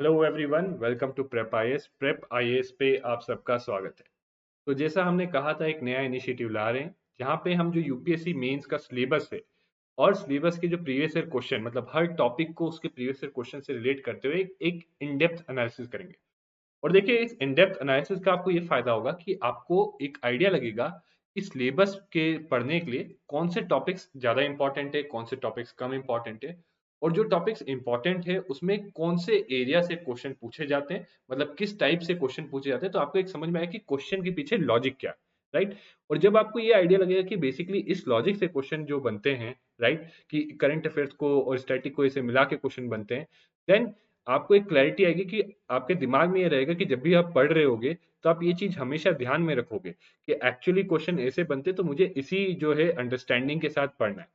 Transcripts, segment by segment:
Hello everyone, welcome to prep IAS. Prep IAS पे आप सबका स्वागत है। तो जैसा हमने कहा था, एक नया इनिशिएटिव ला रहे हैं जहाँ पे हम जो यूपीएससी मेंस का सिलेबस है और सिलेबस के जो प्रीवियस ईयर क्वेश्चन, मतलब हर टॉपिक को उसके प्रीवियस ईयर क्वेश्चन से रिलेट करते हुए एक इन डेप्थ एनालिसिस करेंगे। और देखिए, इस इन डेप्थ एनालिसिस का आपको ये फायदा होगा कि आपको एक आइडिया लगेगा कि सिलेबस के पढ़ने के लिए कौन से टॉपिक्स ज्यादा इंपॉर्टेंट है, कौन से टॉपिक्स कम इंपॉर्टेंट है, और जो टॉपिक्स इंपॉर्टेंट है उसमें कौन से एरिया से क्वेश्चन पूछे जाते हैं, मतलब किस टाइप से क्वेश्चन पूछे जाते हैं। तो आपको एक समझ में आया कि क्वेश्चन के पीछे लॉजिक क्या है, राइट। और जब आपको ये आइडिया लगेगा कि बेसिकली इस लॉजिक से क्वेश्चन जो बनते हैं, राइट, कि करंट अफेयर्स को और स्टैटिक को इसे मिला के क्वेश्चन बनते हैं, देन आपको एक क्लैरिटी आएगी कि आपके दिमाग में ये रहेगा कि जब भी आप पढ़ रहे होगे तो आप ये चीज हमेशा ध्यान में रखोगे कि एक्चुअली क्वेश्चन ऐसे बनते तो मुझे इसी जो है अंडरस्टैंडिंग के साथ पढ़ना है।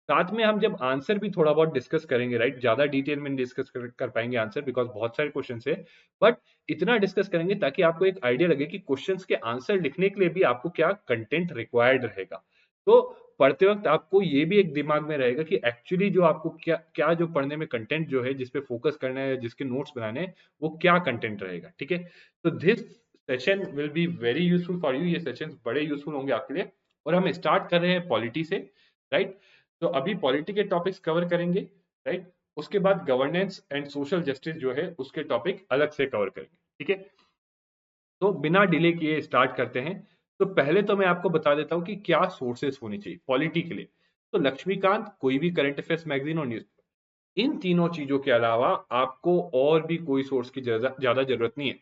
साथ में हम जब आंसर भी थोड़ा बहुत डिस्कस करेंगे, राइट, ज्यादा डिटेल में डिस्कस कर पाएंगे आंसर, बिकॉज बहुत सारे क्वेश्चन है। बट इतना डिस्कस करेंगे ताकि आपको एक आइडिया लगे कि क्वेश्चंस के आंसर लिखने के लिए भी आपको क्या कंटेंट रिक्वायर्ड रहेगा। तो पढ़ते वक्त आपको ये भी एक दिमाग में रहेगा कि एक्चुअली जो आपको क्या क्या जो पढ़ने में कंटेंट जो है, जिसपे फोकस करना है, जिसके नोट्स बनाने हैं, वो क्या कंटेंट रहेगा। ठीक है। तो this session will be very useful for you. ये सेशंस बड़े यूजफुल होंगे आपके लिए। और हम स्टार्ट कर रहे हैं पॉलिटी से, राइट। तो अभी पॉलिटी के टॉपिक्स कवर करेंगे, राइट। उसके बाद गवर्नेंस एंड सोशल जस्टिस जो है उसके टॉपिक अलग से कवर करेंगे। ठीक है। तो बिना डिले किए स्टार्ट करते हैं। तो पहले तो मैं आपको बता देता हूं कि क्या सोर्सेस होनी चाहिए पॉलिटी के लिए। तो लक्ष्मीकांत, कोई भी करंट अफेयर्स मैगजीन और न्यूज, इन तीनों चीजों के अलावा आपको और भी कोई सोर्स की ज्यादा जरूरत नहीं है।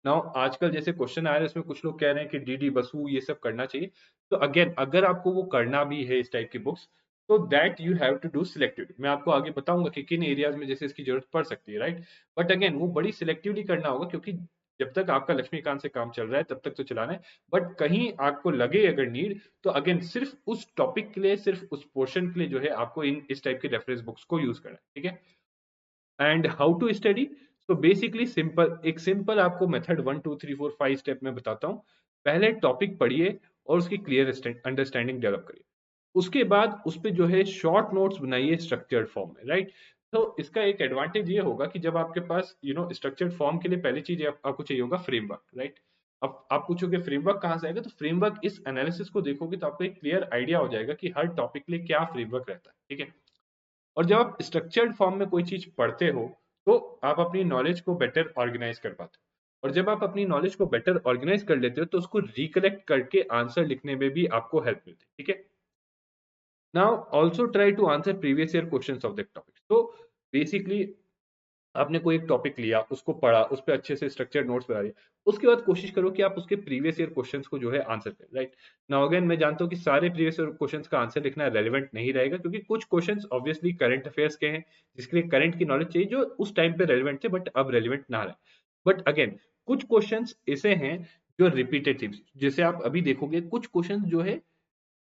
नाउ आजकल जैसे क्वेश्चन आ रहे हैं, इसमें कुछ लोग कह रहे हैं कि डीडी बसु ये सब करना चाहिए। तो अगेन, अगर आपको वो करना भी है इस टाइप की बुक्स, तो that you have to do selectively. मैं आपको आगे बताऊंगा कि किन एरियाज में जैसे इसकी जरूरत पड़ सकती है, राइट। बट अगेन, वो बड़ी सिलेक्टिवली करना होगा, क्योंकि जब तक आपका लक्ष्मीकांत से काम चल रहा है तब तक तो चलाना है। बट कहीं आपको लगे अगर नीड, तो अगेन सिर्फ उस टॉपिक के लिए, सिर्फ उस पोर्शन के लिए जो है आपको इन इस टाइप के रेफरेंस बुक्स को यूज करना है। ठीक है। And how to study. तो बेसिकली सिंपल, एक सिंपल आपको मेथड 1 2 3 4 5 स्टेप में बताता हूँ। पहले टॉपिक पढ़िए और उसकी क्लियर अंडरस्टैंडिंग डेवलप करिए। उसके बाद उस पे जो है शॉर्ट नोट्स बनाइए स्ट्रक्चर्ड फॉर्म में, राइट। तो इसका एक एडवांटेज ये होगा कि जब आपके पास स्ट्रक्चर्ड फॉर्म के लिए पहली चीज आपको चाहिए होगा फ्रेमवर्क, राइट। अब आप पूछोगे फ्रेमवर्क कहाँ से आएगा, तो फ्रेमवर्क इस एनालिसिस को देखोगे तो आपको एक क्लियर आइडिया हो जाएगा कि हर टॉपिक के लिए क्या फ्रेमवर्क रहता है। ठीक है। और जब आप स्ट्रक्चर्ड फॉर्म में कोई चीज पढ़ते हो, तो आप अपनी नॉलेज को बेटर ऑर्गेनाइज कर पाते हो। और जब आप अपनी नॉलेज को बेटर ऑर्गेनाइज कर लेते हो, तो उसको रिकलेक्ट करके आंसर लिखने में भी आपको हेल्प मिलती है। ठीक है। Now also try to answer previous year question of that topic. तो बेसिकली आपने कोई एक टॉपिक लिया, उसको पढ़ा, उस पर अच्छे से स्ट्रक्चर्ड नोट्स बना दिए। उसके बाद कोशिश करो कि आप उसके प्रीवियस ईयर क्वेश्चंस को जो है आंसर करें, राइट। नाउ अगेन, मैं जानता हूँ कि सारे प्रीवियस ईयर क्वेश्चंस का आंसर लिखना रेलेवेंट नहीं रहेगा, क्योंकि कुछ क्वेश्चंस ऑब्वियसली करंट अफेयर्स के हैं, जिसके लिए करंट की नॉलेज चाहिए, जो उस टाइम पे रेलेवेंट थे बट अब रेलेवेंट ना रहे। बट अगेन, कुछ क्वेश्चंस ऐसे हैं जो रिपीटेड थीम्स, जैसे आप अभी देखोगे कुछ क्वेश्चंस जो है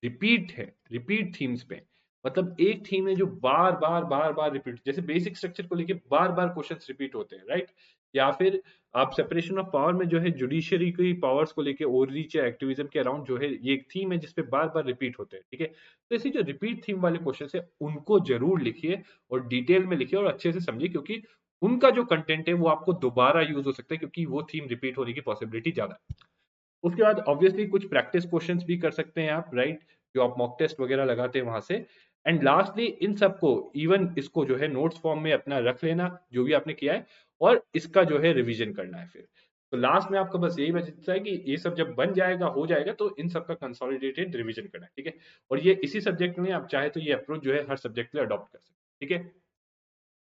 रिपीट है, रिपीट थीम्स पे। मतलब एक थीम है जो बार बार बार बार रिपीट, जैसे बेसिक स्ट्रक्चर को लेके बार बार क्वेश्चंस रिपीट होते हैं, राइट। या फिर आप सेपरेशन ऑफ पावर में जो है जुडिशरी की पावर्स को लेके ओवररीच या एक्टिविज्म के अराउंड जो है ये एक थीम है जिसपे बार बार रिपीट होते हैं। ठीक है। तो ऐसी जो रिपीट थीम वाले क्वेश्चन है उनको जरूर लिखिए और डिटेल में लिखिए और अच्छे से समझिए, क्योंकि उनका जो कंटेंट है वो आपको दोबारा यूज हो सकता है, क्योंकि वो थीम रिपीट होने की पॉसिबिलिटी ज्यादा है। उसके बाद ऑब्वियसली कुछ प्रैक्टिस क्वेश्चंस भी कर सकते हैं आप, राइट, जो आप मॉक टेस्ट वगैरह लगाते हैं वहां से। एंड लास्टली इन सबको, इवन इसको जो है नोट्स फॉर्म में अपना रख लेना जो भी आपने किया है, और इसका जो है रिवीजन करना है फिर। तो लास्ट में आपको बस यही बचता है कि ये सब जब बन जाएगा, हो जाएगा, तो इन सब का कंसोलिडेटेड रिवीजन करना है। ठीक है। और ये इसी सब्जेक्ट में आप चाहे तो ये अप्रोच जो है हर सब्जेक्ट के लिए अडॉप्ट कर सकते हैं। ठीक है।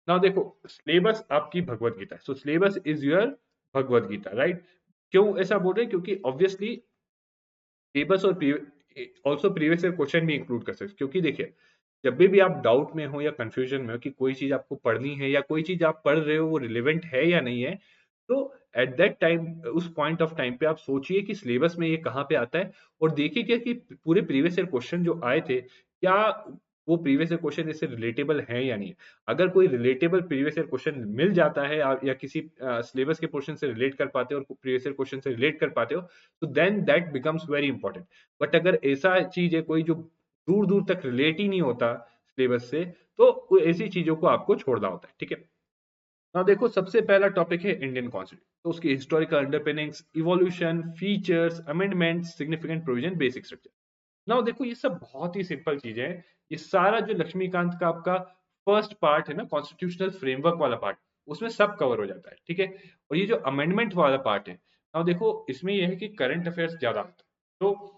ना देखो, सिलेबस आपकी भगवत गीता है, so syllabus is your Bhagavad Gita, right. क्यों ऐसा बोल रहे हैं, क्योंकि ऑब्वियसली सिलेबस और ऑल्सो प्रीवियस ईयर क्वेश्चन भी इंक्लूड कर सकते हैं। क्योंकि देखिए, जब भी आप डाउट में हो या कंफ्यूजन में हो कि कोई चीज आपको पढ़नी है या कोई चीज आप पढ़ रहे हो वो रिलेवेंट है या नहीं है, तो एट दैट टाइम, उस पॉइंट ऑफ टाइम पे आप सोचिए कि सिलेबस में ये कहाँ पे आता है, और देखिए क्या कि पूरे प्रीवियस ईयर क्वेश्चन जो आए थे, क्या वो प्रीवियस ईयर क्वेश्चन इससे रिलेटेबल है या नहीं। अगर कोई रिलेटेबल प्रीवियस ईयर क्वेश्चन मिल जाता है, या किसी सिलेबस के पोर्शन से रिलेट कर पाते हो और प्रीवियस ईयर क्वेश्चन से रिलेट कर पाते हो, तो then that becomes very important. But अगर ऐसा चीज है कोई जो दूर दूर तक रिलेट ही नहीं होता सिलेबस से, तो ऐसी चीजों को आपको छोड़ना होता है। ठीक है। ना देखो, सबसे पहला टॉपिक है इंडियन कॉन्स्टिट्यूशन, तो उसकी historical underpinnings, evolution, features, amendments, significant provision, basic structure. ना देखो, ये सब बहुत ही सिंपल चीजें हैं। ये सारा जो लक्ष्मीकांत का आपका फर्स्ट पार्ट है ना, कॉन्स्टिट्यूशनल फ्रेमवर्क वाला पार्ट, उसमें सब कवर हो जाता है, ठीक है। और ये जो अमेंडमेंट वाला पार्ट है, ना देखो, इसमें यह है कि करंट अफेयर्स ज्यादा आता है। तो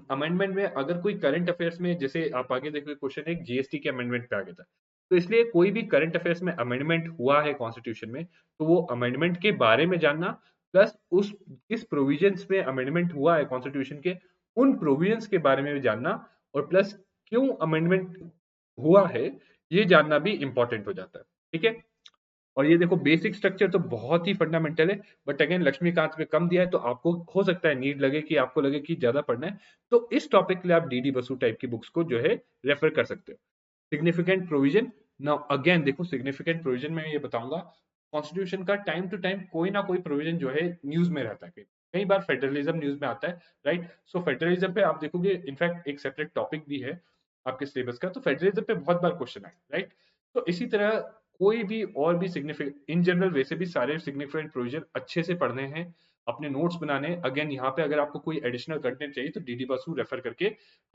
अमेंडमेंट में अगर कोई करंट अफेयर्स में, जैसे आप आगे देखो, क्वेश्चन एक जीएसटी के अमेंडमेंट पे आ गया था, तो इसलिए कोई भी करंट अफेयर्स में अमेंडमेंट हुआ है कॉन्स्टिट्यूशन में, तो वो अमेंडमेंट के बारे में जानना, प्लस उस किस प्रोविजंस में अमेंडमेंट हुआ है कॉन्स्टिट्यूशन के, उन प्रोविजंस के बारे में भी जानना, और प्लस क्यों अमेंडमेंट हुआ है, ये जानना भी इंपॉर्टेंट हो जाता है, ठीक है। और ये देखो, बेसिक स्ट्रक्चर तो बहुत ही फंडामेंटल है, बट अगेन लक्ष्मीकांत में कम दिया है, तो आपको हो सकता है नीड लगे कि आपको लगे कि ज्यादा पढ़ना है, तो इस टॉपिक के लिए आप डीडी बसु टाइप की बुक्स को जो है रेफर कर सकते हो। सिग्निफिकेंट प्रोविजन, नाउ अगेन देखो, सिग्निफिकेंट प्रोविजन में ये बताऊंगा, कॉन्स्टिट्यूशन का टाइम टू टाइम कोई ना कोई प्रोविजन जो है न्यूज में रहता है, कई कई बार फेडरलिज्म न्यूज में आता है, राइट। सो फेडरलिज्म पे आप देखोगे, इनफैक्ट एक सेपरेट टॉपिक भी है आपके सिलेबस का, तो फेडरलिज्म पे बहुत बार क्वेश्चन आए, राइट। तो इसी तरह कोई भी और भी सिग्निफिकेंट, इन जनरल वैसे भी सारे सिग्निफिकेंट प्रोविजन अच्छे से पढ़ने हैं, अपने नोट्स बनाने हैं। अगेन यहाँ पे अगर आपको कोई एडिशनल कंटेंट चाहिए, तो डीडी बसु रेफर करके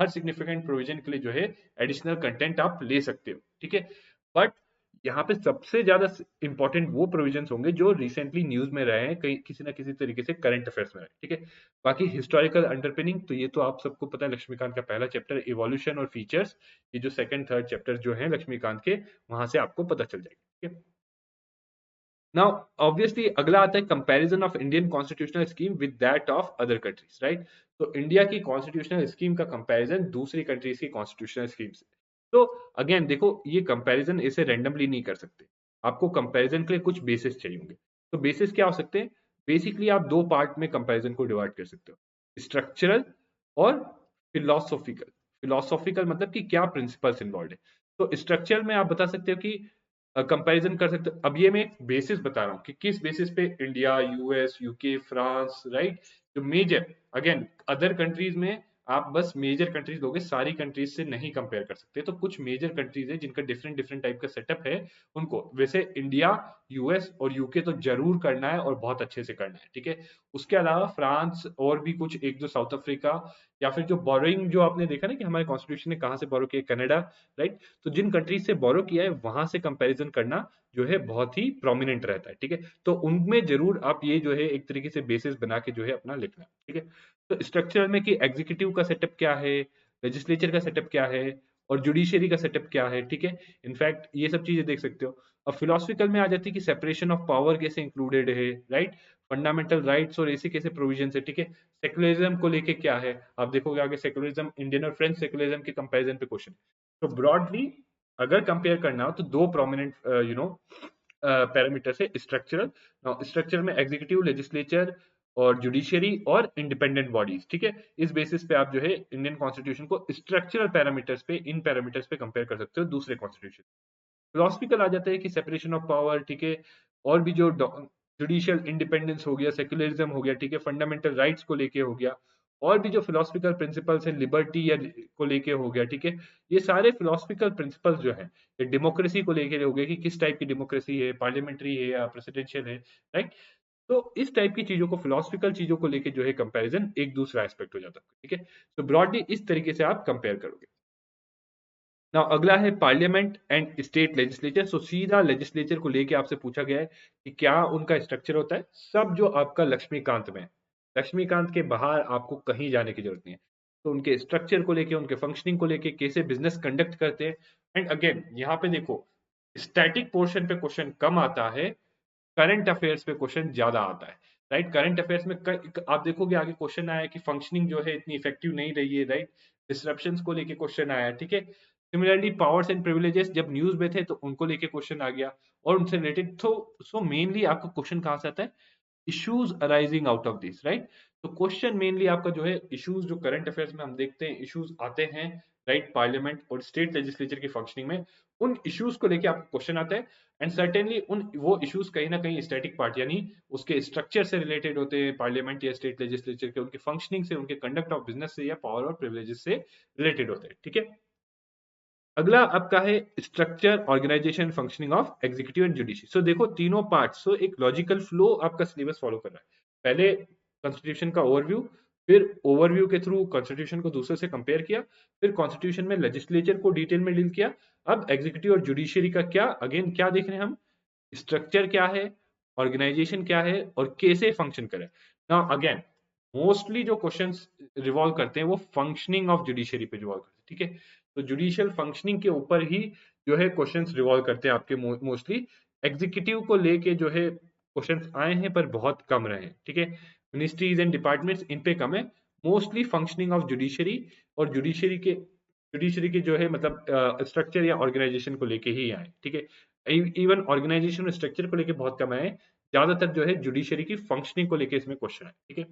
हर सिग्निफिकेंट प्रोविजन के लिए जो है एडिशनल कंटेंट आप ले सकते हो, ठीक है। बट यहाँ पे सबसे ज्यादा इंपॉर्टेंट वो प्रोविजंस होंगे जो रिसेंटली न्यूज में रहे हैं, कहीं किसी ना किसी तरीके से करंट अफेयर्स में रहे, ठीक है। बाकी हिस्टोरिकल अंडरपिनिंग, तो ये तो आप सबको पता है, लक्ष्मीकांत का पहला चैप्टर इवोल्यूशन और फीचर्स, ये जो सेकंड थर्ड चैप्टर जो है लक्ष्मीकांत के, वहां से आपको पता चल जाएगा, ठीक है। नाउ ऑब्वियसली अगला आता है comparison of Indian constitutional scheme with that of other countries, right. तो इंडिया की कॉन्स्टिट्यूशनल स्कीम का कंपैरिजन दूसरी कंट्रीज की कॉन्स्टिट्यूशनल स्कीम से। तो अगेन देखो, ये कंपैरिजन ऐसे रैंडमली नहीं कर सकते, आपको कंपैरिजन के लिए कुछ बेसिस चाहिए होंगे। तो बेसिस क्या हो सकते हैं? बेसिकली आप दो पार्ट में कंपैरिजन को डिवाइड कर सकते हो, स्ट्रक्चरल और फिलोसॉफिकल। फिलोसॉफिकल मतलब कि क्या प्रिंसिपल्स इन्वॉल्व है। तो स्ट्रक्चरल में आप बता सकते हो कि कंपैरिजन कर सकते हो। अब ये मैं एक बेसिस बता रहा हूँ कि किस बेसिस पे India, US, UK, France, right, जो मेजर, अगेन अदर कंट्रीज में आप बस मेजर कंट्रीज लोगे, सारी कंट्रीज से नहीं कंपेयर कर सकते। तो कुछ मेजर कंट्रीज है जिनका डिफरेंट डिफरेंट टाइप का सेटअप है, उनको वैसे इंडिया, यूएस और यूके तो जरूर करना है और बहुत अच्छे से करना है, ठीक है। उसके अलावा फ्रांस और भी कुछ एक दो, साउथ अफ्रीका, या फिर जो बोरोइंग जो आपने देखा ना कि हमारे कॉन्स्टिट्यूशन ने कहाँ से बोरो किया, कनाडा, राइट। तो जिन कंट्रीज से बोरो किया है वहां से कंपैरिजन करना जो है बहुत ही प्रोमिनेंट रहता है, ठीक है। तो उनमें जरूर आप ये जो है एक तरीके से बेसिस बना के जो है अपना लिखना, ठीक है। तो स्ट्रक्चर में कि एग्जीक्यूटिव का सेटअप क्या है, लेजिस्लेचर का सेटअप क्या है, और जुडिशियरी का सेटअप क्या है, ठीक है। इनफैक्ट ये सब चीजें देख सकते हो। अब फिलोसफिकल में आ जाती है कि सेपरेशन ऑफ पावर कैसे इंक्लूडेड है, राइट, फंडामेंटल राइट्स और ऐसे कैसे प्रोविजन है, ठीक है। सेकुलरिज्म को लेके क्या है, आप देखोगे आगे सेकुलरिज्म, इंडियन और फ्रेंच सेकुलरिज्म के कंपैरिजन पे क्वेश्चन। तो ब्रॉडली अगर कंपेयर करना हो तो दो प्रोमिनेंट पैरामीटर है स्ट्रक्चरल। स्ट्रक्चर में एग्जीक्यूटिव, लेजिस्लेचर और जुडिशियरी और इंडिपेंडेंट बॉडीज, ठीक है। इस बेसिस पे आप जो है इंडियन कॉन्स्टिट्यूशन को स्ट्रक्चरल पैरामीटर्स पे, इन पैरामीटर्स पे कंपेयर कर सकते हो दूसरे कॉन्स्टिट्यूशन। फिलोसफिकल आ जाता है कि सेपरेशन ऑफ पावर, ठीक है, और भी जो जुडिशियल इंडिपेंडेंस हो गया, सेक्युलरिज्म हो गया, ठीक है, फंडामेंटल राइट्स को लेके हो गया, और भी जो फिलोसफिकल प्रिंसिपल्स है लिबर्टी या को लेके हो गया, ठीक है। ये सारे फिलोसफिकल प्रिंसिपल्स जो है, ये डेमोक्रेसी को लेके हो गया कि किस टाइप की डेमोक्रेसी है, पार्लियामेंट्री है या प्रेसिडेंशियल है, राइट। तो इस टाइप की चीजों को, फिलोसफिकल चीजों को लेके जो है कंपैरिजन एक दूसरा एस्पेक्ट हो जाता है, ठीक है। तो ब्रॉडली इस तरीके से आप कंपेयर करोगे। नाउ अगला है पार्लियामेंट एंड स्टेट लेजिस्लेचर। सो सीधा लेजिस्लेचर को लेके आपसे पूछा गया है कि क्या उनका स्ट्रक्चर होता है, सब जो आपका लक्ष्मीकांत में है, लक्ष्मीकांत के बाहर आपको कहीं जाने की जरूरत नहीं है। तो उनके स्ट्रक्चर को लेके, उनके फंक्शनिंग को लेके, कैसे बिजनेस कंडक्ट करते हैं। एंड अगेन यहाँ पे देखो, स्टैटिक पोर्शन पे क्वेश्चन कम आता है, करंट अफेयर्स पे क्वेश्चन ज्यादा आता है, राइट। करंट अफेयर्स में आप देखोगे आगे क्वेश्चन आया कि फंक्शनिंग जो है इतनी इफेक्टिव नहीं रही है, राइट। डिसरप्शंस को लेके क्वेश्चन आया, ठीक है। सिमिलरली पावर्स एंड प्रिविलेजेस जब न्यूज में थे तो उनको लेके क्वेश्चन आ गया, और उनसे रिलेटेड। तो सो मेनली आपका क्वेश्चन कहां से आता है, issues arising out of this, right. तो क्वेश्चन मेनली आपका जो है इश्यूज, जो करंट अफेयर्स में हम देखते हैं इश्यूज आते हैं, राइट, पार्लियामेंट और स्टेट लेजिस्लेचर की फंक्शनिंग में, उन इश्यूज को लेके आपको क्वेश्चन आता है। एंड सर्टेनली उन वो इश्यूज कहीं ना कहीं स्टैटिक पार्ट यानी उसके स्ट्रक्चर से रिलेटेड होते हैं, पार्लियामेंट या स्टेट लेजिस्लेचर के, उनके फंक्शनिंग से, उनके कंडक्ट ऑफ बिजनेस से या पावर और प्रिविलेजेस से रिलेटेड होते हैं, ठीक है। अगला आपका है structure, organisation, functioning of executive and judiciary. So देखो तीनों पार्ट, सो एक लॉजिकल फ्लो आपका सिलेबस फॉलो कर रहा है। पहले कॉन्स्टिट्यूशन का ओवरव्यू, फिर ओवरव्यू के थ्रू कॉन्स्टिट्यूशन को दूसरे से कंपेयर किया, फिर कॉन्स्टिट्यूशन में लेजिस्लेचर को डिटेल में डील किया। अब एग्जीक्यूटिव और जुडिशरी का क्या, अगेन क्या देख रहे हैं हम, स्ट्रक्चर क्या है, ऑर्गेनाइजेशन क्या है और कैसे फंक्शन करे। नाउ अगेन मोस्टली जो क्वेश्चंस रिवॉल्व करते हैं वो फंक्शनिंग ऑफ जुडिशरी पे रिवॉल्व करते हैं, ठीक है। तो जुडिशियल फंक्शनिंग के ऊपर ही जो है क्वेश्चंस रिवॉल्व करते हैं आपके मोस्टली। एग्जीक्यूटिव को लेके जो है क्वेश्चंस आए हैं पर बहुत कम रहे हैं, ठीक है। मिनिस्ट्रीज एंड डिपार्टमेंट्स इन पे कम है, मोस्टली फंक्शनिंग ऑफ जुडिशरी और जुडिशरी के जो है मतलब स्ट्रक्चर या ऑर्गेनाइजेशन को लेके ही आए, ठीक है। इवन ऑर्गेनाइजेशन और स्ट्रक्चर को लेके बहुत कम आए, ज्यादातर जो है जुडिशरी की फंक्शनिंग को लेके इसमें क्वेश्चन है, ठीक है।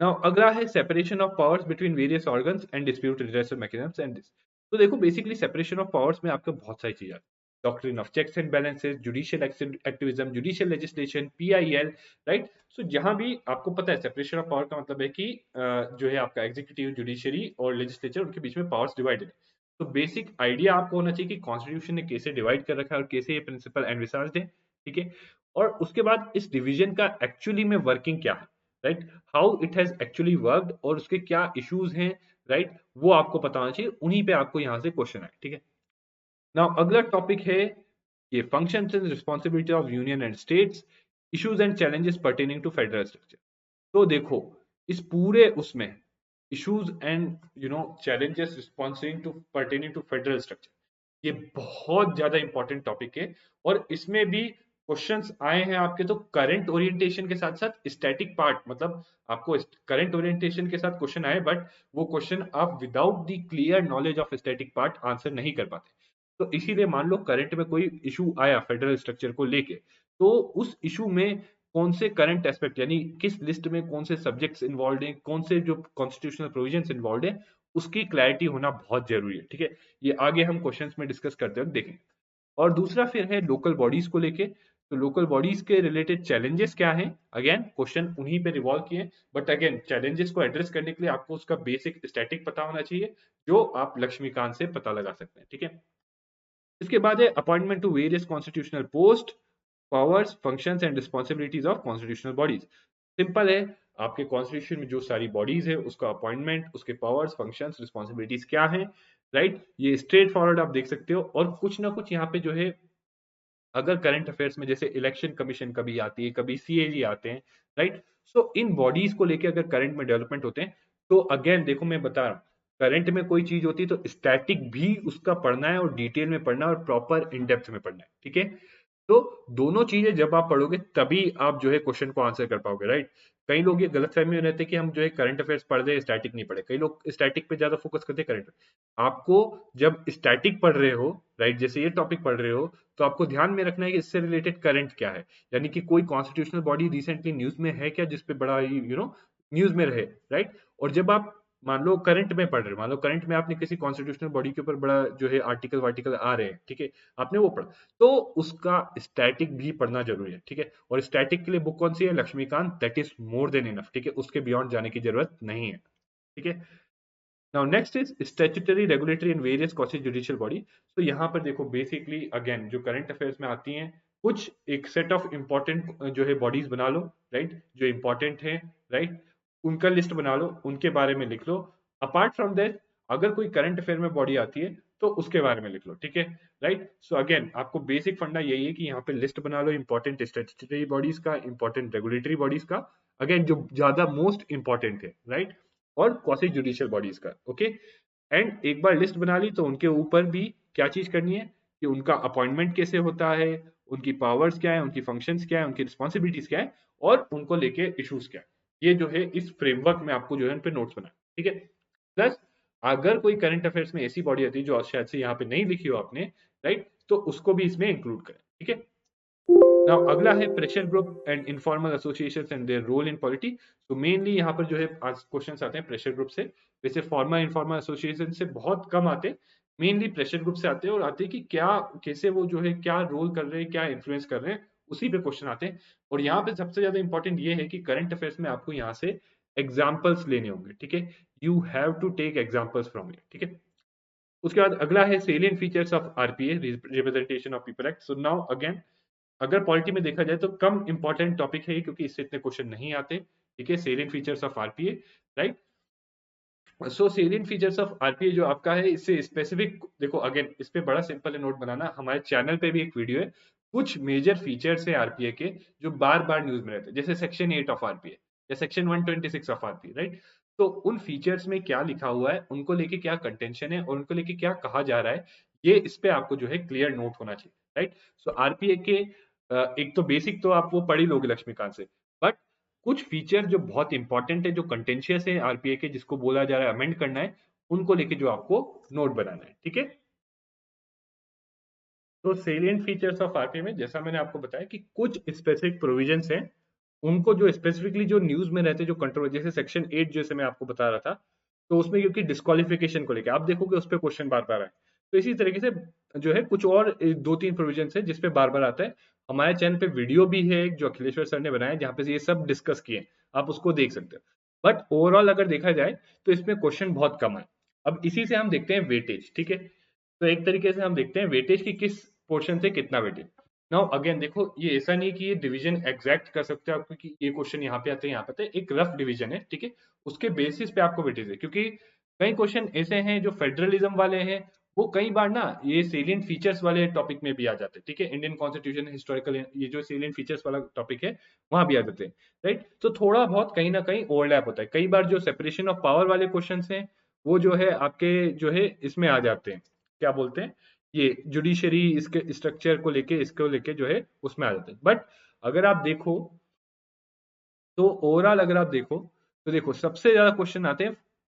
नाउ अगला है separation of powers between various organs and dispute redressal mechanisms and this. तो देखो बेसिकली सेपरेशन ऑफ पावर्स में आपको बहुत सारी चीजें आती है, doctrine of checks and balances, judicial activism, judicial legislation, PIL, right. So जहां भी आपको पता है सेपरेशन ऑफ पावर का मतलब है कि जो है आपका एग्जीक्यूटिव, जुडिशरी और लेजिस्लेचर, उनके बीच में पावर्स डिवाइडेड है। तो बेसिक आइडिया आपको होना चाहिए कि कॉन्स्टिट्यूशन ने कैसे डिवाइड कर रखा है और कैसे ये प्रिंसिपल एनविसाज्ड है, ठीक है। और उसके बाद इस डिवीजन का एक्चुअली में वर्किंग क्या है, right, how it has actually worked और उसके क्या इश्यूज हैं, राइट, वो आपको पता होना चाहिए। उन्हीं पे आपको यहाँ से क्वेश्चन है, ठीक है। नाउ अगला टॉपिक है ये functions and responsibility of union and states, issues and challenges pertaining to federal structure. तो देखो इस पूरे उसमें issues and challenges responding to pertaining to federal structure, ये बहुत ज्यादा इंपॉर्टेंट टॉपिक है। और इसमें भी क्वेश्चंस आए हैं आपके तो करंट ओरिएंटेशन के साथ साथ स्टैटिक पार्ट, मतलब आपको करंट ओरिएंटेशन के साथ क्वेश्चन आए बट वो क्वेश्चन आप without the clear knowledge of static part answer नहीं कर पाते। तो इसीलिए मान लो करंट में कोई इशू आया फेडरल स्ट्रक्चर को लेके, तो उस इशू में कौन से करंट एस्पेक्ट यानी किस लिस्ट में कौन से सब्जेक्ट्स इन्वॉल्व हैं, कौन से जो कॉन्स्टिट्यूशनल प्रोविजंस इन्वॉल्व है, उसकी क्लैरिटी होना बहुत जरूरी है, ठीक है। ये आगे हम क्वेश्चंस में डिस्कस करते हैं देखेंगे। और दूसरा फिर है लोकल बॉडीज को लेके। तो लोकल बॉडीज के रिलेटेड चैलेंजेस क्या हैं, अगेन क्वेश्चन उन्हीं पे रिवॉल्व किए, बट अगेन चैलेंजेस को एड्रेस करने के लिए आपको उसका बेसिक स्टैटिक पता होना चाहिए, जो आप लक्ष्मीकांत से पता लगा सकते हैं, ठीक है। इसके बाद है appointment to various constitutional post, powers, functions and responsibilities of constitutional bodies. Simple है, आपके कॉन्स्टिट्यूशन में जो सारी बॉडीज है उसका अपॉइंटमेंट, उसके पावर्स, फंक्शंस, रिस्पांसिबिलिटीज क्या है, राइट, ये स्ट्रेट फॉरवर्ड आप देख सकते हो। और कुछ ना कुछ यहाँ पे जो है अगर करंट अफेयर्स में जैसे इलेक्शन कमीशन कभी आती है, कभी सीएजी आते हैं, राइट। सो इन बॉडीज को लेके अगर करंट में डेवलपमेंट होते हैं तो अगेन देखो मैं बता रहा हूँ, करंट में कोई चीज होती है तो स्टैटिक भी उसका पढ़ना है और डिटेल में पढ़ना है और प्रॉपर इन डेप्थ में पढ़ना है, ठीक है। तो दोनों चीजें जब आप पढ़ोगे तभी आप जो है क्वेश्चन को आंसर कर पाओगे, राइट। कई लोग ये गलतफहमी में रहते हैं कि हम जो है करंट अफेयर्स पढ़ रहे हैं स्टैटिक नहीं पढ़े, कई लोग स्टैटिक पे ज्यादा फोकस करते हैं करंट। आपको जब स्टैटिक पढ़ रहे हो, राइट, जैसे ये टॉपिक पढ़ रहे हो, तो आपको ध्यान में रखना है कि इससे रिलेटेड करंट क्या है, यानी कि कोई कॉन्स्टिट्यूशनल बॉडी रिसेंटली न्यूज में है क्या जिसपे बड़ा न्यूज में रहे, राइट। और जब आप मान लो करंट में पढ़ रहे हो, मान लो करंट में आपने किसी कॉन्स्टिट्यूशनल बॉडी के ऊपर बड़ा जो है आर्टिकल वार्टिकल आ रहे हैं, ठीक है, आपने वो पढ़ा, तो उसका स्टैटिक भी पढ़ना जरूरी है, ठीक है। और स्टैटिक के लिए बुक कौन सी है, Laxmikanth, that is more than enough, ठीक है, उसके बियॉन्ड जाने की जरूरत नहीं है, ठीक है। Now next is statutory, regulatory and various constitutional judicial body. तो यहाँ पर देखो बेसिकली अगेन जो करंट अफेयर्स में आती हैं, कुछ एक सेट ऑफ इंपॉर्टेंट जो है बॉडीज बना लो, राइट, जो इंपॉर्टेंट है, राइट, उनका लिस्ट बना लो, उनके बारे में लिख लो। अपार्ट फ्रॉम दैट अगर कोई करंट अफेयर में बॉडी आती है तो उसके बारे में लिख लो, ठीक है, राइट। सो अगेन आपको बेसिक फंडा यही है कि यहाँ पे लिस्ट बना लो इंपॉर्टेंट स्टैट्यूटरी बॉडीज का, इंपॉर्टेंट रेगुलेटरी बॉडीज का, अगेन जो ज्यादा मोस्ट इंपॉर्टेंट है, राइट, और क्वासी जुडिशियल बॉडीज का, ओके। एंड एक बार लिस्ट बना ली तो उनके ऊपर भी क्या चीज करनी है कि उनका अपॉइंटमेंट कैसे होता है, उनकी पावर्स क्या है, उनकी फंक्शंस क्या है, उनकी रिस्पॉन्सिबिलिटीज क्या है और उनको लेके इश्यूज क्या है, ये जो है इस फ्रेमवर्क में आपको जो है उन पे नोट्स बनाए, ठीक है। प्लस अगर कोई करंट अफेयर्स में ऐसी बॉडी आती है जो शायद से यहाँ पे नहीं लिखी हो आपने, राइट, तो उसको भी इसमें इंक्लूड करें, ठीक है। नाउ अगला है pressure group and informal associations and their role in polity. तो मेनली यहाँ पर जो है क्वेश्चंस आते हैं प्रेशर ग्रुप से, वैसे फॉर्मल इनफॉर्मल एसोसिएशन से बहुत कम आते, मेनली प्रेशर ग्रुप से आते हैं और आते हैं कि क्या कैसे वो जो है क्या रोल कर रहे हैं, क्या इन्फ्लुएंस कर रहे हैं, उसी पे क्वेश्चन आते हैं। और यहाँ पे सबसे ज्यादा इंपॉर्टेंट ये है कि करंट अफेयर्स में आपको यहाँ से एग्जाम्पल्स लेने होंगे, ठीक है, you have to take examples from it, ठीक है। उसके बाद अगला है salient features of RPA, representation of people act. So now again, अगर पॉलिटी में देखा जाए तो कम इंपॉर्टेंट टॉपिक है ये, क्योंकि इससे इतने क्वेश्चन नहीं आते। ठीक है, salient features of RPA, right. So salient features of RPA जो आपका है, इससे स्पेसिफिक देखो, अगेन इस पे बड़ा सिंपल है नोट बनाना। हमारे चैनल पे भी एक वीडियो है, कुछ मेजर फीचर्स है आरपीए के जो बार बार न्यूज में रहते हैं, जैसे सेक्शन 8 ऑफ आरपीए या सेक्शन 126 ऑफ आरपीए, राइट। तो उन फीचर्स में क्या लिखा हुआ है, उनको लेके क्या कंटेंशन है और उनको लेके क्या कहा जा रहा है, ये इस पे आपको जो है क्लियर नोट होना चाहिए, राइट। सो आरपीए के एक तो बेसिक तो आप वो पढ़ ही लोगे लक्ष्मीकांत से, बट कुछ फीचर जो बहुत इंपॉर्टेंट है, जो कंटेंशियस है आरपीए के, जिसको बोला जा रहा है अमेंड करना है, उनको लेके जो आपको नोट बनाना है, ठीक है। तो सेलिएंट फीचर्स ऑफ आरपीए में जैसा मैंने आपको बताया कि कुछ स्पेसिफिक प्रोविजंस हैं, उनको जो स्पेसिफिकली जो न्यूज में रहते हैं, जो कंट्रोल, जैसे सेक्शन 8 जैसे मैं आपको बता रहा था, तो उसमें क्योंकि डिस्क्वालिफिकेशन को लेकर आप देखोगे उस पर क्वेश्चन बार बार आए, तो इसी तरीके से जो है कुछ और दो तीन प्रोविजन है जिसपे बार बार आता है। हमारे चैनल पे वीडियो भी है जो अखिलेश्वर सर ने बनाया, जहाँ पे ये सब डिस्कस किए, आप उसको देख सकते हो। बट ओवरऑल अगर देखा जाए तो इसमें क्वेश्चन बहुत कम है। अब इसी से हम देखते हैं वेटेज, ठीक है। तो एक तरीके से हम देखते हैं वेटेज की किस पोर्शन से कितना वेटेज। नाउ अगेन देखो, ये ऐसा नहीं कि ये डिवीजन एग्जैक्ट कर सकते हो आप, क्योंकि ये क्वेश्चन यहाँ पे आते हैं, यहाँ पे आते हैं, एक रफ डिवीजन है, ठीक है। उसके बेसिस पे आपको वेटेज है, क्योंकि कई क्वेश्चन ऐसे हैं जो फेडरलिज्म वाले हैं, वो कई बार ना ये सेलियंट फीचर्स वाले टॉपिक में भी आ जाते हैं, ठीक है। इंडियन कॉन्स्टिट्यूशन हिस्टोरिकल, ये जो सेलियंट फीचर्स वाला टॉपिक है वहां भी आ जाते हैं, राइट। तो थोड़ा बहुत कहीं ना कहीं ओवरलैप होता है। कई बार जो सेपरेशन ऑफ पावर वाले क्वेश्चन हैं, वो जो है आपके जो है इसमें आ जाते हैं, क्या बोलते हैं, ये जुडिशरी इसके स्ट्रक्चर को लेके, इसको लेके जो है उसमें आ जाते हैं। बट अगर आप देखो तो ओवरऑल अगर आप देखो तो देखो सबसे ज्यादा क्वेश्चन आते हैं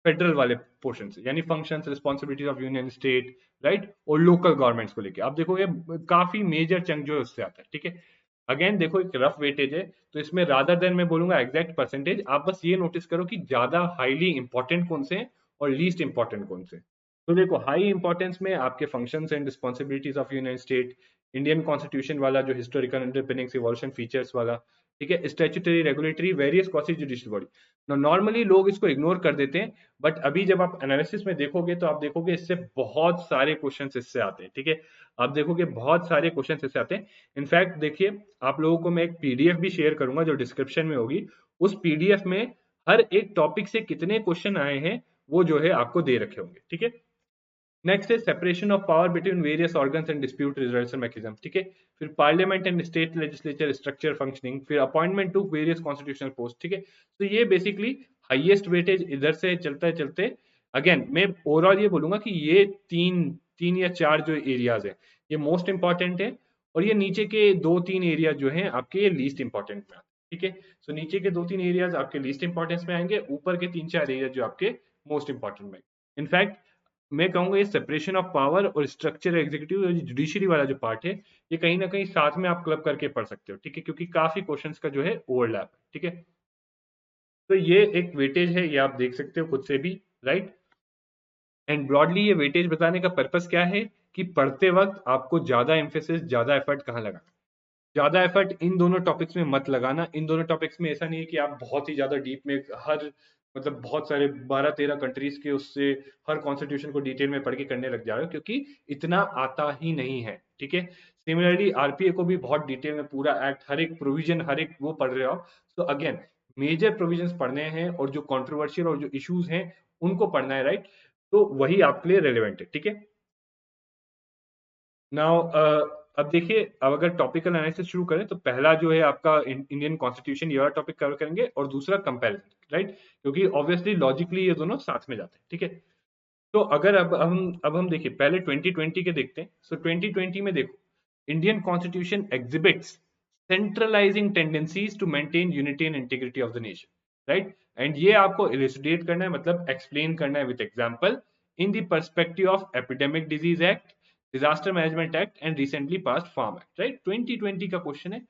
फेडरल वाले पोर्शन से, यानी functions responsibilities of union state, right, और लोकल गवर्नमेंट्स को लेके आप देखोगे काफी मेजर चंक जो है उससे आता है, ठीक है। अगेन देखो एक रफ वेटेज है, तो इसमें रादर देन मैं बोलूंगा एग्जैक्ट परसेंटेज, आप बस ये नोटिस करो कि ज्यादा हाईली इंपॉर्टेंट कौन से हैं और लीस्ट इंपॉर्टेंट कौन से हैं। तो देखो हाई इंपॉर्टेंस में आपके functions and responsibilities of union state, Indian constitution वाला जो हिस्टोरिकल अंडरपिनिंग्स इवोल्यूशन फीचर्स वाला, ठीक है, statutory regulatory various quasi judicial body. Normally लोग इसको इग्नोर कर देते हैं, बट अभी जब आप एनालिसिस में देखोगे तो आप देखोगे इससे बहुत सारे क्वेश्चन इससे आते हैं, ठीक है। आप देखोगे बहुत सारे क्वेश्चन इससे आते हैं। इनफैक्ट देखिए, आप लोगों को मैं एक पीडीएफ भी शेयर करूंगा जो डिस्क्रिप्शन में होगी। उस पीडीएफ में हर एक टॉपिक से कितने क्वेश्चन आए हैं वो जो है आपको दे रखे होंगे, ठीक है। नेक्स्ट है separation of power between various organs and dispute resolution mechanism, ठीक है। फिर parliament and state legislature structure functioning, फिर appointment to various constitutional post, ठीक है। तो ये बेसिकली हाईएस्ट वेटेज इधर से चलते चलते, अगेन मैं ओवरऑल ये बोलूंगा कि ये तीन तीन या चार जो एरियाज है ये मोस्ट इंपॉर्टेंट है, और ये नीचे के दो तीन एरिया जो हैं आपके ये लीस्ट इंपॉर्टेंट में आते हैं, ठीक है। सो नीचे के दो तीन एरियाज आपके लीस्ट इंपॉर्टेंस में आएंगे, ऊपर के तीन चार एरिया जो आपके मोस्ट इंपॉर्टेंट में। इनफैक्ट मैं कहूंगा ये सेपरेशन ऑफ पावर और स्ट्रक्चर एग्जीक्यूटिव और जुडिशरी वाला जो पार्ट है, ये कहीं ना कहीं साथ में आप क्लब करके पढ़ सकते हो, ठीक है, क्योंकि काफी क्वेश्चंस का जो है ओवरलैप है, ठीक है। तो ये एक वेटेज है, ये आप देख सकते हो खुद से भी, राइट। एंड ब्रॉडली ये वेटेज बताने का पर्पस क्या है कि पढ़ते वक्त आपको ज्यादा एम्फेसिस, ज्यादा एफर्ट कहाँ लगाना। ज्यादा एफर्ट इन दोनों टॉपिक्स में मत लगाना। इन दोनों टॉपिक्स में ऐसा नहीं है कि आप बहुत ही ज्यादा डीप में हर, मतलब बहुत सारे 12-13 कंट्रीज के उससे हर कॉन्स्टिट्यूशन को डिटेल में पढ़ के करने लग जा रहे हो, क्योंकि इतना आता ही नहीं है, ठीक है। सिमिलरली आरपीए को भी बहुत डिटेल में पूरा एक्ट, हर एक प्रोविजन, हर एक वो पढ़ रहे हो। तो अगेन मेजर प्रोविजंस पढ़ने हैं और जो कंट्रोवर्शियल और जो इश्यूज हैं उनको पढ़ना है, राइट। तो वही आपके लिए रेलिवेंट है, ठीक है। नाउ अब देखिए, अब अगर टॉपिकल एनालिसिस शुरू करें तो पहला जो है आपका इंडियन कॉन्स्टिट्यूशन, ये वाला टॉपिक कवर करेंगे, और दूसरा कंपैरिजन, राइट, क्योंकि ऑब्वियसली लॉजिकली ये दोनों साथ में जाते हैं, ठीक है। तो अगर अब हम देखिए पहले 2020 के देखते हैं। सो 2020 में देखो, Indian constitution exhibits centralising tendencies to maintain unity and integrity of the nation, right. And ये आपको इलस्ट्रेट करना है, मतलब एक्सप्लेन करना है with example in the perspective of epidemic disease act, disaster management act and recently passed farm act, right. 2020 का question है,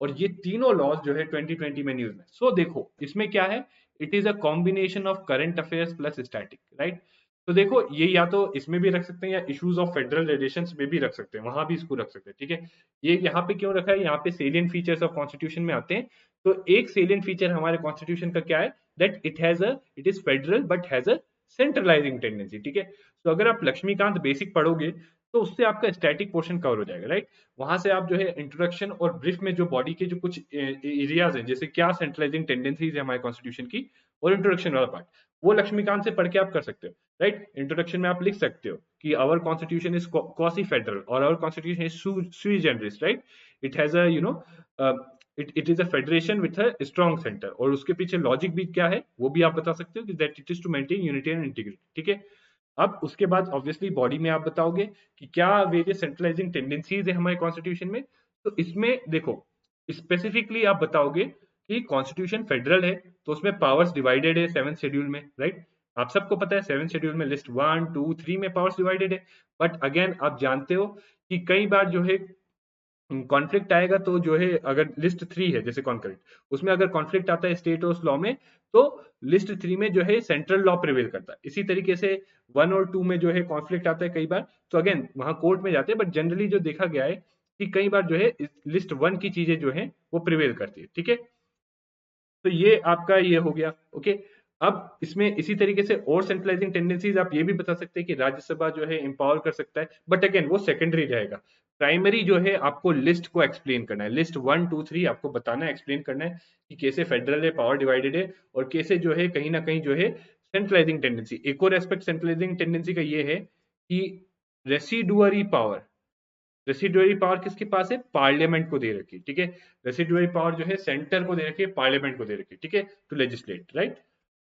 और ये तीनों लॉज जो है 2020 में न्यूज में। सो देखो इसमें क्या है, it is a combination of current affairs plus static, right. तो देखो ये या तो इसमें भी रख सकते हैं, या इश्यूज ऑफ फेडरल रिलेशंस में भी रख सकते हैं, वहां भी इसको रख सकते हैं, ठीक है। ये यहाँ पे क्यों रखा है, यहाँ पे सेलियंट फीचर्स ऑफ कॉन्स्टिट्यूशन में आते हैं। तो एक सेलियंट फीचर हमारे कॉन्स्टिट्यूशन का क्या है, that it is federal but has a centralising tendency, ठीक है। तो अगर आप लक्ष्मीकांत बेसिक पढ़ोगे तो उससे आपका स्टैटिक पोर्शन कवर हो जाएगा, राइट। वहां से आप जो है इंट्रोडक्शन और ब्रीफ में जो बॉडी के जो कुछ एरियाज हैं, जैसे क्या सेंट्रलाइजिंग टेंडेंसीज है हमारे कॉन्स्टिट्यूशन की, और इंट्रोडक्शन वाला पार्ट, वो लक्ष्मीकांत से पढ़ के आप कर सकते हो, राइट। इंट्रोडक्शन में आप लिख सकते हो कि our constitution is quasi federal और our constitution is sui general, right. It has a it is a federation with a strong centre, और उसके पीछे लॉजिक भी क्या है वो भी आप बता सकते हो कि that it is to maintain unity and integrity, ठीक है। अब उसके बाद ऑब्वियसली बॉडी में आप बताओगे कि क्या वेरियस सेंट्रलाइजिंग टेंडेंसीज है हमारे कॉन्स्टिट्यूशन में। तो इसमें देखो स्पेसिफिकली आप बताओगे कि कॉन्स्टिट्यूशन फेडरल है तो उसमें पावर्स डिवाइडेड है 7th शेड्यूल में, राइट। आप सबको पता है 7th शेड्यूल में लिस्ट 1 2 3 में पावर्स डिवाइडेड है। बट अगेन आप जानते हो कि कई बार जो है कॉन्फ्लिक्ट आएगा, तो जो है अगर लिस्ट 3 है जैसे कॉन्करेंट, उसमें अगर कॉन्फ्लिक्ट आता है स्टेट और उस लॉ में, तो लिस्ट 3 में जो है सेंट्रल लॉ प्रिवेल करता है। इसी तरीके से 1 और 2 में जो है कॉन्फ्लिक्ट आता है कई बार, तो अगेन वहां कोर्ट में जाते हैं, बट जनरली जो देखा गया है कि कई बार जो है लिस्ट 1 की चीजें जो है वो प्रिवेल करती है, ठीक है। तो ये आपका ये हो गया, ओके। अब इसमें इसी तरीके से और सेंट्रलाइजिंग टेंडेंसीज आप ये भी बता सकते हैं कि राज्यसभा जो है एम्पावर कर सकता है, बट अगेन वो सेकेंडरी रहेगा। प्राइमरी जो है आपको लिस्ट को एक्सप्लेन करना है, लिस्ट 1 2 3 आपको बताना है, एक्सप्लेन करना है कि कैसे फेडरल है, पावर डिवाइडेड है, और कैसे जो है कहीं ना कहीं जो है सेंट्रलाइजिंग टेंडेंसी। एक और एस्पेक्ट सेंट्रलाइजिंग टेंडेंसी का ये है कि रेसिडुअरी पावर, रेसिडुअरी पावर किसके पास है, पार्लियामेंट को दे रखी है, ठीक है। रेसिडुअरी पावर जो है सेंटर को दे रखी है, पार्लियामेंट को दे रखी है, ठीक है, टू लेजिस्लेट, राइट।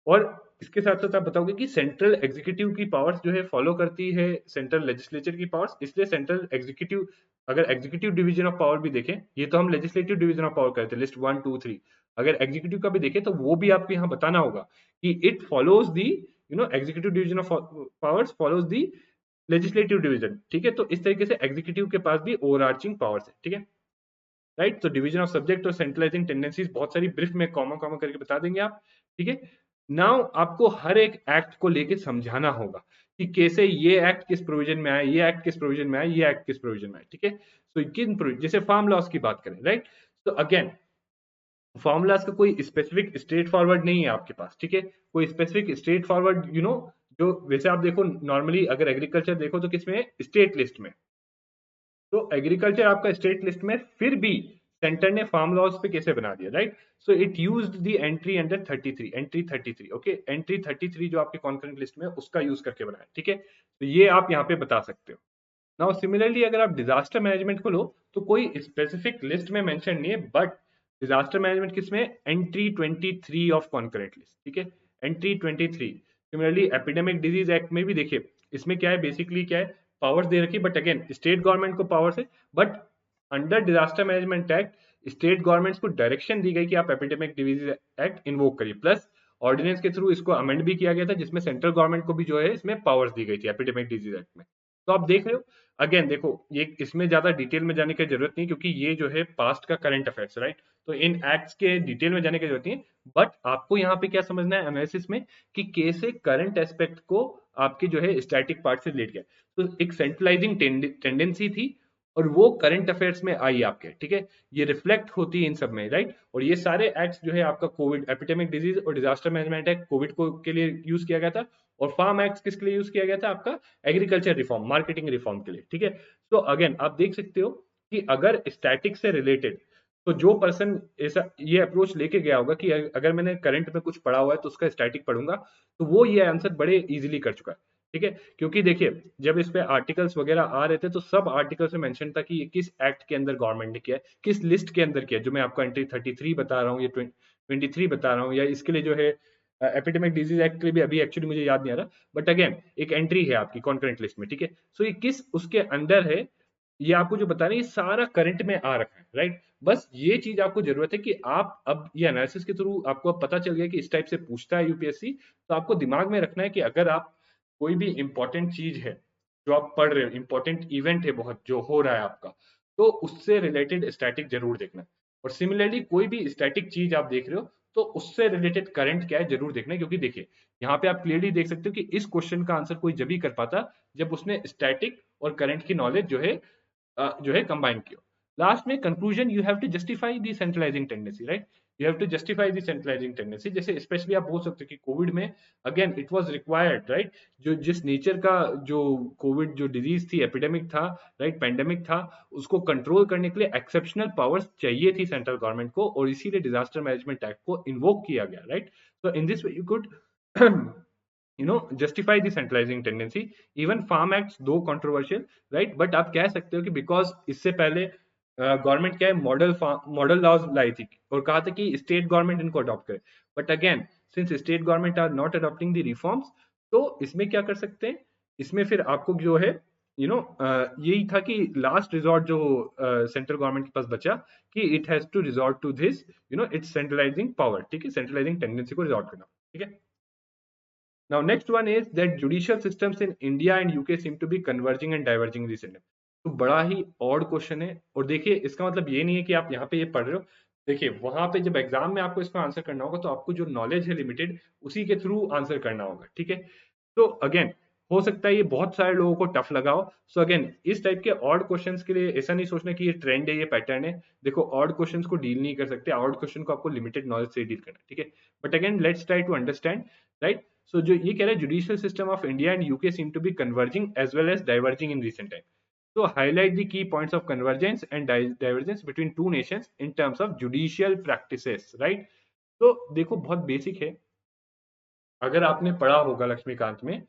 और इसके साथ साथ आप बताओगे कि सेंट्रल एग्जीक्यूटिव की पावर्स जो है फॉलो करती है सेंट्रल लेजिस्लेचर की पावर्स, इसलिए सेंट्रल एग्जीक्यूटिव, अगर एग्जीक्यूटिव डिवीजन ऑफ पावर भी देखें, ये तो हम लेजिस्लेटिव डिवीजन ऑफ पावर करते हैं लिस्ट 1 2 3, अगर एग्जीक्यूटिव का भी देखें तो वो भी आपको यहाँ बताना होगा कि it follows the executive division of powers follows the legislative division, ठीक है। तो इस तरीके से एग्जीक्यूटिव के पास भी ओवरआर्चिंग पावर्स है, ठीक है, राइट। तो डिवीजन ऑफ सब्जेक्ट और सेंट्रलाइजिंग टेंडेंसीज बहुत सारी ब्रीफ में कॉमा कॉमा करके बता देंगे आप, ठीक है। नाउ आपको हर एक एक्ट को लेके समझाना होगा कि कैसे ये एक्ट किस प्रोविजन में आया, ये एक्ट किस प्रोविजन में आया, ये एक्ट किस प्रोविजन में आया, ठीक है। तो किन जैसे फार्म लॉस की बात करें, राइट। तो अगेन फॉर्मूलाज का कोई स्पेसिफिक स्ट्रेट फॉरवर्ड नहीं है आपके पास, ठीक है। कोई स्पेसिफिक स्ट्रेट फॉरवर्ड जो वैसे आप देखो नॉर्मली अगर एग्रीकल्चर देखो तो किसमें है, स्टेट लिस्ट में। तो एग्रीकल्चर आपका स्टेट लिस्ट में, फिर भी सेंटर ने फार्म लॉज पे कैसे बना दिया, right. So it used the entry under 33, entry 33, okay, entry 33 जो आपके कॉन्करेंट लिस्ट में उसका यूज करके बनाया, ठीक है। तो ये आप यहाँ पे बता सकते हो। नाउ सिमिलरली अगर आप डिजास्टर मैनेजमेंट को लो तो कोई स्पेसिफिक लिस्ट में मेंशन नहीं है, बट डिजास्टर मैनेजमेंट किसमें, एंट्री 23 ऑफ कॉन्करेंट लिस्ट, ठीक है, entry 23। Similarly epidemic disease act में भी देखिए इसमें क्या है, बेसिकली क्या है, पावर्स दे रखी, बट अगेन स्टेट गवर्नमेंट को पावर्स है, but under disaster management act state governments को डायरेक्शन दी गई कि आप एपिडेमिक डिजीज एक्ट इन्वोक करिए, प्लस ऑर्डिनेंस के थ्रू इसको अमेंड भी किया गया था जिसमें सेंट्रल गवर्नमेंट को भी जो है इसमें पावर्स दी गई थी एपिडेमिक डिजीज एक्ट में। तो आप देख रहे हो, अगेन देखो ये इसमें ज्यादा डिटेल में जाने की जरूरत नहीं क्योंकि ये जो है पास्ट का करंट अफेयर्स, राइट। तो इन एक्ट्स के डिटेल में जाने की जरूरत नहीं है, बट आपको यहाँ पे क्या समझना है एनालिसिस में कि कैसे करंट एस्पेक्ट को आपके जो है स्टैटिक पार्ट से रिलेट किया। तो एक सेंट्रलाइजिंग टेंडेंसी थी और वो करंट अफेयर्स में आई आपके, ठीक है, ये रिफ्लेक्ट होती है इन सब में, राइट। और ये सारे एक्ट्स जो है आपका कोविड एपिडेमिक डिजीज और डिजास्टर मैनेजमेंट एक्ट कोविड को के लिए यूज किया गया था, और फार्म एक्ट किसके लिए यूज किया गया था, आपका एग्रीकल्चर रिफॉर्म, मार्केटिंग रिफॉर्म के लिए, ठीक है। तो अगेन आप देख सकते हो कि अगर स्टैटिक से रिलेटेड, तो जो पर्सन ऐसा ये अप्रोच लेके गया होगा कि अगर मैंने करंट में कुछ पढ़ा हुआ है तो उसका स्टैटिक पढ़ूंगा, तो वो ये आंसर बड़े इजीली कर चुका है, ठीक है। क्योंकि देखिए जब इस पे आर्टिकल्स वगैरह आ रहे थे तो सब आर्टिकल्स में मेंशन था कि ये किस एक्ट के अंदर गवर्नमेंट ने किया है, किस लिस्ट के अंदर किया है, जो मैं आपको एंट्री 33 बता रहा हूँ, ये 23 बता रहा हूँ, या इसके लिए जो है एपिडेमिक डिजीज एक्ट के लिए भी अभी एक्चुअली मुझे याद नहीं आ रहा, बट अगेन एक एंट्री है आपकी कॉन्करेंट लिस्ट में, ठीक है। सो ये किस उसके अंदर है, ये आपको जो बता रहे हैं ये सारा करंट में आ रखा है, राइट। बस ये चीज आपको जरूरत है कि आप अब ये एनालिसिस के थ्रू आपको अब पता चल गया कि इस टाइप से पूछता है यूपीएससी, तो आपको दिमाग में रखना है कि अगर आप कोई भी इंपॉर्टेंट चीज है जो आप पढ़ रहे हो, इंपॉर्टेंट इवेंट है बहुत जो हो रहा है आपका, तो उससे रिलेटेड स्टैटिक जरूर देखना। और सिमिलरली कोई भी स्टैटिक चीज आप देख रहे हो तो उससे रिलेटेड करंट क्या है जरूर देखना है, क्योंकि देखिए यहाँ पे आप क्लियरली देख सकते हो कि इस क्वेश्चन का आंसर कोई जब ही कर पाता जब उसने स्टैटिक और करंट की नॉलेज जो है कंबाइन किया। लास्ट में conclusion, you have to justify the centralising tendency, right. You have to justify the centralising tendency. जैसे स्पेशली आप बोल सकते हो कि कोविड में again it was required, right, जो जिस नेचर का जो कोविड जो डिजीज थी, एपिडेमिक था, राइट, पेंडेमिक था, उसको कंट्रोल करने के लिए एक्सेप्शनल पावर्स चाहिए थी सेंट्रल गवर्नमेंट को, और इसीलिए डिजास्टर मैनेजमेंट एक्ट को इन्वोक किया गया, right. So in this way you could justify the centralizing tendency. Even farm acts दो controversial, right, but आप कह सकते हो कि because इससे पहले गवर्नमेंट क्या है, मॉडल लॉज लाई थी और कहा था कि स्टेट गवर्नमेंट इनको अडॉप्ट करे, but again since state government are not adopting the reforms, तो इसमें क्या कर सकते हैं, इसमें फिर आपको जो है यही था कि लास्ट रिजॉर्ट जो सेंट्रल गवर्नमेंट के पास बचा कि it has to resort to this its centralising power, ठीक है, सेंट्रलाइजिंग टेंडेंसी को रिजॉर्ट करना, ठीक है। Now, next one is that judicial systems in India and UK seem to be converging and diverging recently. तो बड़ा ही ऑड क्वेश्चन है, और देखिए इसका मतलब ये नहीं है कि आप यहाँ पे ये पढ़ रहे हो, देखिए वहां पे जब एग्जाम में आपको इसका आंसर करना होगा तो आपको जो नॉलेज है लिमिटेड उसी के थ्रू आंसर करना होगा, ठीक है। तो अगेन हो सकता है ये बहुत सारे लोगों को टफ लगा हो, सो अगेन इस टाइप के ऑड क्वेश्चंस के लिए ऐसा नहीं सोचना कि ये ट्रेंड है, ये पैटर्न है। देखो ऑड क्वेश्चंस को डील नहीं कर सकते, ऑड क्वेश्चन को आपको लिमिटेड नॉलेज से डील करना है, ठीक है। But again let's try to understand, right. So जो ये कह रहा है, judicial system of India and UK seem to be converging as well as diverging in recent time. So highlight the key points of convergence and divergence between two nations in terms of judicial practices, right? तो देखो बहुत basic है, अगर आपने पढ़ा होगा लक्ष्मीकांत में,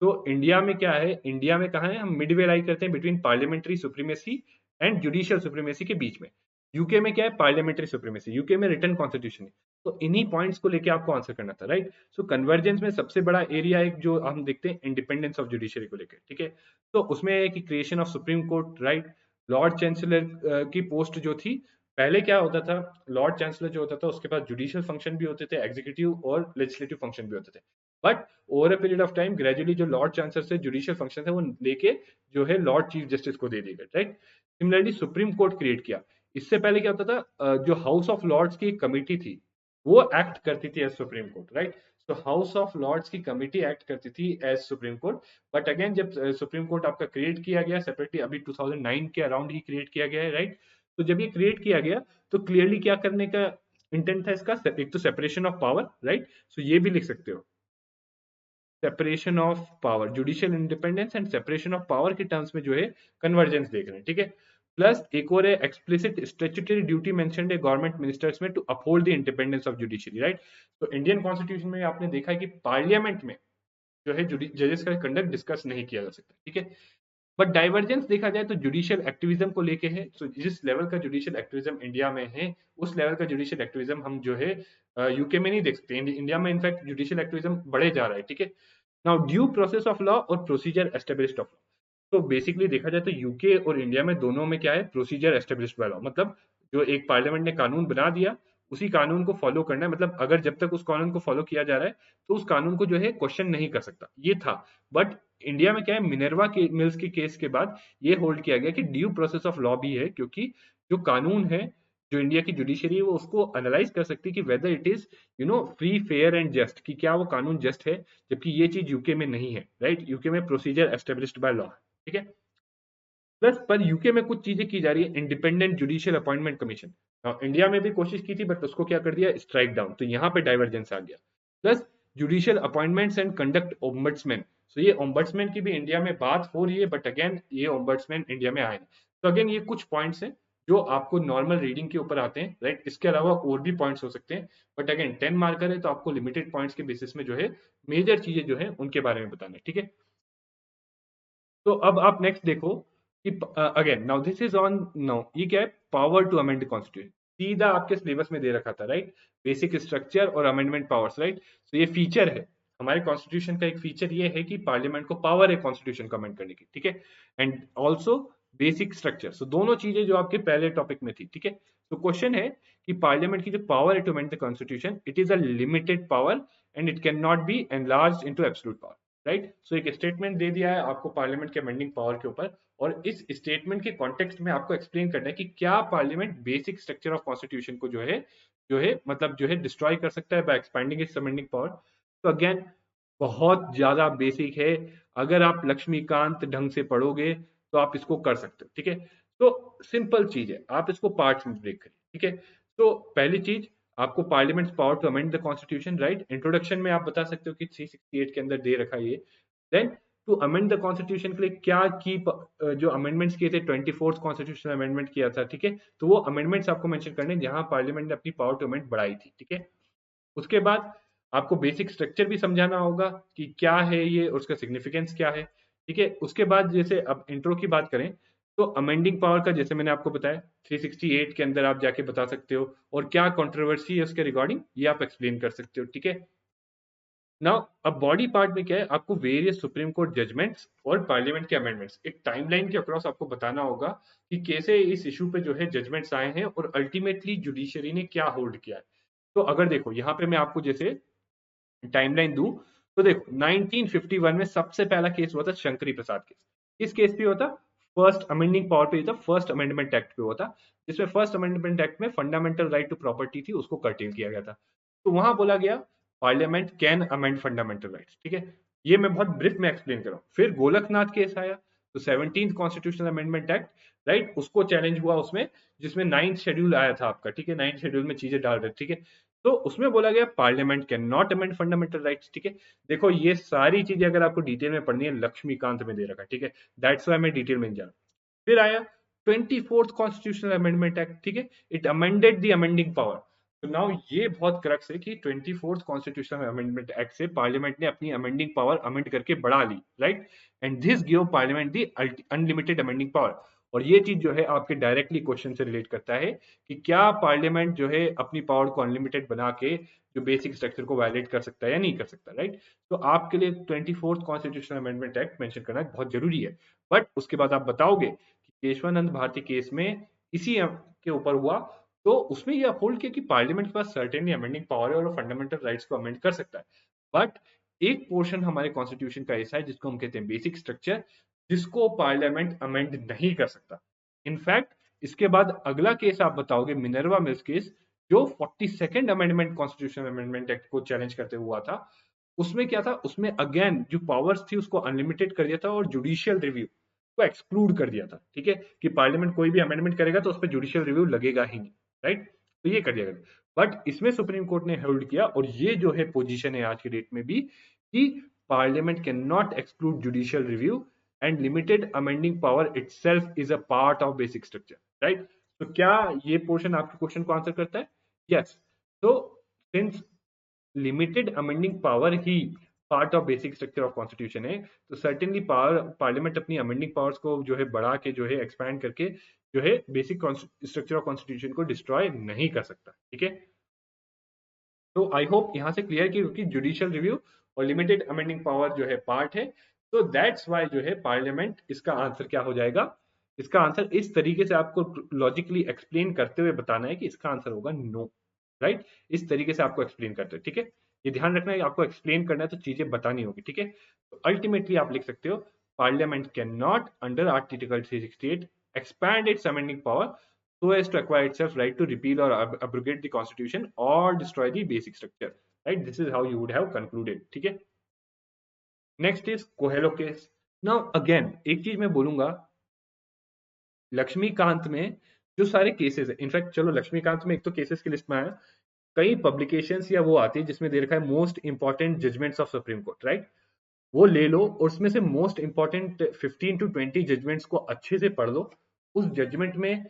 तो इंडिया में क्या है, इंडिया में कहा है हम मिडवे लाई करते हैं between parliamentary supremacy and judicial supremacy के बीच में। यूके में क्या है, पार्लियामेंट्री सुप्रीमेसी, यूके में रिटन कॉन्स्टिट्यूशन है। तो इन्हीं पॉइंट्स को लेके आपको आंसर करना था, राइट। सो कन्वर्जेंस में सबसे बड़ा एरिया एक जो हम देखते हैं इंडिपेंडेंस ऑफ जुडिशरी को लेकर, ठीक है। तो उसमें है कि creation of Supreme Court, right, Lord chancellor की पोस्ट जो थी, पहले क्या होता था, लॉर्ड चांसलर जो होता था उसके पास जुडिशियल फंक्शन भी होते थे, एग्जीक्यूटिव और लेजिस्लेटिव फंक्शन भी होते थे, but over a period of time gradually जो लॉर्ड चांसलर से जुडिशियल फंक्शन है वो लेके जो है लॉर्ड चीफ जस्टिस को दे दिए गए, right. Similarly Supreme Court create किया। इससे पहले क्या होता था, जो हाउस ऑफ लॉर्ड्स की कमिटी थी वो एक्ट करती थी एज सुप्रीम कोर्ट, राइट। तो हाउस ऑफ लॉर्ड्स की कमिटी एक्ट करती थी as supreme Court, but again जब सुप्रीम कोर्ट आपका क्रिएट किया गया सेपरेटली, अभी 2009 के अराउंड ही क्रिएट किया गया है, राइट। तो जब ये क्रिएट किया गया तो क्लियरली क्या करने का इंटेंट था इसका, एक तो सेपरेशन ऑफ पावर, राइट। सो ये भी लिख सकते हो, separation of power, judicial independence and separation of power के टर्म्स में जो है कन्वर्जेंस देख रहे हैं, ठीक है। प्लस एक और है एक्सप्लिसिट स्टैट्यूटरी ड्यूटी मेंशन्ड है गवर्नमेंट मिनिस्टर्स में to uphold the independence of judiciary, right. तो इंडियन कॉन्स्टिट्यूशन में आपने देखा है कि पार्लियामेंट में जो है जजेस का कंडक्ट डिस्कस नहीं किया जा सकता, ठीक है। बट डाइवर्जेंस देखा जाए तो जुडिशियल एक्टिविज्म को लेके है। तो जिस लेवल का जुडिशियल एक्टिविज्म इंडिया में है उस लेवल का जुडिशियल एक्टिविज्म हम जो है यूके में नहीं देख सकते। इंडिया में इनफैक्ट जुडिशियल एक्टिविज्म बढ़े जा रहा है, ठीक है। Now due process of law और प्रोसीजर एस्टेब्लिश्ड ऑफ लॉ, तो बेसिकली देखा जाए तो यूके और इंडिया में दोनों में क्या है, प्रोसीजर एस्टेब्लिश्ड बाय लॉ, मतलब जो एक पार्लियामेंट ने कानून बना दिया उसी कानून को फॉलो करना है, मतलब अगर जब तक उस कानून को फॉलो किया जा रहा है तो उस कानून को जो है क्वेश्चन नहीं कर सकता, ये था। बट इंडिया में क्या है, मिनर्वा के मिल्स के केस के बाद ये होल्ड किया गया कि ड्यू प्रोसेस ऑफ लॉ भी है, क्योंकि जो कानून है, जो इंडिया की जुडिशरी है वो उसको एनालाइज कर सकती है कि whether it is free fair and just, कि क्या वो कानून जस्ट है, जबकि ये चीज यूके में नहीं है, राइट। यूके में प्रोसीजर एस्टेब्लिश्ड बाय लॉ, ठीक है। प्लस पर यूके में कुछ चीजें की जा रही है, independent judicial appointment commission. India में भी कोशिश की थी बट उसको क्या कर दिया, स्ट्राइक डाउन, तो यहाँ पे डाइवर्जेंस आ गया। Plus judicial appointments and conduct ombudsman, so ये ओम्बड्समैन की भी इंडिया में बात हो रही है, बट अगेन ये ओम्बड्समैन इंडिया में आए नहीं। तो अगेन ये कुछ पॉइंट्स हैं जो आपको नॉर्मल रीडिंग के ऊपर आते हैं, राइट। इसके अलावा और भी पॉइंट्स हो सकते हैं, बट अगेन 10 मार्कर है तो आपको लिमिटेड पॉइंट्स के बेसिस में जो है मेजर चीजें जो है उनके बारे में बताना है, ठीक है। तो अब आप नेक्स्ट देखो कि again now this is on, now ये क्या है, power to amend the constitution, सीधा आपके सिलेबस में दे रखा था, राइट। बेसिक स्ट्रक्चर और अमेंडमेंट पावर्स, राइट। तो ये फीचर है हमारे कॉन्स्टिट्यूशन का, एक फीचर ये है कि पार्लियामेंट को पावर है कॉन्स्टिट्यूशन को अमेंड करने की, ठीक है। एंड ऑल्सो बेसिक स्ट्रक्चर, सो दोनों चीजें जो आपके पहले टॉपिक में थी, ठीक है। तो क्वेश्चन है कि पार्लियामेंट की जो पावर है to amend the constitution, it is a limited power and it can not be enlarged into absolute power, right. So एक स्टेटमेंट दे दिया है आपको पार्लियामेंट के अमेंडिंग पावर के ऊपर, और इस स्टेटमेंट के कॉन्टेक्स्ट में आपको एक्सप्लेन करना है कि क्या parliament basic structure of constitution को जो है मतलब जो है डिस्ट्रॉय कर सकता है by expanding its amending power. तो अगेन बहुत ज्यादा बेसिक है, अगर आप लक्ष्मीकांत ढंग से पढ़ोगे तो आप इसको कर सकते हो, ठीक है। तो सिंपल चीज है, आप इसको पार्ट्स में ब्रेक करिए, ठीक है। तो पहली चीज, आपको parliament's power to amend the constitution, right. Introduction में आप बता सकते हो कि 368 के अंदर दे रखा है ये। Then to amend the constitution के लिए क्या की जो अमेंडमेंट्स किए थे, 24th कॉन्स्टिट्यूशनल अमेंडमेंट किया था, ठीक है। तो वो अमेंडमेंट्स आपको मेंशन करने जहां पार्लियामेंट ने अपनी पावर टू अमेंड बढ़ाई थी, ठीक है। उसके बाद आपको बेसिक स्ट्रक्चर भी समझाना होगा कि क्या है ये और उसका सिग्निफिकेंस क्या है, ठीक है। उसके बाद जैसे अब इंट्रो की बात करें तो अमेंडिंग पावर का जैसे मैंने आपको बताया 368 के अंदर आप जाके बता सकते हो, और क्या कंट्रोवर्सी है उसके रिगार्डिंग ये आप एक्सप्लेन कर सकते हो, ठीक है। नाउ अब बॉडी पार्ट में क्या है, आपको वेरियस सुप्रीम कोर्ट जजमेंट्स और पार्लियामेंट के अमेंडमेंट्स एक टाइमलाइन के अक्रॉस आपको बताना होगा कि कैसे इस इशू पे जो है जजमेंट्स आए हैं और अल्टीमेटली जुडिशरी ने क्या होल्ड किया है। तो अगर देखो यहाँ पे मैं आपको जैसे टाइमलाइन दूं तो देखो 1951 में सबसे पहला केस हुआ था शंकरी प्रसाद केस। इस केस पे हुआ था फर्स्ट अमेंडिंग पावर पे, था फर्स्ट अमेंडमेंट एक्ट पे हुआ था, जिसमें फर्स्ट अमेंडमेंट एक्ट में फंडामेंटल राइट टू प्रॉपर्टी थी उसको कर्टेल किया गया था। तो वहां बोला गया parliament can amend fundamental rights, ठीक है। ये मैं बहुत ब्रीफ में एक्सप्लेन कर रहा हूँ। फिर गोलकनाथ केस आया, तो 17th constitutional amendment act, right, उसको चैलेंज हुआ उसमें, जिसमें 9th शेड्यूल आया था आपका, ठीक है। 9th शेड्यूल में चीजें डाल रहे, ठीक है। तो उसमें बोला गया parliament can not amend fundamental rights, ठीक है। देखो ये सारी चीजें अगर आपको डिटेल में पढ़नी है लक्ष्मीकांत में दे रखा है, ठीक है। दैट्स व्हाई मैं डिटेल में जा रहा हूं। फिर आया 24th कॉन्स्टिट्यूशनल अमेंडमेंट एक्ट, ठीक है। It amended the amending power. तो नाउ ये बहुत क्रक्स है कि 24th कॉन्स्टिट्यूशनल अमेंडमेंट एक्ट से पार्लियामेंट ने अपनी अमेंडिंग पावर अमेंड करके बढ़ा ली, right. And this give parliament the unlimited amending power. और ये चीज जो है आपके डायरेक्टली क्वेश्चन से रिलेट करता है कि क्या पार्लियामेंट जो है अपनी पावर को अनलिमिटेड बना के जो बेसिक स्ट्रक्चर को वायलेट कर सकता है या नहीं कर सकता, राइट। तो आपके लिए 24th constitutional amendment act mention करना बहुत जरूरी है। बट उसके बाद आप बताओगे कि केशवानंद भारती केस में इसी के ऊपर हुआ, तो उसमें यह अपहोल्ड किया कि पार्लियामेंट के पास सर्टेनली अमेंडिंग पावर है और फंडामेंटल राइट्स को अमेंड कर सकता है। बट एक पोर्शन हमारे कॉन्स्टिट्यूशन का ऐसा है जिसको हम कहते हैं बेसिक स्ट्रक्चर, जिसको पार्लियामेंट अमेंड नहीं कर सकता। इनफैक्ट इसके बाद अगला केस आप बताओगे मिनर्वा मिल्स केस, जो 42nd amendment constitution amendment act को चैलेंज करते हुआ था। उसमें क्या था, उसमें अगेन जो पावर्स थी उसको अनलिमिटेड कर दिया था और जुडिशियल रिव्यू को एक्सक्लूड कर दिया था, ठीक है। कि पार्लियामेंट कोई भी अमेंडमेंट करेगा तो उस पर जुडिशियल रिव्यू लगेगा ही नहीं, राइट। तो ये कर दिया गया। बट इसमें सुप्रीम कोर्ट ने होल्ड किया, और ये जो है पोजीशन है आज के डेट में भी, कि parliament can not exclude judicial review and limited amending power itself is a part of basic structure, right. तो क्या ये पोर्शन आपके क्वेश्चन को आंसर करता है? यस। तो since limited amending power he part of basic structure of constitution है, तो सर्टेनली पार्लियामेंट अपनी अमेंडिंग पावर्स को जो है बढ़ा के जो है एक्सपैंड करके जो है बेसिक स्ट्रक्चर ऑफ कॉन्स्टिट्यूशन को डिस्ट्रॉय नहीं कर सकता, ठीक है। तो आई होप यहां से क्लियर की, क्योंकि जुडिशियल रिव्यू और लिमिटेड अमेंडिंग पावर जो है पार्ट है। तो दैट्स वाई जो है पार्लियामेंट, इसका आंसर क्या हो जाएगा, इसका आंसर इस तरीके से आपको लॉजिकली एक्सप्लेन करते हुए बताना है कि इसका आंसर होगा नो, राइट। इस तरीके से आपको एक्सप्लेन करते हैं, ठीक है। ये ध्यान रखना है, आपको एक्सप्लेन करना है तो चीजें बतानी होगी, ठीक है। तो अल्टीमेटली आप लिख सकते हो parliament can not under article 368 expand its amending power so as to acquire itself right to repeal or abrogate the constitution or destroy the basic structure, right? This is how you would have concluded, ठीक है। Next is Coelho case. Now again एक चीज मैं बोलूंगा, लक्ष्मीकांत में जो सारे cases है, इनफैक्ट चलो लक्ष्मीकांत में एक तो केसेस की लिस्ट में आया, कई पब्लिकेशंस या वो आती है जिसमें दे रखा है most important judgments of Supreme Court, right. वो ले लो और उसमें से मोस्ट इंपॉर्टेंट 15 to 20 जजमेंट्स को अच्छे से पढ़ लो। उस जजमेंट में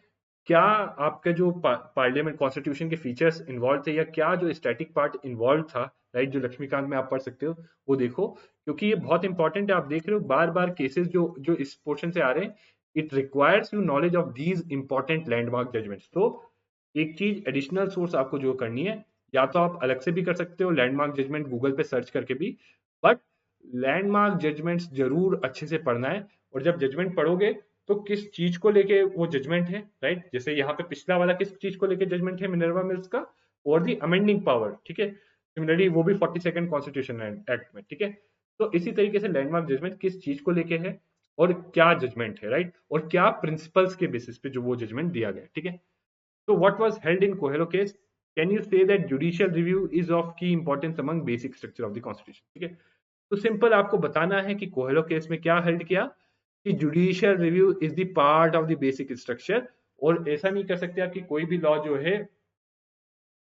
क्या आपका जो पार्लियामेंट कॉन्स्टिट्यूशन के फीचर्स इन्वॉल्व थे या क्या जो स्टैटिक पार्ट इन्वॉल्व था, राइट, जो लक्ष्मीकांत में आप पढ़ सकते हो वो देखो, क्योंकि ये बहुत इंपॉर्टेंट है। आप देख रहे हो बार बार केसेस जो जो इस पोर्शन से आ रहे हैं, it requires you knowledge of these important landmark judgments. तो एक चीज एडिशनल सोर्स आपको जो करनी है, या तो आप अलग से भी कर सकते हो लैंडमार्क जजमेंट गूगल पे सर्च करके भी, बट लैंडमार्क जजमेंट्स जरूर अच्छे से पढ़ना है। और जब जजमेंट पढ़ोगे तो किस चीज को लेके वो जजमेंट है, राइट। जैसे यहाँ पे पिछला वाला किस चीज को लेके जजमेंट है, मिनर्वा मिल्स का और दी अमेंडिंग पावर, ठीक है। सिमिलरली वो भी 42nd कॉन्स्टिट्यूशन एक्ट में, ठीक है। तो इसी तरीके से लैंडमार्क जजमेंट किस चीज को लेके है और क्या जजमेंट है, राइट, और क्या प्रिंसिपल्स के बेसिस पे जो वो जजमेंट दिया गया, ठीक है। So what was held in Coelho case? Can you say that judicial review is of key importance among basic structure of the constitution? ठीक है। तो सिंपल आपको बताना है कि कोहेलो केस में क्या हेल्ड किया, कि judicial review is the part of the basic structure. और ऐसा नहीं कर सकते आप कि कोई भी लॉ जो है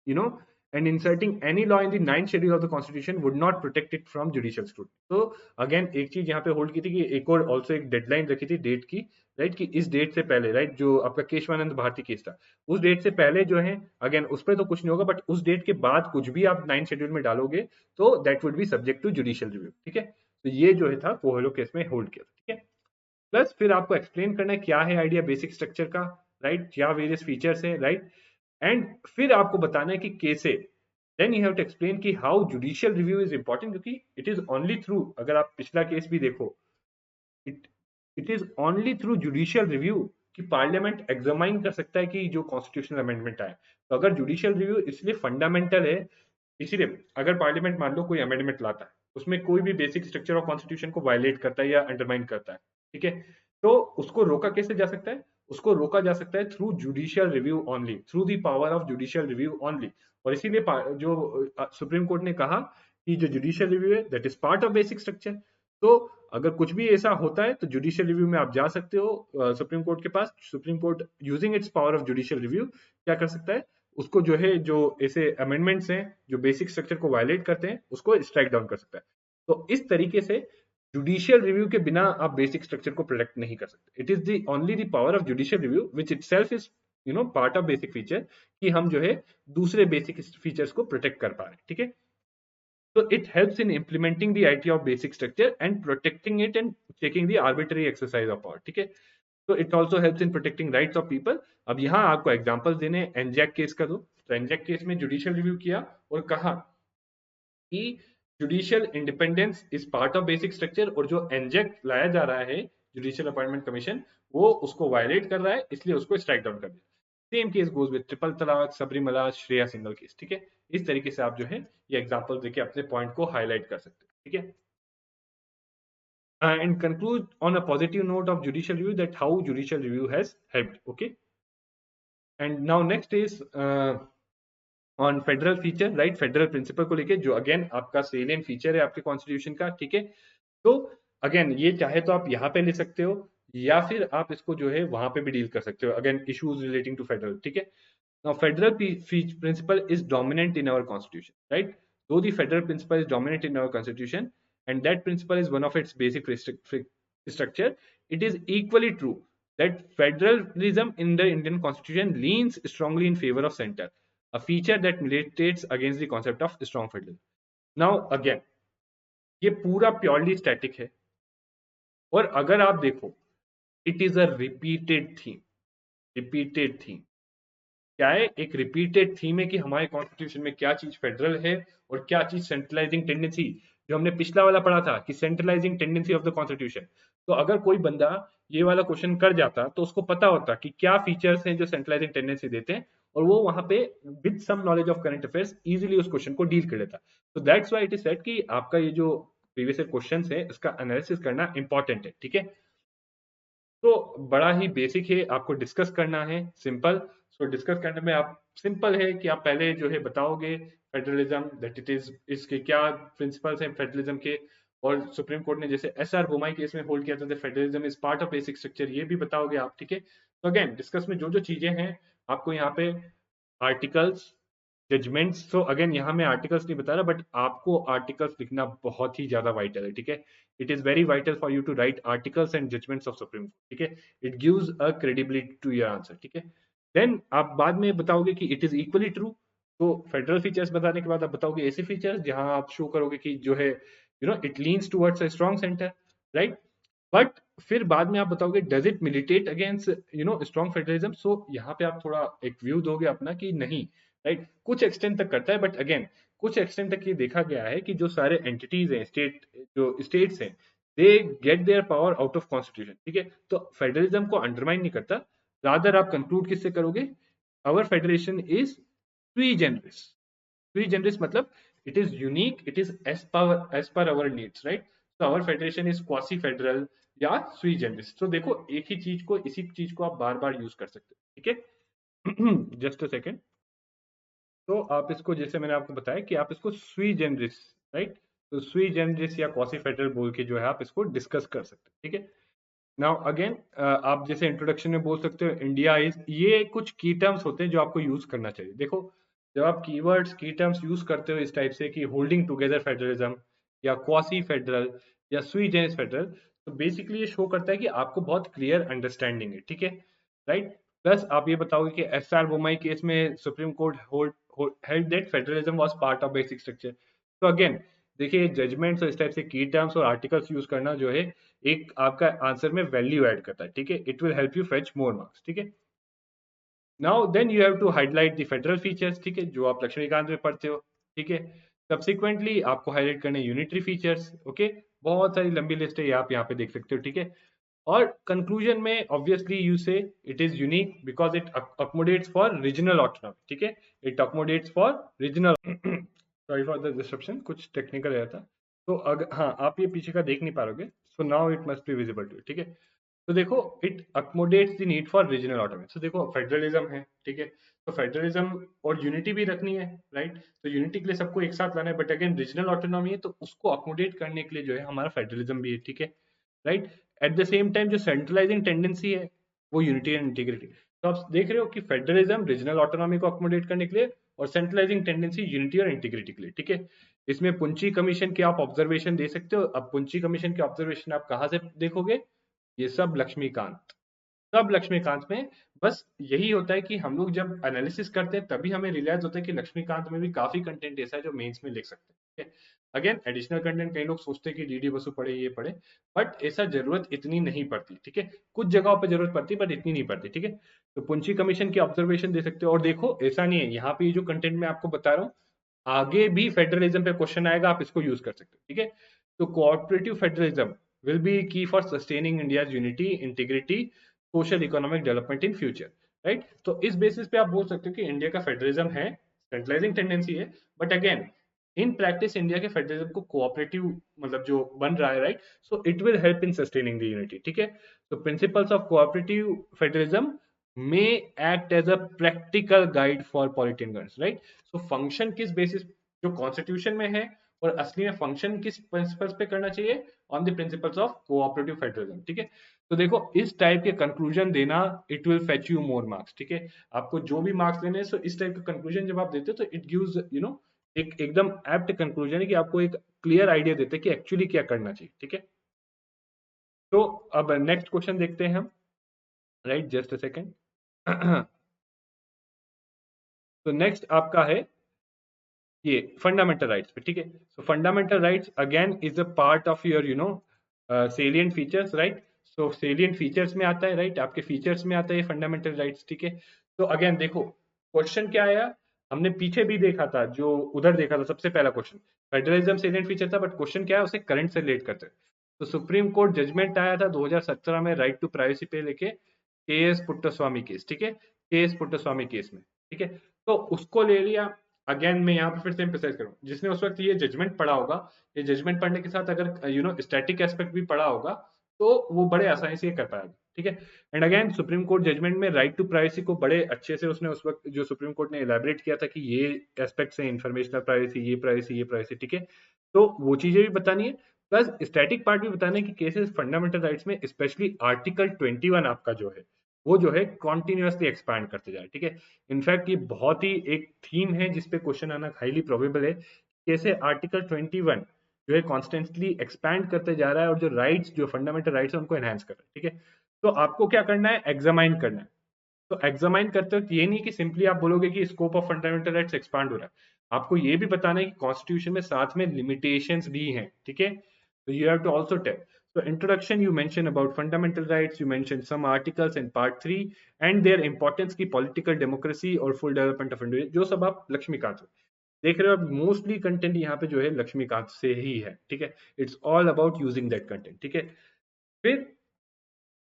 you know and inserting any law in the 9th schedule of the constitution would not protect it from judicial scrutiny. तो अगेन एक चीज यहाँ पे होल्ड की थी कि एक और ऑल्सो एक डेडलाइन रखी थी डेट की, राइट, कि इस डेट से पहले, राइट, जो आपका केशवानंद भारती केस था उस डेट से पहले जो है, अगेन उस पर तो कुछ नहीं होगा, बट उस डेट के बाद कुछ भी आप 9th शेड्यूल में डालोगे तो that would be subject to judicial review, ठीक है। तो ये जो है था कोहेलो केस में होल्ड किया, ठीक है। प्लस फिर आपको एक्सप्लेन करना है क्या है आइडिया बेसिक स्ट्रक्चर का, राइट, क्या वेरियस फीचर्स है, राइट, एंड फिर आपको बताना है कि कैसे, then you have to explain कि how judicial review is important, क्योंकि इट इज ओनली थ्रू, अगर आप पिछला केस भी देखो, it it is only through judicial review कि पार्लियामेंट एग्जामाइन कर सकता है कि जो कॉन्स्टिट्यूशनल अमेंडमेंट आए। तो अगर जुडिशियल रिव्यू इसलिए फंडामेंटल है, इसीलिए अगर पार्लियामेंट मान लो कोई अमेंडमेंट लाता है, उसमें कोई भी बेसिक स्ट्रक्चर ऑफ कॉन्स्टिट्यूशन को वायलेट करता है या अंडरमाइन करता है, ठीक है, तो उसको रोका कैसे जा सकता है? उसको रोका जा सकता है through judicial review only, through the power of judicial review only. और इसीलिए जो सुप्रीम कोर्ट ने कहा कि जो जुडिशियल रिव्यू है that is part of basic structure. तो अगर कुछ भी ऐसा होता है तो जुडिशियल रिव्यू में आप जा सकते हो सुप्रीम कोर्ट के पास। Supreme court using its power of judicial review क्या कर सकता है, उसको जो है जो ऐसे अमेंडमेंट्स हैं जो बेसिक स्ट्रक्चर को वायलेट करते हैं उसको स्ट्राइक डाउन कर सकता है। तो इस तरीके से जुडिशियल रिव्यू के बिना आप बेसिक स्ट्रक्चर को प्रोटेक्ट नहीं कर सकते। It is the only the power of judicial review which itself is part of basic feature, कि हम जो है दूसरे बेसिक फीचर्स को प्रोटेक्ट कर पा रहे हैं, ठीक है। So it helps in implementing the idea of basic structure and protecting it and checking the arbitrary exercise of power, ठीक है। So it also helps in protecting rights of people। अब यहाँ आपको एग्जांपल्स देने हैं एनजैक केस का। तो एनजैक case में जुडिशियल रिव्यू किया और कहा कि judicial independence is part of basic structure, और जो एनजैक लाया जा रहा है जुडिशियल अपॉइंटमेंट कमीशन, वो उसको वायलेट कर रहा है, इसलिए उसको स्ट्राइक डाउन कर दिया। Same case goes with triple तलाक, सबरीमला, श्रेया सिंगल केस, ठीक है। इस तरीके से आप जो है ये एग्जांपल देके अपने पॉइंट को हाईलाइट कर सकते हैं, ठीक है। And conclude on a positive note of judicial review, that how judicial review has helped, okay। And now next is on federal feature, right, federal principle को लेके जो अगेन आपका सेलियंट फीचर है आपके कॉन्स्टिट्यूशन का, ठीक है। तो अगेन ये चाहे तो आप यहाँ पे ले सकते हो या फिर आप इसको जो है वहां पे भी डील कर सकते हो, again issues relating to federal, ठीक है। Now federal principle is dominant in our constitution, right. Though the federal principle is dominant in our constitution and that principle is one of its basic structure, it is equally true that federalism in the Indian constitution leans strongly in favor of center, a feature that militates against the concept of strong federalism। Now again ये पूरा purely static है, और अगर आप देखो it is a repeated theme. क्या है? एक रिपीटेड थीम है कि हमारे कॉन्स्टिट्यूशन में क्या चीज फेडरल है और क्या चीज सेंट्रलाइजिंग टेंडेंसी, जो हमने पिछला वाला पढ़ा था कि centralising tendency of the constitution. तो अगर कोई बंदा ये वाला क्वेश्चन कर जाता तो उसको पता होता कि क्या फीचर्स हैं जो सेंट्रलाइजिंग टेंडेंसी देते हैं, और वो वहां पे with some knowledge of current affairs easily उस क्वेश्चन को डील कर लेता। तो that's why it is said कि आपका ये जो प्रीवियस क्वेश्चन है इसका एनालिसिस करना इंपॉर्टेंट है, ठीक है। तो बड़ा ही बेसिक है, आपको डिस्कस करना है सिंपल। सो डिस्कस करने में आप सिंपल है कि आप पहले जो है बताओगे फेडरलिज्म, दैट इट इज, इसके क्या प्रिंसिपल्स हैं फेडरलिज्म के, और सुप्रीम कोर्ट ने जैसे एसआर बोमाई केस में होल्ड किया था federalism is part of basic structure, ये भी बताओगे आप, ठीक है। तो अगेन डिस्कस में जो जो चीजें हैं आपको यहाँ पे आर्टिकल्स, जजमेंट्स, सो अगेन यहाँ मैं आर्टिकल्स नहीं बता रहा, बट आपको आर्टिकल्स लिखना बहुत ही ज्यादा वाइटल है, ठीक है। It is very vital for you to write articles and judgments of Supreme Court, ठीक है। It gives a credibility to your answer, ठीक है। देन आप बाद में बताओगे कि इट इज इक्वली ट्रू। तो फेडरल फीचर्स बताने के बाद आप बताओगे ऐसे फीचर्स जहां आप शो करोगे कि जो है it leans towards a strong centre, right. But फिर बाद में आप बताओगे does it militate against strong federalism. So यहाँ पे आप थोड़ा एक व्यू दोगे अपना कि नहीं, राइट, कुछ एक्सटेंट तक करता है, बट अगेन कुछ एक्सटेंट तक ये देखा गया है कि जो सारे एंटिटीज हैं, जो स्टेट्स हैं, they get their power out of constitution, ठीक है। तो फेडरलिज्म को अंडरमाइन नहीं करता, रादर आप कंक्लूड किससे करोगे, our federation is sui generis. Sui generis मतलब it is unique, it is as per our needs, right. तो our federation is quasi federal या स्वी जनरस। तो देखो एक ही चीज को, इसी चीज को आप बार बार यूज कर सकते हो, ठीक है। Just a second. तो आप इसको, जैसे मैंने आपको बताया कि आप इसको स्वी जनरस, राइट, तो स्वी जनरस या क्वासी फेडरल बोल के जो है आप इसको डिस्कस कर सकते हैं, ठीक है। नाउ अगेन आप जैसे इंट्रोडक्शन में बोल सकते हो इंडिया इज, ये कुछ की टर्म्स होते हैं जो आपको यूज करना चाहिए। देखो जब आप कीवर्ड्स की टर्म्स यूज करते हो इस टाइप से कि होल्डिंग टुगेदर फेडरलिज्म या क्वासी फेडरल या सुई जेनिस फेडरल, तो बेसिकली ये शो करता है कि आपको बहुत क्लियर अंडरस्टैंडिंग है, ठीक है, राइट। प्लस आप ये बताओगे कि एस आर बोमई केस में supreme court held that federalism was part of basic structure. तो अगेन देखिए, जजमेंट्स और इस टाइप से की टर्म्स और आर्टिकल्स यूज करना जो है एक आपका आंसर में वैल्यू ऐड करता है, ठीक है, it will help you fetch more marks, ठीक है। Now then you have to highlight the federal features, ठीक है, जो आप लक्ष्मीकांत में पढ़ते हो, ठीक है। सब्सिक्वेंटली आपको हाईलाइट करने यूनिटरी फीचर्स, ओके। बहुत सारी लंबी लिस्ट है, आप यहाँ पे देख सकते हो, ठीक है। और कंक्लूजन में obviously you say it is unique because it accommodates for regional autonomy, ठीक है, it accommodates for regional sorry for the disruption, कुछ टेक्निकल आया था। तो अगर हाँ आप ये पीछे का देख नहीं पाओगे, so now it must be visible to, ठीक है। तो देखो, it accommodates the need for regional autonomy. तो देखो फेडरलिज्म है, ठीक है, तो फेडरलिज्म और यूनिटी भी रखनी है, राइट। तो यूनिटी के लिए सबको एक साथ लाना है, बट अगेन रीजनल ऑटोनॉमी है तो उसको अकोमोडेट करने के लिए जो है हमारा फेडरलिज्म भी है, ठीक है, right. At the same time जो सेंट्रलाइजिंग टेंडेंसी है वो यूनिटी एंड इंटीग्रिटी। तो आप देख रहे हो कि फेडरलिज्म रीजनल ऑटोनॉमी को अकोमोडेट करने के लिए और सेंट्रलाइजिंग टेंडेंसी यूनिटी और इंटीग्रिटी के लिए, ठीक है। इसमें पुंची कमीशन के आप ऑब्जर्वेशन दे सकते हो। अब पुंची कमीशन के ऑब्जर्वेशन आप कहाँ से देखोगे? ये सब लक्ष्मीकांत, सब लक्ष्मीकांत में। बस यही होता है कि हम लोग जब एनालिसिस करते हैं तभी हमें रियलाइज होता है कि लक्ष्मीकांत में भी काफी कंटेंट ऐसा है जो मेंस में लिख सकते हैं, ठीक है। अगेन एडिशनल कंटेंट कई लोग सोचते हैं कि डीडी बसु पढ़े, ये पढ़े, बट ऐसा जरूरत इतनी नहीं पड़ती, ठीक है। कुछ जगहों पे जरूरत पड़ती है बट इतनी नहीं पड़ती, ठीक है। तो पुंची कमीशन की ऑब्जर्वेशन दे सकते हो। और देखो ऐसा नहीं है, यहाँ पे ये जो कंटेंट मैं आपको बता रहा हूँ आगे भी फेडरलिज्म पे क्वेश्चन आएगा, आप इसको यूज कर सकते हो, ठीक है। तो कोऑपरेटिव फेडरलिज्म विल बी की for sustaining India's unity, integrity, social economic development in future, right. तो इस बेसिस पे आप बोल सकते हो कि इंडिया का फेडरलिज्म है, सेंट्रलाइजिंग टेंडेंसी है, but again in practice India के फेडरलिज्म को कोऑपरेटिव मतलब जो बन रहा है, right, so it will help in sustaining the unity, ठीक है। तो principles of cooperative federalism may act as a practical guide for politicians, right? So function किस बेसिस, जो कॉन्स्टिट्यूशन में है, और असली में फंक्शन किस प्रिंसिपल्स पे करना चाहिए? On the principles of cooperative federalism, ठीक है। तो देखो इस टाइप के कंक्लूजन देना, it will fetch you more marks, ठीक है। आपको जो भी मार्क्स लेने हैं, सो इस टाइप का कंक्लूजन जब आप देते हो तो इट गिव्स यू नो एक एकदम एप्ट कंक्लूजन है कि आपको एक क्लियर आइडिया देते हैं कि एक्चुअली क्या करना चाहिए, ठीक है। तो अब नेक्स्ट क्वेश्चन देखते हैं हम, राइट, जस्ट अ सेकेंड। तो नेक्स्ट आपका है ये फंडामेंटल राइट्स पे, ठीक है। सो fundamental rights again is a part of your salient features, right. So salient features में आता है, राइट, आपके फीचर्स में आता है फंडामेंटल राइट्स, ठीक है। तो अगेन देखो क्वेश्चन क्या आया, हमने पीछे भी देखा था, जो उधर देखा था सबसे पहला क्वेश्चन फेडरलिज्म सेलिएंट फीचर था, बट क्वेश्चन क्या है उसे करंट से रिलेट करते हैं। तो सुप्रीम कोर्ट जजमेंट आया था 2017 में राइट टू प्राइवेसी पे लेके के एस पुट्टस्वामी केस, ठीक है, के एस पुट्टस्वामी केस में, ठीक है। तो उसको ले लिया। अगेन मैं यहाँ पे फिर से एम्फेसाइज करूँ, जिसने उस वक्त ये जजमेंट पढ़ा होगा, ये जजमेंट पढ़ने के साथ अगर स्टैटिक एस्पेक्ट भी पढ़ा होगा तो वो बड़े आसानी से ये कर पाएगा, ठीक है। And again Supreme court judgment में राइट टू प्राइवेसी को बड़े अच्छे से उसने उस वक्त जो सुप्रीम कोर्ट ने इलेबरेट किया था कि ये एस्पेक्ट्स हैं, इंफॉर्मेशनल प्राइवेसी, ये प्राइवेसी, ये प्राइवेसी, ठीक है। तो वो चीजें भी बतानी है, प्लस स्टैटिक पार्ट भी बताना है कि केसेस फंडामेंटल राइट्स में स्पेशली आर्टिकल 21 आपका जो है वो जो है कॉन्टिन्यूसली एक्सपैंड करते जाए, ठीक है। इनफैक्ट ये बहुत ही एक थीम है जिसपे क्वेश्चन आना हाईली प्रोबेबल है, कैसे आर्टिकल 21 जो है कॉन्स्टेंटली एक्सपैंड करते जा रहा है और जो राइट्स, जो फंडामेंटल राइट्स है उनको एनहांस कर रहा है, ठीक है। तो आपको क्या करना है, एग्जामाइन करना है। तो एग्जामाइन करते वक्त ये नहीं कि सिंपली आप बोलोगे कि scope of fundamental rights expand हो रहा है, आपको ये भी बताना है कि कॉन्स्टिट्यूशन में साथ में लिमिटेशंस भी हैं, ठीक है। तो you have to also tell. So introduction you mentioned about fundamental rights, you mentioned some articles in part 3 and their importance की political democracy और full development of India, जो सब आप लक्ष्मीकांत से देख रहे हो। अब मोस्टली कंटेंट यहाँ पे जो है लक्ष्मीकांत से ही है, ठीक है। It's all about using that content, ठीक है। फिर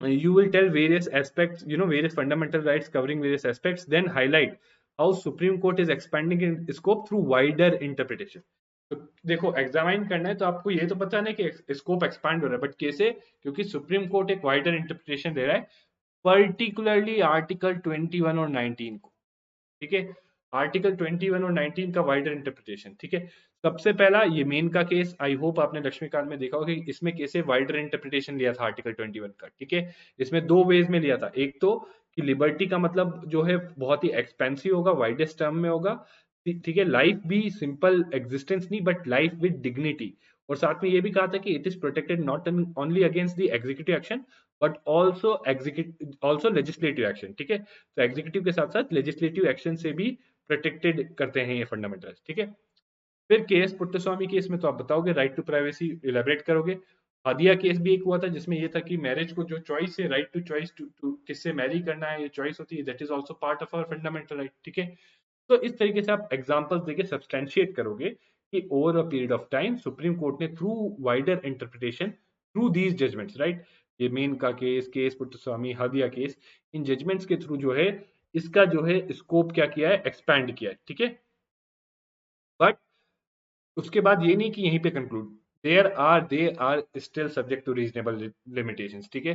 you will tell various aspects, various fundamental rights covering various aspects, then highlight how Supreme Court is expanding in scope through wider interpretation. तो देखो एग्जामाइन करना है तो आपको ये तो पता नहीं कि स्कोप एक्सपांड हो रहा है, बट कैसे? क्योंकि सुप्रीम कोर्ट एक वाइडर इंटरप्रिटेशन दे रहा है, पर्टिकुलरली आर्टिकल 21 और 19 को, ठीक है। आर्टिकल 21 और 19 का वाइडर इंटरप्रिटेशन, ठीक है। सबसे पहला ये Maneka case, I hope आपने लक्ष्मीकांत में देखा होगा कि इसमें कैसे वाइडर इंटरप्रिटेशन लिया था आर्टिकल 21 का, ठीक है। इसमें दो वेज में लिया था, एक तो कि लिबर्टी का मतलब जो है बहुत ही एक्सपेंसिव होगा, वाइडेस्ट टर्म में होगा, ठीक है, लाइफ भी सिंपल एग्जिस्टेंस नहीं बट लाइफ विद डिग्निटी। और साथ में ये भी कहा था कि it is protected not only against the executive action but also legislative action. ठीक है, तो एग्जीक्यूटिव के साथ साथ लेजिस्लेटिव एक्शन से भी प्रोटेक्टेड करते हैं ये फंडामेंटल्स। ठीक है, फिर केएस पुट्टस्वामी केस में तो आप बताओगे राइट टू प्राइवेसी, इलेबरेट करोगे। हादिया केस भी एक हुआ था जिसमें ये था कि मैरिज को जो चॉइस है, राइट टू चॉइस टू किससे मैरी करना है, ये चॉइस होती है, that is also part of our fundamental right. ठीक है, तो इस तरीके से आप एग्जांपल्स देके सब्सटेंशिएट करोगे कि over a period of time supreme court ने through wider interpretation through these judgments, right, ये Maneka case, case Puttaswamy, Hadiya case, इन जजमेंट्स के थ्रू जो है इसका जो है स्कोप क्या किया है, एक्सपैंड किया है। ठीक है, बट उसके बाद ये नहीं कि यहीं पे conclude, they are still subject to reasonable limitations. ठीक है,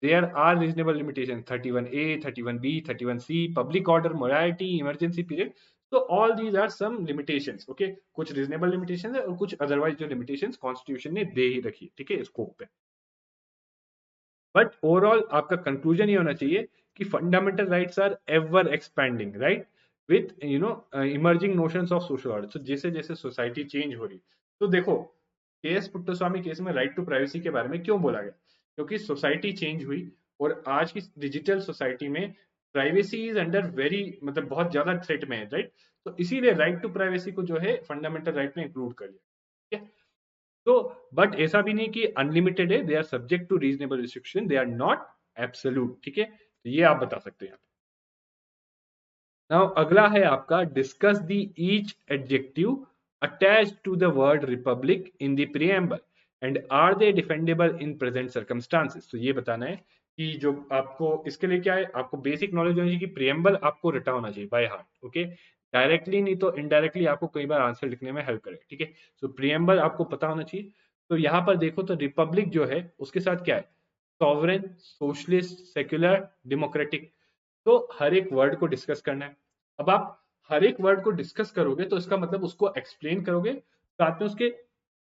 there are reasonable limitation 31A, 31B, 31C, public order, morality, emergency period. तो all these are some limitations. Okay, कुछ रीजनेबल लिमिटेशन है और कुछ अदरवाइज जो लिमिटेशंस कॉन्स्टिट्यूशन ने दे ही रखी है। ठीक है, स्कोप पे। बट ओवरऑल आपका कंक्लूजन ये होना चाहिए कि fundamental rights are ever expanding, right, with emerging notions of social order. तो जैसे जैसे सोसाइटी चेंज हो रही, तो देखो केएस पुट्टस्वामी केस में राइट टू प्राइवेसी के बारे में क्यों बोला गया, क्योंकि सोसाइटी चेंज हुई और आज की डिजिटल सोसाइटी में प्राइवेसी इज अंडर वेरी, मतलब बहुत ज्यादा थ्रेट में है, राइट। तो इसीलिए राइट टू प्राइवेसी को जो है फंडामेंटल राइट में इंक्लूड कर लिया। ठीक है, तो बट ऐसा भी नहीं कि अनलिमिटेड है, they are subject to reasonable restriction, they are not absolute. ठीक है, तो ये आप बता सकते हैं। नाउ अगला है आपका discuss the each adjective attached to the word republic in the preamble and are they defendable in present circumstances. तो ये बताना है कि जो आपको इसके लिए क्या है, आपको बेसिक नॉलेज होनी चाहिए कि प्रीएम्बल आपको रटा होना चाहिए बाय हार्ट। ओके, डायरेक्टली नहीं तो इनडायरेक्टली आपको कई बार आंसर लिखने में हेल्प करेगा। ठीक है, सो प्रीएम्बल आपको पता होना चाहिए। तो यहाँ पर देखो तो रिपब्लिक जो है उसके साथ क्या है, सॉवरेन, सोशलिस्ट, सेक्युलर, डेमोक्रेटिक। तो हर एक वर्ड को डिस्कस करना है। अब आप हर एक वर्ड को डिस्कस करोगे तो इसका मतलब उसको एक्सप्लेन करोगे, साथ में उसके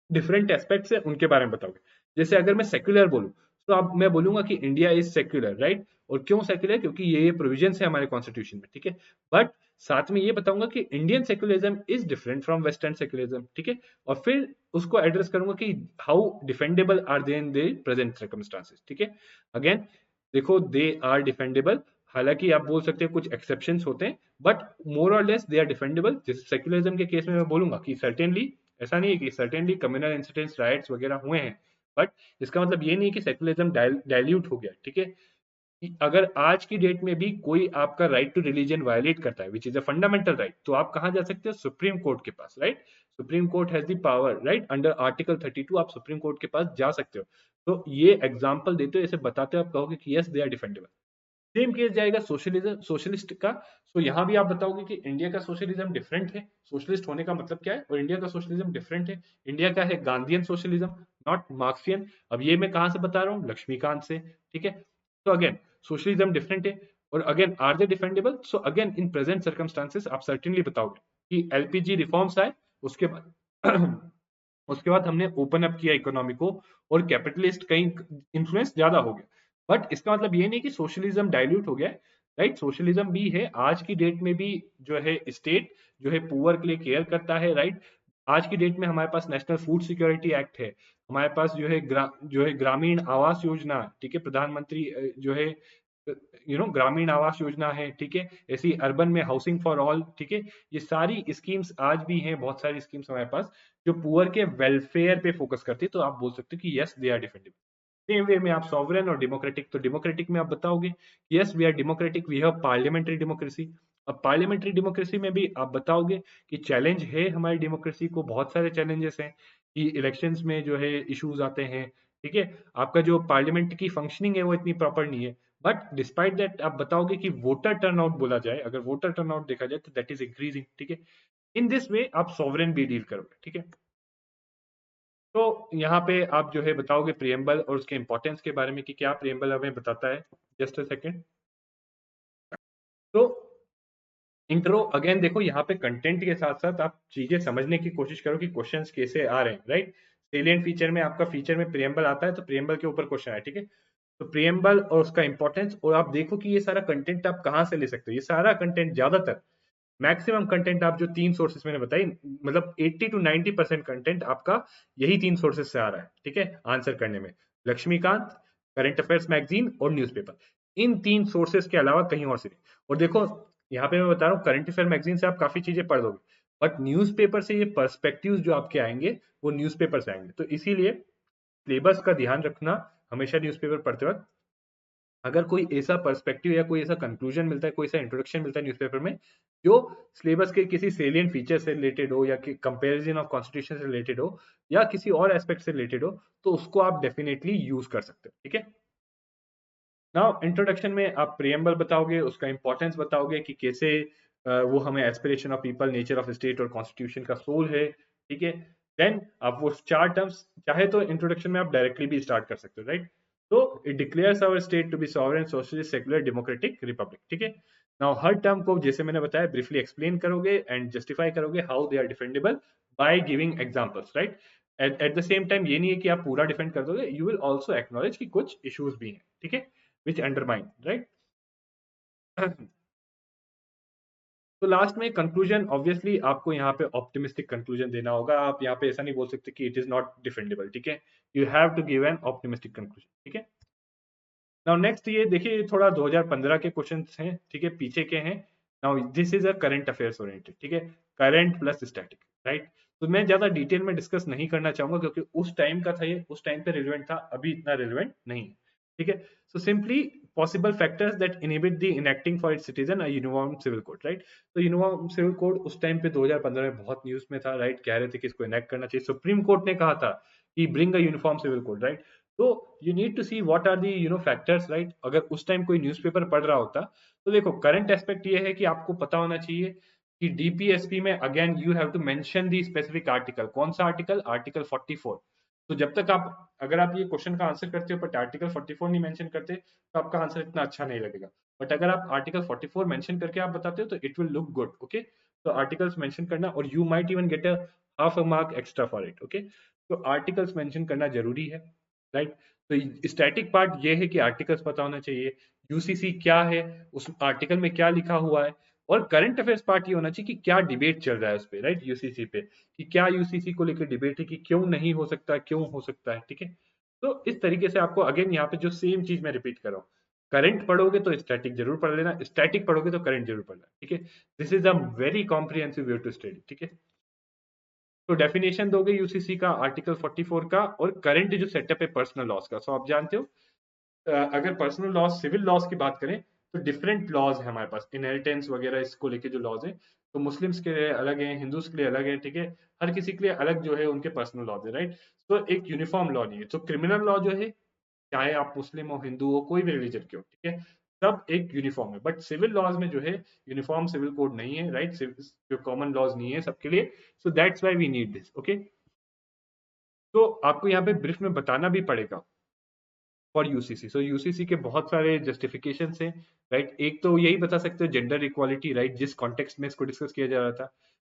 डिफरेंट एस्पेक्ट्स है उनके बारे में बताओगे। जैसे अगर मैं सेक्युलर बोलूं तो अब मैं बोलूंगा कि इंडिया इज सेक्युलर, राइट। और क्यों सेक्युलर, क्योंकि ये प्रोविजन है हमारे कॉन्स्टिट्यूशन में। ठीक है, बट साथ में ये बताऊंगा कि Indian secularism is different from western secularism. ठीक है, और फिर उसको एड्रेस करूंगा कि how defendable are they in the present circumstances. ठीक है, अगेन देखो दे आर डिफेंडेबल, हालांकि आप बोल सकते हैं कुछ एक्सेप्शंस होते हैं बट मोर और लेस दे आर डिफेंडेबल। जैसे सेक्युलरिज्म के केस में मैं बोलूंगा कि सर्टेनली, ऐसा नहीं है कि सर्टेनली कम्युनल इंसिडेंट्स, राइट्स वगैरह हुए हैं, बट इसका मतलब ये नहीं कि सेक्युलरिज्म डाइल्यूट हो गया। ठीक है, कि अगर आज की डेट में भी कोई आपका राइट टू रिलीजन वायलेट करता है which is a fundamental right, तो आप कहाँ जा सकते हो, सुप्रीम कोर्ट के पास, राइट। Supreme court has the power, right, under article 32 आप सुप्रीम कोर्ट के पास जा सकते हो। तो ये एग्जाम्पल देते हो, ऐसे बताते हो, आप कहोगे कि yes they are defendable. Same case जाएगा सोशलिज्म, सोशलिस्ट का। तो यहाँ भी आप बताओगे कि इंडिया का सोशलिज्म डिफरेंट है, सोशलिस्ट होने का मतलब क्या है, और इंडिया का सोशलिज्म डिफरेंट है। इंडिया का है गांधीयन सोशलिज्म, नॉट मार्क्सियन। अब ये मैं कहाँ से बता रहा हूँ, लक्ष्मीकांत से। ठीक है, तो अगेन सोशलिज्म डिफरेंट है, और again are they defendable. So again in present circumstances आप सर्टेनली बताओगे कि एलपीजी रिफॉर्म्स आए, उसके बाद उसके बाद हमने ओपन अप किया इकोनॉमी को, और कैपिटलिस्ट कहीं इन्फ्लुएंस ज्यादा हो गया। बट इसका मतलब ये नहीं कि सोशलिज्म डाइल्यूट हो गया, राइट। सोशलिज्म भी है आज की डेट में भी, जो है स्टेट जो है पुअर के लिए केयर करता है, राइट। आज की डेट में हमारे पास नेशनल फूड सिक्योरिटी एक्ट है, हमारे पास जो है जो है ग्रामीण आवास योजना, ठीक है, प्रधानमंत्री जो है ग्रामीण आवास योजना है। ठीक है, ऐसी अर्बन में हाउसिंग फॉर ऑल। ठीक है, ये सारी स्कीम्स आज भी हैं, बहुत सारी स्कीम्स हमारे पास जो पुअर के वेलफेयर पे फोकस करती है। तो आप बोल सकते हो कि yes they are defendable. Same way में आप सॉवरेन और डेमोक्रेटिक, तो डेमोक्रेटिक में आप बताओगे yes we are democratic, we have parliamentary democracy. अब पार्लियामेंट्री डेमोक्रेसी में भी आप बताओगे कि चैलेंज है हमारी डेमोक्रेसी को, बहुत सारे चैलेंजेस हैं कि इलेक्शंस में जो है इश्यूज आते हैं। ठीक है, आपका जो पार्लियामेंट की फंक्शनिंग है वो इतनी प्रॉपर नहीं है। बट डिस्पाइट दैट आप बताओगे कि वोटर टर्नआउट बोला जाए, अगर वोटर टर्नआउट देखा जाए तो दैट इज इंक्रीजिंग। ठीक है, इन दिस वे आप सॉवरेन भी डील करोगे। ठीक है, तो यहाँ पे आप जो है बताओगे प्रियम्बल और उसके इंपॉर्टेंस के बारे में कि क्या प्रियम्बल हमें बताता है। Just a second. तो इंट्रो अगेन देखो, यहाँ पे कंटेंट के साथ साथ आप चीजें समझने की कोशिश करो कि क्वेश्चंस कैसे आ रहे हैं, राइट। सेलिएंट फीचर में आपका फीचर में प्रियम्बल आता है तो प्रियम्बल के ऊपर क्वेश्चन है। ठीक है, तो प्रियम्बल और उसका इंपॉर्टेंस, और आप देखो कि ये सारा कंटेंट आप कहाँ से ले सकते हो। ये सारा कंटेंट ज्यादातर मैक्सिमम कंटेंट आप जो 3 सोर्सेस मैंने बताई, मतलब 80 to 90% कंटेंट आपका यही 3 सोर्सेस से आ रहा है, ठीक है, आंसर करने में। लक्ष्मीकांत, करंट अफेयर्स मैगजीन और न्यूज़पेपर, इन 3 सोर्सेस के अलावा कहीं और से नहीं। और देखो यहाँ पे मैं बता रहा हूँ, करंट अफेयर मैगजीन से आप काफी चीजें पढ़ लोगे, बट न्यूज़पेपर से ये पर्सपेक्टिव्स जो आपके आएंगे वो न्यूज़पेपर से आएंगे। तो इसीलिए सिलेबस का ध्यान रखना हमेशा न्यूज़पेपर पढ़ते वक्त। अगर कोई ऐसा पर्सपेक्टिव या कोई ऐसा कंक्लूजन मिलता है, कोई ऐसा इंट्रोडक्शन मिलता है न्यूज़पेपर में जो सिलेबस के किसी सेलियंट फीचर से रिलेटेड हो, या कंपैरिजन ऑफ कॉन्स्टिट्यूशन से रिलेटेड हो, या किसी और एस्पेक्ट से रिलेटेड हो, तो उसको आप डेफिनेटली यूज कर सकते हो, ठीक है। नाउ इंट्रोडक्शन में आप प्रियम्बल बताओगे, उसका इंपॉर्टेंस बताओगे कि कैसे वो हमें aspiration of people, nature of state और कॉन्स्टिट्यूशन का सोल है, ठीक है। देन आप वो 4 टर्म्स, चाहे तो इंट्रोडक्शन में आप डायरेक्टली भी स्टार्ट कर सकते हो, राइट। तो it declares our state to be sovereign, socialist, secular, democratic republic, ठीक है। नाउ हर टर्म को जैसे मैंने बताया ब्रीफली एक्सप्लेन करोगे एंड जस्टिफाई करोगे how they are defendable by giving examples, right. At the same time ये नहीं है कि आप पूरा डिफेंड कर दोगे, यू विल आल्सो एक्नॉलेज कि कुछ इश्यूज भी हैं, ठीक है, which undermine, right? तो लास्ट में कंक्लूजन, ऑब्वियसली आपको यहाँ पे ऑप्टिमिस्टिक कंक्लूजन देना होगा। आप यहाँ पे ऐसा नहीं बोल सकते कि इट इज नॉट डिफेंडेबल, ठीक है। You have to give an optimistic conclusion, ठीक है। नाउ नेक्स्ट ये देखिए, ये थोड़ा 2015 के क्वेश्चंस हैं, ठीक है, पीछे के हैं। Now this is a current affairs oriented, ठीक है, करंट प्लस स्टैटिक, राइट। तो मैं ज्यादा डिटेल में डिस्कस नहीं करना चाहूंगा क्योंकि उस टाइम का था, ये उस टाइम पे रिलेवेंट था, अभी इतना रिलेवेंट नहीं है, ठीक है। So simply possible factors that inhibit the enacting for its citizen a uniform civil code, right. तो यूनिफॉर्म सिविल कोड उस टाइम पे 2015 में बहुत न्यूज में था, राइट। कह रहे थे कि इसको इनेक्ट करना चाहिए, सुप्रीम कोर्ट ने कहा था कि bring a uniform civil code, right. तो you need to see what are the factors, right. अगर उस टाइम कोई न्यूज़पेपर पढ़ रहा होता, तो देखो करंट एस्पेक्ट ये है कि आपको पता होना चाहिए कि डीपीएसपी में again you have to mention the specific article. कौन सा आर्टिकल? आर्टिकल 44। तो जब तक आप, अगर आप ये क्वेश्चन का आंसर करते हो बट आर्टिकल 44 नहीं मेंशन करते, तो आपका आंसर इतना अच्छा नहीं लगेगा। बट अगर आप आर्टिकल 44 मेंशन करके आप बताते हो तो it will look good, okay. तो आर्टिकल्स मेंशन करना, और you might even get a half a mark extra for it, okay. तो आर्टिकल्स मेंशन करना जरूरी है, राइट। तो स्टैटिक पार्ट ये है कि आर्टिकल्स पता होना चाहिए, यूसीसी क्या है, उस आर्टिकल में क्या लिखा हुआ है। और करंट अफेयर्स पार्ट ये होना चाहिए कि क्या डिबेट चल रहा है उस पे, राइट, यूसीसी पे, कि क्या यूसीसी को लेकर डिबेट है, कि क्यों नहीं हो सकता, क्यों हो सकता है, ठीक है। तो इस तरीके से आपको अगेन यहाँ पे जो सेम चीज मैं रिपीट कर रहा हूँ, करंट पढ़ोगे तो स्टैटिक जरूर पढ़ लेना, स्टैटिक पढ़ोगे तो करंट जरूर पढ़ना, ठीक है। This is a very comprehensive way to study, ठीक है। तो डेफिनेशन दोगे यूसीसी का, आर्टिकल 44 का, और करंट जो सेटअप है पर्सनल लॉस का। सो आप जानते हो, अगर पर्सनल लॉस, सिविल लॉस की बात करें, तो डिफरेंट लॉज है हमारे पास, इनहेरिटेंस वगैरह, इसको लेके जो लॉज है, तो मुस्लिम्स के लिए अलग है, हिंदूज के लिए अलग है, ठीक है। हर किसी के लिए अलग जो है उनके पर्सनल लॉज है, राइट। तो एक यूनिफॉर्म लॉ नहीं है। तो क्रिमिनल लॉ जो है, चाहे आप मुस्लिम हो, हिंदू हो, कोई भी रिलीजन के हो, ठीक है, सब एक यूनिफॉर्म है। बट सिविल लॉज में जो है यूनिफॉर्म सिविल कोड नहीं है, राइट। जो कॉमन लॉज नहीं है सबके लिए। So that's why we need this, okay. तो आपको यहाँ पे ब्रीफ में बताना भी पड़ेगा फॉर यूसीसी। सो यूसीसी के बहुत सारे जस्टिफिकेशन हैं, राइट। एक तो यही बता सकते हो, जेंडर इक्वालिटी, राइट, जिस कॉन्टेक्स्ट में इसको डिस्कस किया जा रहा था।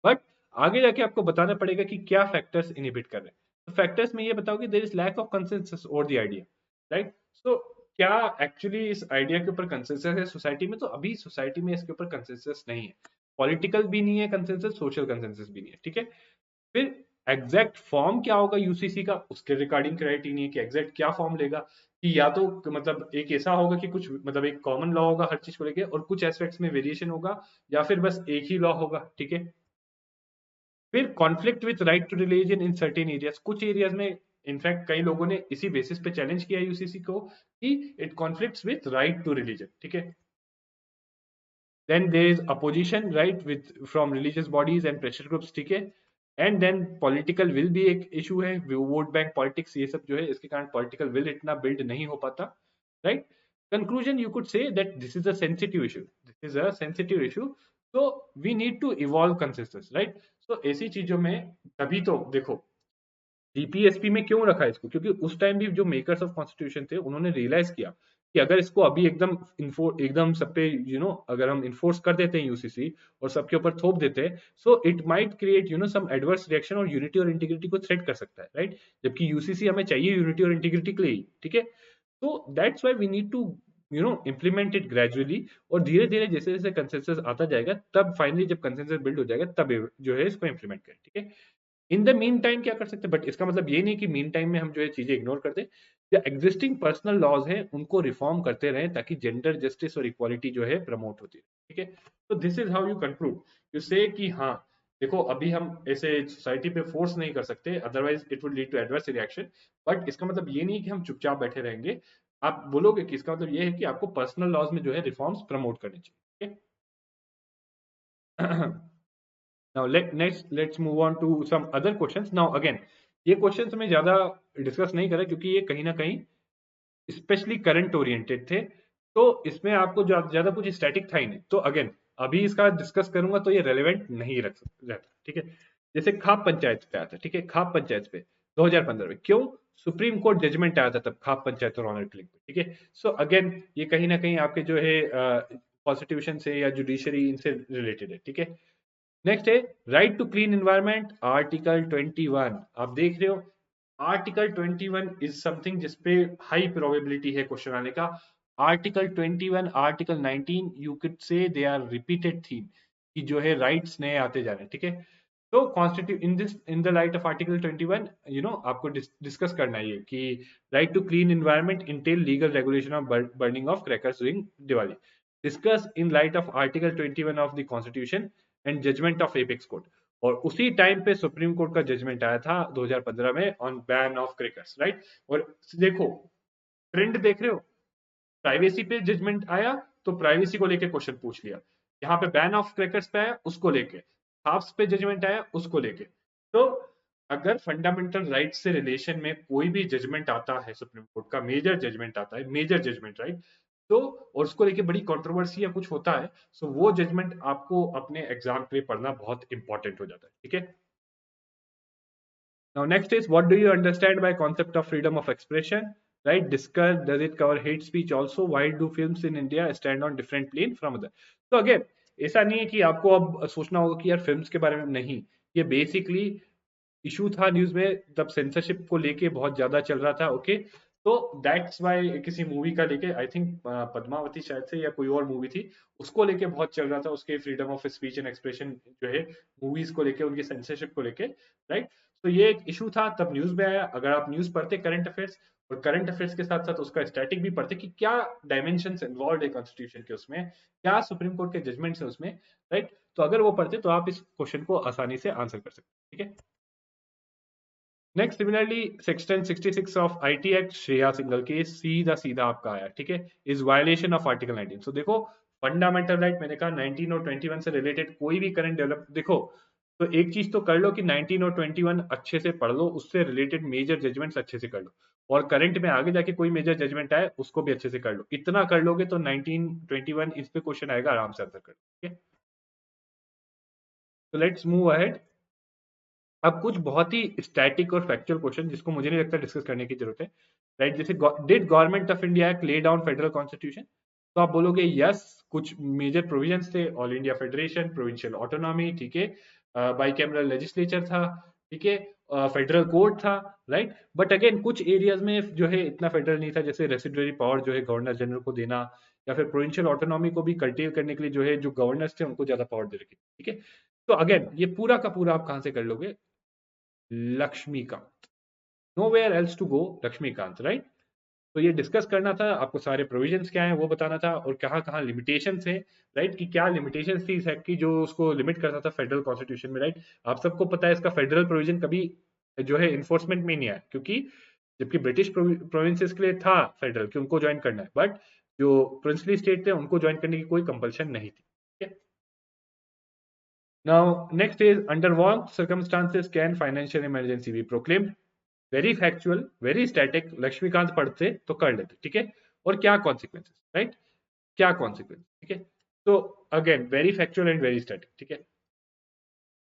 बट आगे जाके आपको बताना पड़ेगा कि क्या फैक्टर्स इनहिबिट कर रहे हैं। तो फैक्टर्स में ये बताओ कि there is lack of consensus over the idea, right. So क्या एक्चुअली इस आइडिया के ऊपर कंसेंसस है सोसाइटी में? तो अभी सोसाइटी में इसके ऊपर कंसेंसस नहीं है, पॉलिटिकल भी नहीं है कंसेंसस, सोशल कंसेंसस भी नहीं है, ठीक है। फिर एग्जैक्ट फॉर्म क्या होगा यूसीसी का, उसके रिगार्डिंग क्लैरिटी नहीं है कि एग्जैक्ट क्या फॉर्म लेगा। कि या तो मतलब एक ऐसा होगा कि कुछ मतलब एक कॉमन लॉ होगा हर चीज को लेके, और कुछ एस्पेक्ट्स में वेरिएशन होगा, या फिर बस एक ही लॉ होगा, ठीक है। फिर conflict with right to religion in certain areas, कुछ एरियाज में इनफैक्ट कई लोगों ने इसी बेसिस पे चैलेंज किया यूसीसी को कि it conflicts with right to religion, ठीक है। then there is opposition, right, with from religious bodies and pressure groups, ठीक है। एंड देन पॉलिटिकल विल भी एक इशू है, वोट बैंक पॉलिटिक्स, ये सब जो है इसके कारण पॉलिटिकल विल इतना बिल्ड नहीं हो पाता, right. Conclusion, you could say that this is a sensitive issue, this is a sensitive issue. so we need to evolve consensus, right। so ऐसी चीजों में तभी तो देखो डीपीएसपी में क्यों रखा है इसको, क्योंकि उस टाइम भी जो मेकर्स ऑफ कॉन्स्टिट्यूशन थे उन्होंने रियलाइज किया कि अगर इसको अभी एकदम सब पे अगर हम इन्फोर्स कर देते हैं यूसीसी और सबके ऊपर थोप देते हैं, so it might create some adverse reaction, और यूनिटी और इंटीग्रिटी को थ्रेट कर सकता है, राइट। जबकि यूसीसी हमें चाहिए यूनिटी और इंटीग्रिटी के लिए ही, ठीक है। तो that's why we need to implement it gradually, और धीरे धीरे जैसे जैसे कंसेंसस आता जाएगा, तब फाइनली जब कंसेंसस बिल्ड हो जाएगा तब जो है इसको इम्प्लीमेंट करें, ठीक है। इन द मीन टाइम क्या कर सकते हैं, बट इसका मतलब ये नहीं कि मीन टाइम में हम जो है चीजें इग्नोर कर दें। जो एग्जिस्टिंग पर्सनल लॉज हैं उनको रिफॉर्म करते रहें, ताकि जेंडर जस्टिस और इक्वालिटी जो है प्रमोट होती है, ठीक है। तो this is how you conclude, you से कि हाँ देखो, अभी हम ऐसे सोसाइटी पे फोर्स नहीं कर सकते, otherwise it would lead to adverse reaction. But इसका मतलब ये नहीं कि हम चुपचाप बैठे रहेंगे। आप बोलोगे कि इसका मतलब ये है कि आपको पर्सनल लॉज में जो है रिफॉर्म्स प्रमोट करने चाहिए, ठीक है। Now let's move on to some other questions. Now again, ये क्वेश्चंस में ज्यादा डिस्कस नहीं करें, क्योंकि ये कहीं ना कहीं स्पेशली करंट ओरिएंटेड थे। तो इसमें आपको ज्यादा कुछ स्टैटिक था ही नहीं, तो अगेन अभी इसका डिस्कस करूंगा तो ये रेलेवेंट नहीं रहता, ठीक है। जैसे खाप पंचायत पे आया था, ठीक है, खाप पंचायत पे 2015 में क्यों सुप्रीम कोर्ट जजमेंट आया था तब खाप पंचायत और ऑनर किलिंग पे, ठीक है। सो अगेन ये कहीं ना कहीं आपके जो है कॉन्स्टिट्यूशन से या जुडिशरी इनसे रिलेटेड है, ठीक है। नेक्स्ट है right to clean environment, article 21। आप देख रहे हो आर्टिकल 21 इज समथिंग जिसपे हाई प्रोबेबिलिटी है क्वेश्चन आने का। आर्टिकल 21, आर्टिकल 19 यू कुड से दे आर रिपीटेड थीम, कि जो है राइट्स नए आते जा रहे हैं, ठीक है। तो constitute in the light of article 21, आपको डिस्कस करना है ये कि right to clean environment intel legal regulation of burning of crackers during Diwali. Discuss in light of article 21 of the constitution and judgement of apex court. और उसी time पे supreme court का judgement आया था 2015 में on ban of crackers, right. और देखो trend देख रहे हो, प्राइवेसी पे जजमेंट आया तो प्राइवेसी को लेके क्वेश्चन पूछ लिया, यहाँ पे बैन ऑफ क्रैकर्स पे आया उसको लेके, हाफ्स पे जजमेंट आया उसको लेके। तो अगर फंडामेंटल राइट से रिलेशन में कोई भी जजमेंट आता है सुप्रीम कोर्ट का, मेजर जजमेंट आता है, मेजर जजमेंट, राइट, तो और उसको लेके बड़ी कंट्रोवर्सी या कुछ होता है, सो वो जजमेंट आपको अपने एग्जाम के लिए पढ़ना बहुत इंपॉर्टेंट हो जाता है, ठीक है। Now, next is what do you understand by concept of freedom of expression? Right? Discuss, does it cover hate speech also? Why do films in India stand on different plane from other? तो again, ऐसा नहीं है कि आपको अब सोचना होगा कि यार फिल्म्स के बारे में नहीं, ये बेसिकली इशू था न्यूज में, तब सेंसरशिप को लेके बहुत ज्यादा चल रहा था, ओके। तो दैट्स वाई किसी मूवी का लेके, आई थिंक पद्मावती शायद से या कोई और मूवी थी, उसको लेके बहुत चल रहा था, उसके freedom of speech and expression जो है मूवीज को लेके, उनकी सेंसरशिप को लेके, राइट। तो ये एक इशू था, तब न्यूज में आया। अगर आप न्यूज पढ़ते करंट अफेयर्स, और करंट अफेयर्स के साथ साथ उसका स्टैटिक भी पढ़ते कि क्या डायमेंशन इन्वॉल्व है कॉन्स्टिट्यूशन के उसमें, क्या सुप्रीम कोर्ट के जजमेंट्स है उसमें, राइट। तो अगर वो पढ़ते तो आप इस क्वेश्चन को आसानी से आंसर कर सकते, ठीक है। Next similarly section 66 of IT act, Shreya Singhal के सीधा सीधा आपका आया, ठीक है, इज वायलेशन ऑफ आर्टिकल 19। सो देखो फंडामेंटल राइट, मैंने कहा 19 और 21 से रिलेटेड कोई भी करंट डेवलप देखो, तो एक चीज तो कर लो कि 19 और 21 अच्छे से पढ़ लो, उससे रिलेटेड मेजर जजमेंट्स अच्छे से कर लो, और करंट में आगे जाके कोई मेजर जजमेंट आए उसको भी अच्छे से कर लो। इतना कर लोगे तो 19 21 इस पे क्वेश्चन आएगा, आराम से आंसर कर लो, ठीक है। तो लेट्स मूव अहेड। अब कुछ बहुत ही स्टैटिक और फैक्चुअल क्वेश्चन जिसको मुझे नहीं लगता डिस्कस करने की जरूरत है, राइट। जैसे did government of India act lay down federal constitution? तो आप बोलोगे यस, कुछ मेजर प्रोविजंस थे, all India federation, provincial autonomy, ठीक है, बाइकैमरल लेजिस्लेचर था, ठीक है, फेडरल कोर्ट था, राइट। बट अगेन कुछ एरियाज में जो है इतना फेडरल नहीं था, जैसे रेसिडुअरी पावर जो है गवर्नर जनरल को देना, या फिर प्रोविंशियल ऑटोनॉमी को भी कर्टेल करने के लिए जो है जो गवर्नर्स थे उनको ज्यादा पावर दे रखी, ठीक है। तो अगेन ये पूरा का पूरा आप कहां से कर लोगे? Laxmikanth, nowhere else to go, Laxmikanth, right. तो ये डिस्कस करना था आपको, सारे प्रोविजंस क्या हैं वो बताना था, और कहाँ कहाँ लिमिटेशंस है, राइट, कि क्या लिमिटेशंस थी इस एक्ट की जो उसको लिमिट करता था फेडरल कॉन्स्टिट्यूशन में, राइट। आप सबको पता है इसका फेडरल प्रोविजन कभी जो है इन्फोर्समेंट में नहीं आया, क्योंकि जबकि ब्रिटिश प्रोविंसेस के लिए था फेडरल कि उनको ज्वाइन करना है, बट जो प्रिंसली स्टेट थे उनको ज्वाइन करने की कोई कंपल्शन नहीं थी, ठीक है। Now, next is under what circumstances can financial emergency be proclaimed? Very factual, very static, Laxmikanth पढ़ते तो कर लेते, ठीक है। और क्या कॉन्सिक्वेंसेस, राइट, क्या कॉन्सिक्वेंस, ठीक है। तो again very factual and very static, ठीक है।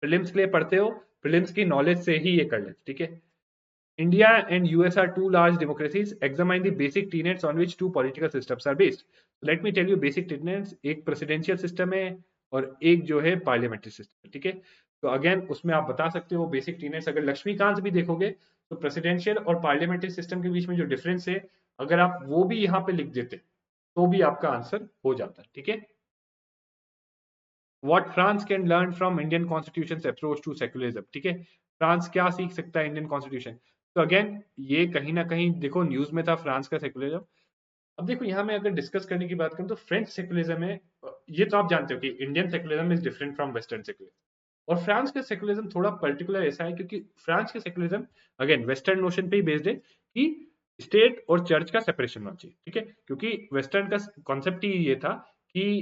प्रीलिम्स के लिए पढ़ते हो, प्रीलिम्स की नॉलेज से ही ये कर लेते, ठीक है। India and US are two large democracies. Examine the basic tenets on which two political systems are based. Let me tell you basic tenets. एक प्रेसिडेंशियल सिस्टम है और एक जो है पार्लियामेंट्री सिस्टम है, ठीक है। तो अगेन उसमें आप बता सकते हो बेसिक टेनेट्स, अगर लक्ष्मीकांत भी देखोगे तो प्रेसिडेंशियल और पार्लियामेंट्री सिस्टम के बीच में जो डिफरेंस है, अगर आप वो भी यहाँ पे लिख देते तो भी आपका आंसर हो जाता है। ठीक है, what France can learn from Indian constitution approach to secularism. ठीक है, फ्रांस क्या सीख सकता है इंडियन कॉन्स्टिट्यूशन। तो अगेन ये कहीं ना कहीं देखो न्यूज में था फ्रांस का सेक्युलरिज्म। अब देखो यहाँ में अगर डिस्कस करने की बात करूं तो फ्रेंच सेक्युलरिज्म में ये तो आप जानते हो कि Indian secularism is different from western secularism. और फ्रांस का सेक्युलरिज्म थोड़ा पर्टिकुलर ऐसा है क्योंकि फ्रांस का सेक्युलरिज्म अगेन वेस्टर्न नोशन पे ही बेस्ड है कि स्टेट और चर्च का सेपरेशन होना चाहिए। ठीक है, क्योंकि वेस्टर्न का कॉन्सेप्ट ही ये था कि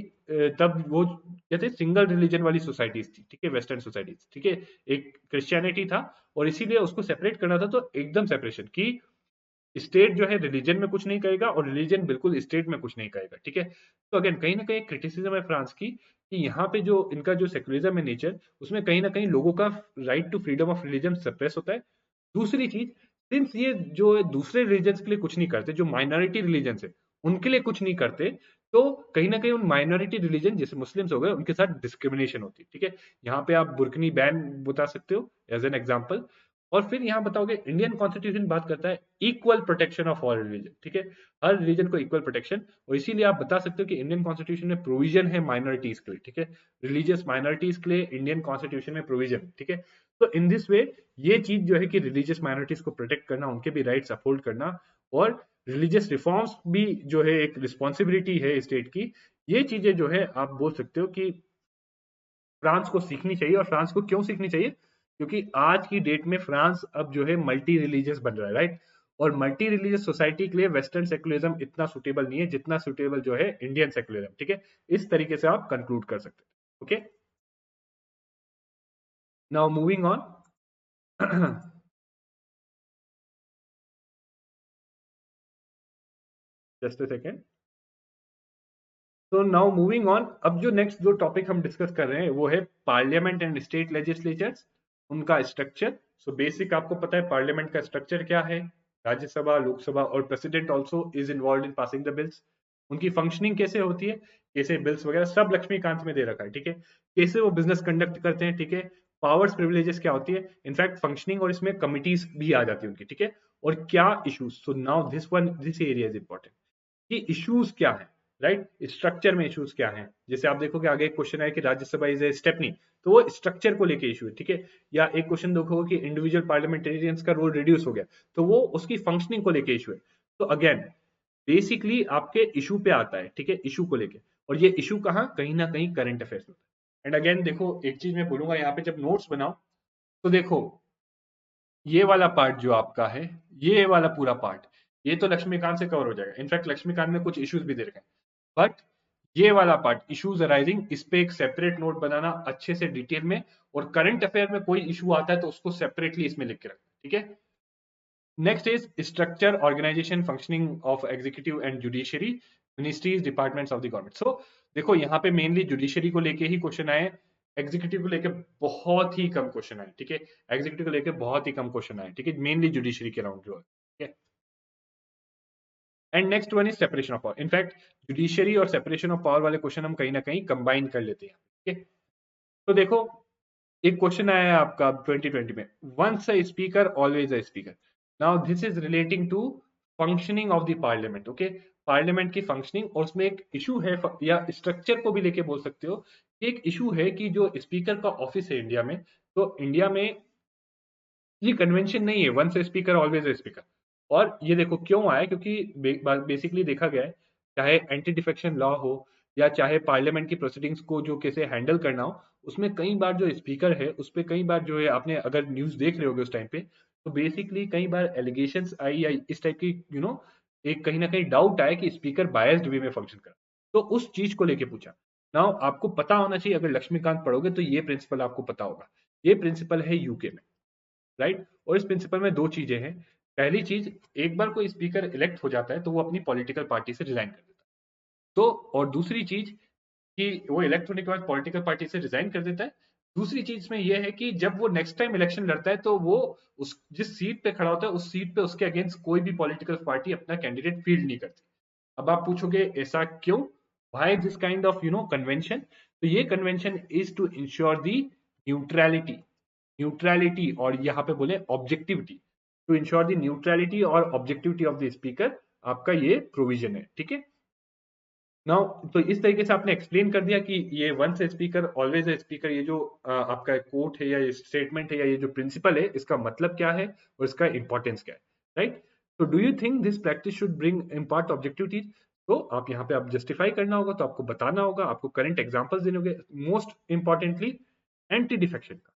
तब वो कहते सिंगल रिलीजन वाली सोसाइटीज थी। ठीक है, वेस्टर्न सोसाइटीज। ठीक है, एक क्रिश्चियनिटी था और इसीलिए उसको सेपरेट करना था, तो एकदम सेपरेशन की स्टेट जो है रिलीजन में कुछ नहीं करेगा और रिलीजन बिल्कुल स्टेट में कुछ नहीं करेगा। ठीक है, तो अगेन कहीं ना कहीं क्रिटिसिज्म है फ्रांस की कि यहाँ पे जो इनका जो सेक्युलरिज्म है नेचर, उसमें कहीं ना कहीं लोगों का right to freedom of religion suppress होता है। दूसरी चीज, सिंस ये जो है दूसरे रिलीजन के लिए कुछ नहीं करते, जो माइनॉरिटी रिलीजन है उनके लिए कुछ नहीं करते, तो कहीं ना कहीं उन माइनॉरिटी रिलीजन जैसे मुस्लिम्स हो गए उनके साथ डिस्क्रिमिनेशन होती है। ठीक है, यहाँ पे आप बुर्कनी बैन बता सकते हो एज एन एग्जाम्पल। और फिर यहाँ बताओगे इंडियन कॉन्स्टिट्यूशन बात करता है equal protection of all religion. ठीक है, हर रिलीजन को इक्वल प्रोटेक्शन, और इसीलिए आप बता सकते हो कि इंडियन कॉन्स्टिट्यूशन में प्रोविजन है माइनॉरिटीज के लिए। ठीक है, रिलीजियस माइनॉरिटीज के लिए इंडियन कॉन्स्टिट्यूशन में प्रोविजन। ठीक है, तो इन दिस वे ये चीज जो है कि रिलीजियस माइनॉरिटीज को प्रोटेक्ट करना, उनके भी राइट्स अपहोल्ड करना, और रिलीजियस रिफॉर्म्स भी जो है एक रिस्पॉन्सिबिलिटी है स्टेट की, ये चीजें जो है आप बोल सकते हो कि फ्रांस को सीखनी चाहिए। और फ्रांस को क्यों सीखनी चाहिए, क्योंकि आज की डेट में फ्रांस अब जो है मल्टी रिलीजियस बन रहा है, राइट। और मल्टी रिलीजियस सोसाइटी के लिए वेस्टर्न सेक्युलरिज्म इतना सुटेबल नहीं है जितना सुटेबल जो है इंडियन सेक्युलरिज्म। ठीक है, इस तरीके से आप कंक्लूड कर सकते हैं। Okay, now moving on. Just a second. तो नाउ मूविंग ऑन, अब जो नेक्स्ट जो टॉपिक हम डिस्कस कर रहे हैं वो है पार्लियामेंट एंड स्टेट लेजिस्लेचर्स, उनका स्ट्रक्चर। सो बेसिक आपको पता है पार्लियामेंट का स्ट्रक्चर क्या है, राज्यसभा, लोकसभा और president also is involve in passing the bills. उनकी फंक्शनिंग कैसे होती है, कैसे बिल्स वगैरह सब लक्ष्मीकांत में दे रखा है। ठीक है, कैसे वो बिजनेस कंडक्ट करते हैं। ठीक है, पावर्स प्रिविलेजेस क्या होती है, इनफैक्ट फंक्शनिंग, और इसमें कमिटीज भी आ जाती है उनकी। ठीक है, और क्या issues, so now this area is important कि इश्यूज क्या है, राइट, स्ट्रक्चर में इश्यूज क्या है। जैसे आप देखोगे आगे एक क्वेश्चन है कि राज्यसभा इज ए स्टेपनी, तो वो स्ट्रक्चर को लेके इशू है। ठीक है, या एक क्वेश्चन देखोगे कि इंडिविजुअल पार्लियामेंटेरियंस का रोल रिड्यूस हो गया, तो वो उसकी फंक्शनिंग को लेके इशू है। तो अगेन बेसिकली आपके इशू पे आता है। ठीक है, इशू को लेके, और ये इशू कहाँ, कहीं ना कहीं करंट अफेयर्स में। एंड अगेन देखो एक चीज मैं बोलूंगा यहाँ पे, जब नोट्स बनाओ तो देखो ये वाला पार्ट जो आपका है, ये वाला पूरा पार्ट, ये तो लक्ष्मीकांत से कवर हो जाएगा। इनफैक्ट लक्ष्मीकांत में कुछ इश्यूज भी दे रखे हैं, बट ये वाला पार्ट इश्यूज अराइजिंग, इस पे एक सेपरेट नोट बनाना अच्छे से डिटेल में, और करंट अफेयर में कोई इशू आता है तो उसको सेपरेटली इसमें लिख के रखना। ठीक है, next is structure, organisation, functioning of executive and judiciary, ministries, departments of the government. So देखो यहाँ पे मेनली जुडिशरी को लेके ही क्वेश्चन आए, एग्जीक्यूटिव को लेके बहुत ही कम क्वेश्चन आए। ठीक है, एग्जीक्यूटिव को लेके बहुत ही कम क्वेश्चन आए। ठीक है, मेनली जुडिशरी के अराउंड जो है। ठीक है, and next one is separation of power. In fact judiciary और सेपरेशन ऑफ पावर वाले क्वेश्चन हम कहीं ना कहीं कंबाइन कर लेते हैं। ठीक है, तो देखो एक क्वेश्चन आया है आपका 2020 में, once a speaker always a speaker. Now this is relating to functioning of the parliament. Okay, parliament की फंक्शनिंग, और उसमें एक इशू है, या स्ट्रक्चर को भी लेके बोल सकते हो कि एक इशू है कि जो स्पीकर का ऑफिस है इंडिया में, तो इंडिया में ये कन्वेंशन नहीं है once a speaker always a speaker. और ये देखो क्यों आया, क्योंकि बेसिकली देखा गया है, चाहे एंटी डिफेक्शन लॉ हो या चाहे पार्लियामेंट की प्रोसीडिंग्स को जो कैसे हैंडल करना हो, उसमें कई बार जो स्पीकर है उस पर कई बार जो है, आपने अगर न्यूज देख रहे होगे उस टाइम पे, तो बेसिकली कई बार एलिगेशंस आई या इस टाइप की एक कहीं ना कहीं डाउट आया कि स्पीकर बायस्ड वे में फंक्शन कर, तो उस चीज को लेके पूछा। नाउ आपको पता होना चाहिए, अगर लक्ष्मीकांत पढ़ोगे तो ये प्रिंसिपल आपको पता होगा। ये प्रिंसिपल है यूके में, राइट। और इस प्रिंसिपल में दो चीजें हैं। पहली चीज, एक बार कोई स्पीकर इलेक्ट हो जाता है तो वो अपनी पॉलिटिकल पार्टी से रिजाइन कर देता है। तो और दूसरी चीज कि वो इलेक्ट होने के बाद पॉलिटिकल पार्टी से रिजाइन कर देता है। दूसरी चीज में यह है कि जब वो नेक्स्ट टाइम इलेक्शन लड़ता है तो वो उस जिस सीट पे खड़ा होता है उस सीट पे उसके अगेंस्ट कोई भी पॉलिटिकल पार्टी अपना कैंडिडेट फील्ड नहीं करती। अब आप पूछोगे ऐसा क्यों, why this kind of convention. तो ये convention is to ensure the neutrality, neutrality और यहाँ पे बोले objectivity, to ensure the neutrality और ऑब्जेक्टिविटी ऑफ द स्पीकर, आपका ये प्रोविजन है। ठीक है, नाउ तो इस तरीके से आपने एक्सप्लेन कर दिया कि ये once a speaker always a speaker, ये जो आपका कोट है या ये स्टेटमेंट है या ये जो प्रिंसिपल है, इसका मतलब क्या है और इसका इंपॉर्टेंस क्या है, राइट? तो do you think this practice should bring impart objectivities? तो आप यहाँ पे आप जस्टिफाई करना होगा, तो आपको बताना होगा, आपको करंट एग्जांपल्स देने होंगे, मोस्ट इंपॉर्टेंटली एंटी डिफेक्शन का।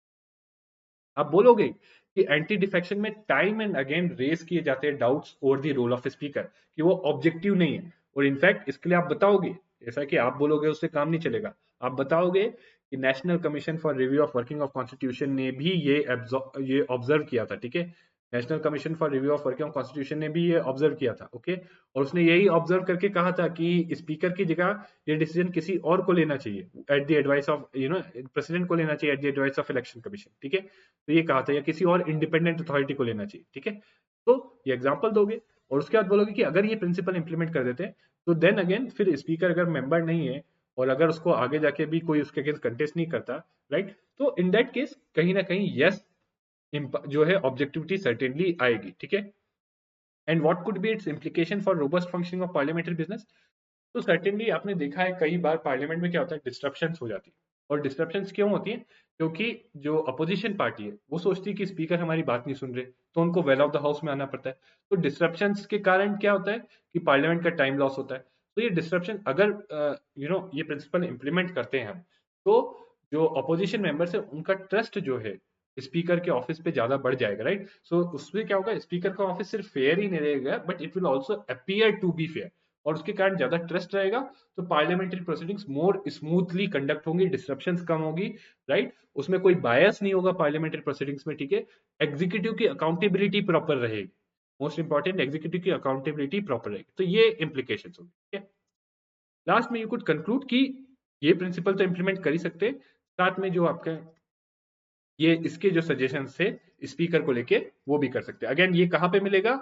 आप बोलोगे कि एंटी डिफेक्शन में टाइम एंड अगेन रेस किए जाते हैं doubts over the role of speaker, कि वो ऑब्जेक्टिव नहीं है। और इनफैक्ट इसके लिए आप बताओगे, जैसा कि आप बोलोगे उससे काम नहीं चलेगा, आप बताओगे कि national commission for review of working of constitution ने भी ये ऑब्जर्व किया था, ठीक है? National commission for review of working of constitution ने भी ये ऑब्जर्व किया था, ओके? और उसने यही ऑब्जर्व करके कहा था कि स्पीकर की जगह ये डिसीजन किसी और को लेना चाहिए, at the advice of president को लेना चाहिए, at the advice of election commission, ठीक है? तो ये कहा था, या किसी और इंडिपेंडेंट अथॉरिटी को लेना चाहिए, ठीक है? तो ये एग्जांपल दोगे और उसके बाद बोलोगे कि अगर ये प्रिंसिपल इंप्लीमेंट कर देते हैं तो देन अगेन फिर स्पीकर अगर मेंबर नहीं है और अगर उसको आगे जाके भी कोई उसके अगेंस्ट कंटेस्ट नहीं करता, राइट, तो इन दैट केस कहीं ना कहीं यस जो है ऑब्जेक्टिविटी सर्टेनली आएगी, ठीक है? And what could be it's implication for robust functioning of parliamentary business? तो सर्टेनली आपने देखा है कई बार पार्लियामेंट में क्या होता है, डिस्ट्रप्शंस हो जाती है। और डिस्ट्रप्शंस क्यों होती है? क्योंकि जो अपोजिशन पार्टी है वो सोचती है कि स्पीकर हमारी बात नहीं सुन रहे, तो उनको वेल ऑफ द हाउस में आना पड़ता है। तो डिस्ट्रप्शंस के कारण क्या होता है कि पार्लियामेंट का टाइम लॉस होता है। तो ये डिस्ट्रप्शन अगर ये प्रिंसिपल इंप्लीमेंट करते हैं हम, तो जो अपोजिशन मेंबर्स है उनका ट्रस्ट जो है स्पीकर के ऑफिस पे ज्यादा बढ़ जाएगा, राइट? सो उसमें क्या होगा, स्पीकर का ऑफिस सिर्फ फेयर ही नहीं रहेगा, but it will also appear to be fair, और उसके कारण ज्यादा ट्रस्ट रहेगा। तो parliamentary proceedings more smoothly conduct होंगी, डिस्ट्रप्शंस कम होगी, राइट? उसमें कोई बायस नहीं होगा पार्लियामेंट्री प्रोसीडिंग्स में, ठीक है? एग्जीक्यूटिव की अकाउंटेबिलिटी प्रॉपर रहेगी, मोस्ट इंपॉर्टेंट, एग्जीक्यूटिव की अकाउंटेबिलिटी प्रॉपर रहेगी। तो ये इंप्लीकेशन होगी, ठीक है? लास्ट में यू कुड कंक्लूड कि ये प्रिंसिपल तो इंप्लीमेंट कर ही सकते, साथ में जो आपका ये इसके जो सजेशन थे स्पीकर को लेके वो भी कर सकते हैं। अगेन ये कहाँ पे मिलेगा?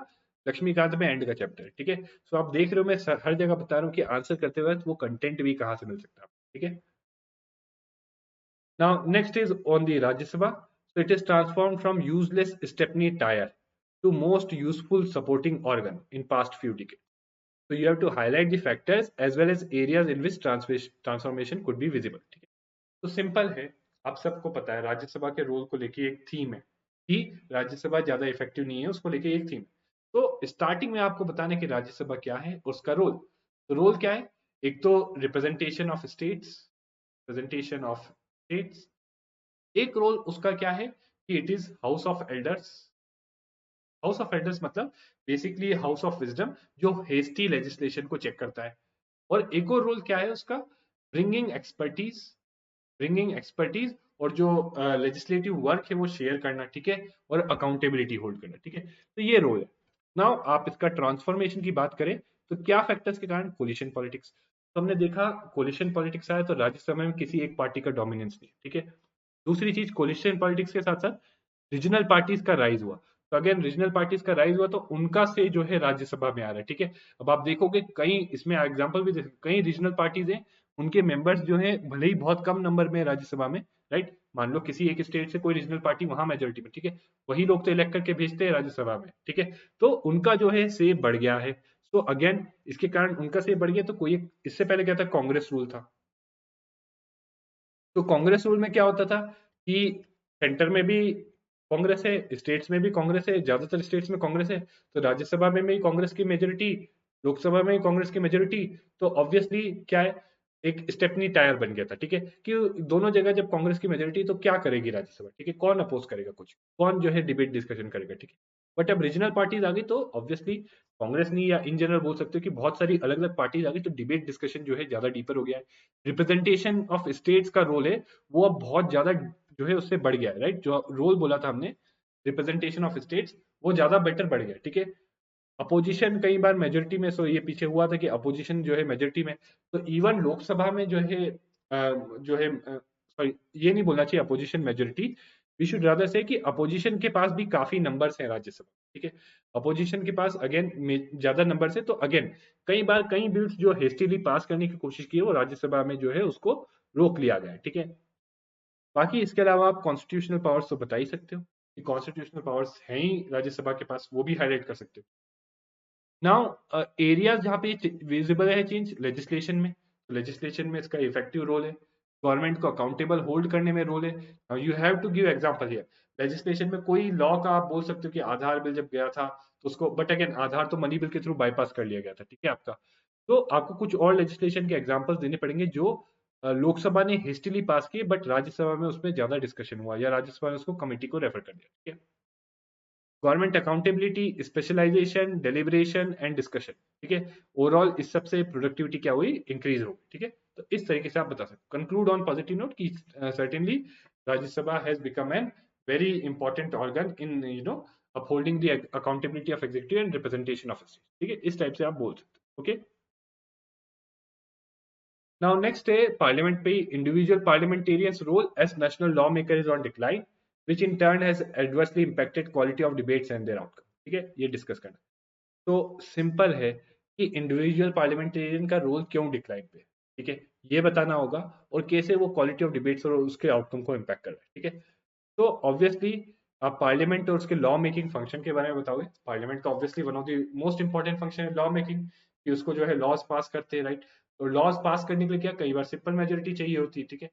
लक्ष्मीकांत में एंड का चैप्टर, ठीक है? सो आप देख रहे हो मैं हर जगह बता रहा हूँ कि आंसर करते वक्त वो कंटेंट भी कहाँ से मिल सकता है, ठीक है? Now next is on the Rajya Sabha. So it is transform from useless stepney tier two most useful supporting organ in past few decade. So you have to highlight the factors as well as areas in which transformation could be visible, ठीक है? तो simple है, आप सबको पता है राज्यसभा के role को लेके एक थीम है कि राज्यसभा ज्यादा इफेक्टिव नहीं है, उसको लेके एक थीम। तो स्टार्टिंग में आपको बताने कि राज्यसभा क्या है, उसका रोल। तो रोल क्या है? एक तो representation of states, representation of states. एक रोल उसका क्या है कि it is house of elders. House of elders मतलब बेसिकली हाउस ऑफ विजडम, जो हेस्टी लेजिस्लेशन को चेक करता है। और एक और रोल क्या है उसका? ब्रिंगिंग एक्सपर्टीज, ब्रिंगिंग एक्सपर्टीज, और जो लेजिस्लेटिव वर्क है वो शेयर करना, ठीक है? और अकाउंटेबिलिटी होल्ड करना, ठीक है? तो ये रोल है। नाउ आप इसका ट्रांसफॉर्मेशन की बात करें तो क्या फैक्टर्स के कारण? Coalition politics. तो हमने देखा कोलिशन पॉलिटिक्स आया तो राज्यसभा में किसी एक पार्टी का डोमिनेंस नहीं, ठीक है? दूसरी चीज, कोलिशन पॉलिटिक्स के साथ साथ रीजनल पार्टीज का राइज हुआ। तो अगेन रीजनल पार्टीज का राइज हुआ तो उनका से जो है राज्यसभा में आ रहा है, ठीक है? अब आप देखोगे कई इसमें एग्जांपल भी कई रीजनल पार्टीज हैं, उनके मेंबर्स जो है भले ही बहुत कम नंबर में राज्यसभा में, राइट? मान लो किसी एक स्टेट से कोई रीजनल पार्टी वहां मेजोरिटी में, ठीक है? वही लोग तो इलेक्ट करके भेजते हैं राज्यसभा में, ठीक है? तो उनका जो है से बढ़ गया है। तो अगेन इसके कारण उनका से बढ़ गया। तो कोई इससे पहले क्या था? कांग्रेस रूल था। तो कांग्रेस रूल में क्या होता था कि सेंटर में भी कांग्रेस है, स्टेट्स में भी कांग्रेस है, ज्यादातर स्टेट्स में कांग्रेस है, तो राज्यसभा में भी कांग्रेस की मेजोरिटी, लोकसभा में कांग्रेस की मेजोरिटी। तो ऑब्वियसली क्या है, एक स्टेपनी टायर बन गया था, ठीक है? कि दोनों जगह जब कांग्रेस की मेजोरिटी तो क्या करेगी राज्यसभा, ठीक है? कौन अपोज करेगा कुछ, कौन जो है डिबेट डिस्कशन करेगा, ठीक है? बट अब रीजनल पार्टीज आ गई तो ऑब्वियसली कांग्रेस नहीं, या इन जनरल बोल सकते हो कि बहुत सारी अलग अलग पार्टीज आ गई, तो डिबेट डिस्कशन जो है ज्यादा डीपर हो गया है। रिप्रेजेंटेशन ऑफ स्टेट्स का रोल है वो अब बहुत ज्यादा जो है उससे बढ़ गया है, राइट? जो रोल बोला था हमने रिप्रेजेंटेशन ऑफ स्टेट्स, वो ज्यादा बेटर बढ़ गया, ठीक है? अपोजिशन कई बार मेजोरिटी में, सो ये पीछे हुआ था कि अपोजिशन जो है मेजोरिटी में, तो इवन लोकसभा में जो है जो है सॉरी, ये नहीं बोलना चाहिए opposition majority, we should rather से कि अपोजिशन के पास भी काफी नंबर्स हैं राज्यसभा, ठीक है? अपोजिशन के पास अगेन ज्यादा नंबर्स है, तो अगेन कई बार कई बिल्स जो हेस्टिली पास करने की कोशिश की है वो राज्यसभा में जो है उसको रोक लिया गया है, ठीक है? बाकी इसके अलावा आप कॉन्स्टिट्यूशनल पावर्स तो बता ही सकते हो कि कॉन्स्टिट्यूशनल पावर्स हैं ही राज्यसभा के पास, वो भी हाईलाइट कर सकते हो। नाउ एरियाज जहाँ पे विजिबल है चेंज लेजिस्लेशन में, तो लेजिस्लेशन में इसका इफेक्टिव रोल है, गवर्नमेंट को अकाउंटेबल होल्ड करने में रोल है। You have to give example here. Legislation में कोई लॉ का आप बोल सकते हो कि आधार बिल जब गया था तो उसको, बट अगेन आधार तो मनी बिल के थ्रू बाईपास कर लिया गया था, ठीक है आपका। तो आपको कुछ और लेजिस्लेशन के एग्जांपल्स देने पड़ेंगे जो लोकसभा ने हेस्टिली पास किए, बट राज्यसभा में उसमें ज्यादा डिस्कशन हुआ या राज्यसभा ने उसको कमेटी को रेफर कर दिया, ठीक है। Government accountability, specialisation, deliberation and discussion, ठीक है। ओवरऑल इस सबसे प्रोडक्टिविटी क्या हुई, इंक्रीज हो गई, ठीक है। तो इस तरीके से आप बता सकते। कंक्लूड ऑन पॉजिटिव नोट की certainly Rajya Sabha has become an very important organ in upholding the accountability of executive and representation of state, ठीक है। इस टाइप से आप बोल सकते हो, ओके। नाउ नेक्स्ट है पार्लियामेंट पे individual parliamentarians role as national law maker is on decline which in turn has adversely impacted quality of debates and their outcome, ठीक है, ये डिस्कस करना। तो सिंपल है कि इंडिविजुअल पार्लियामेंटेरियन का रोल क्यों डिक्लाइन पे, ठीक है, ये बताना होगा, और कैसे वो क्वालिटी ऑफ डिबेट्स और उसके आउटकम को इम्पैक्ट कर रहा है, ठीक है। तो ऑब्वियसली आप पार्लियामेंट और उसके लॉ मेकिंग फंक्शन के बारे में बताओगे। पार्लियामेंट का obviously one of the most important function है लॉ मेकिंग, कि उसको जो है लॉज पास करते हैं, राइट। और लॉज पास करने के लिए क्या कई बार सिंपल मेजोरिटी चाहिए होती है, ठीक है।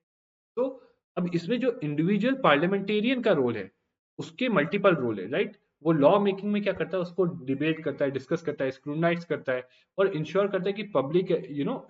तो अब इसमें जो इंडिविजुअल पार्लियामेंटेरियन का रोल है उसके मल्टीपल रोल है, राइट। वो लॉ मेकिंग में क्या करता है, उसको डिबेट करता है, डिस्कस करता है, स्क्रूटनाइज करता है, और इंश्योर करता है कि पब्लिक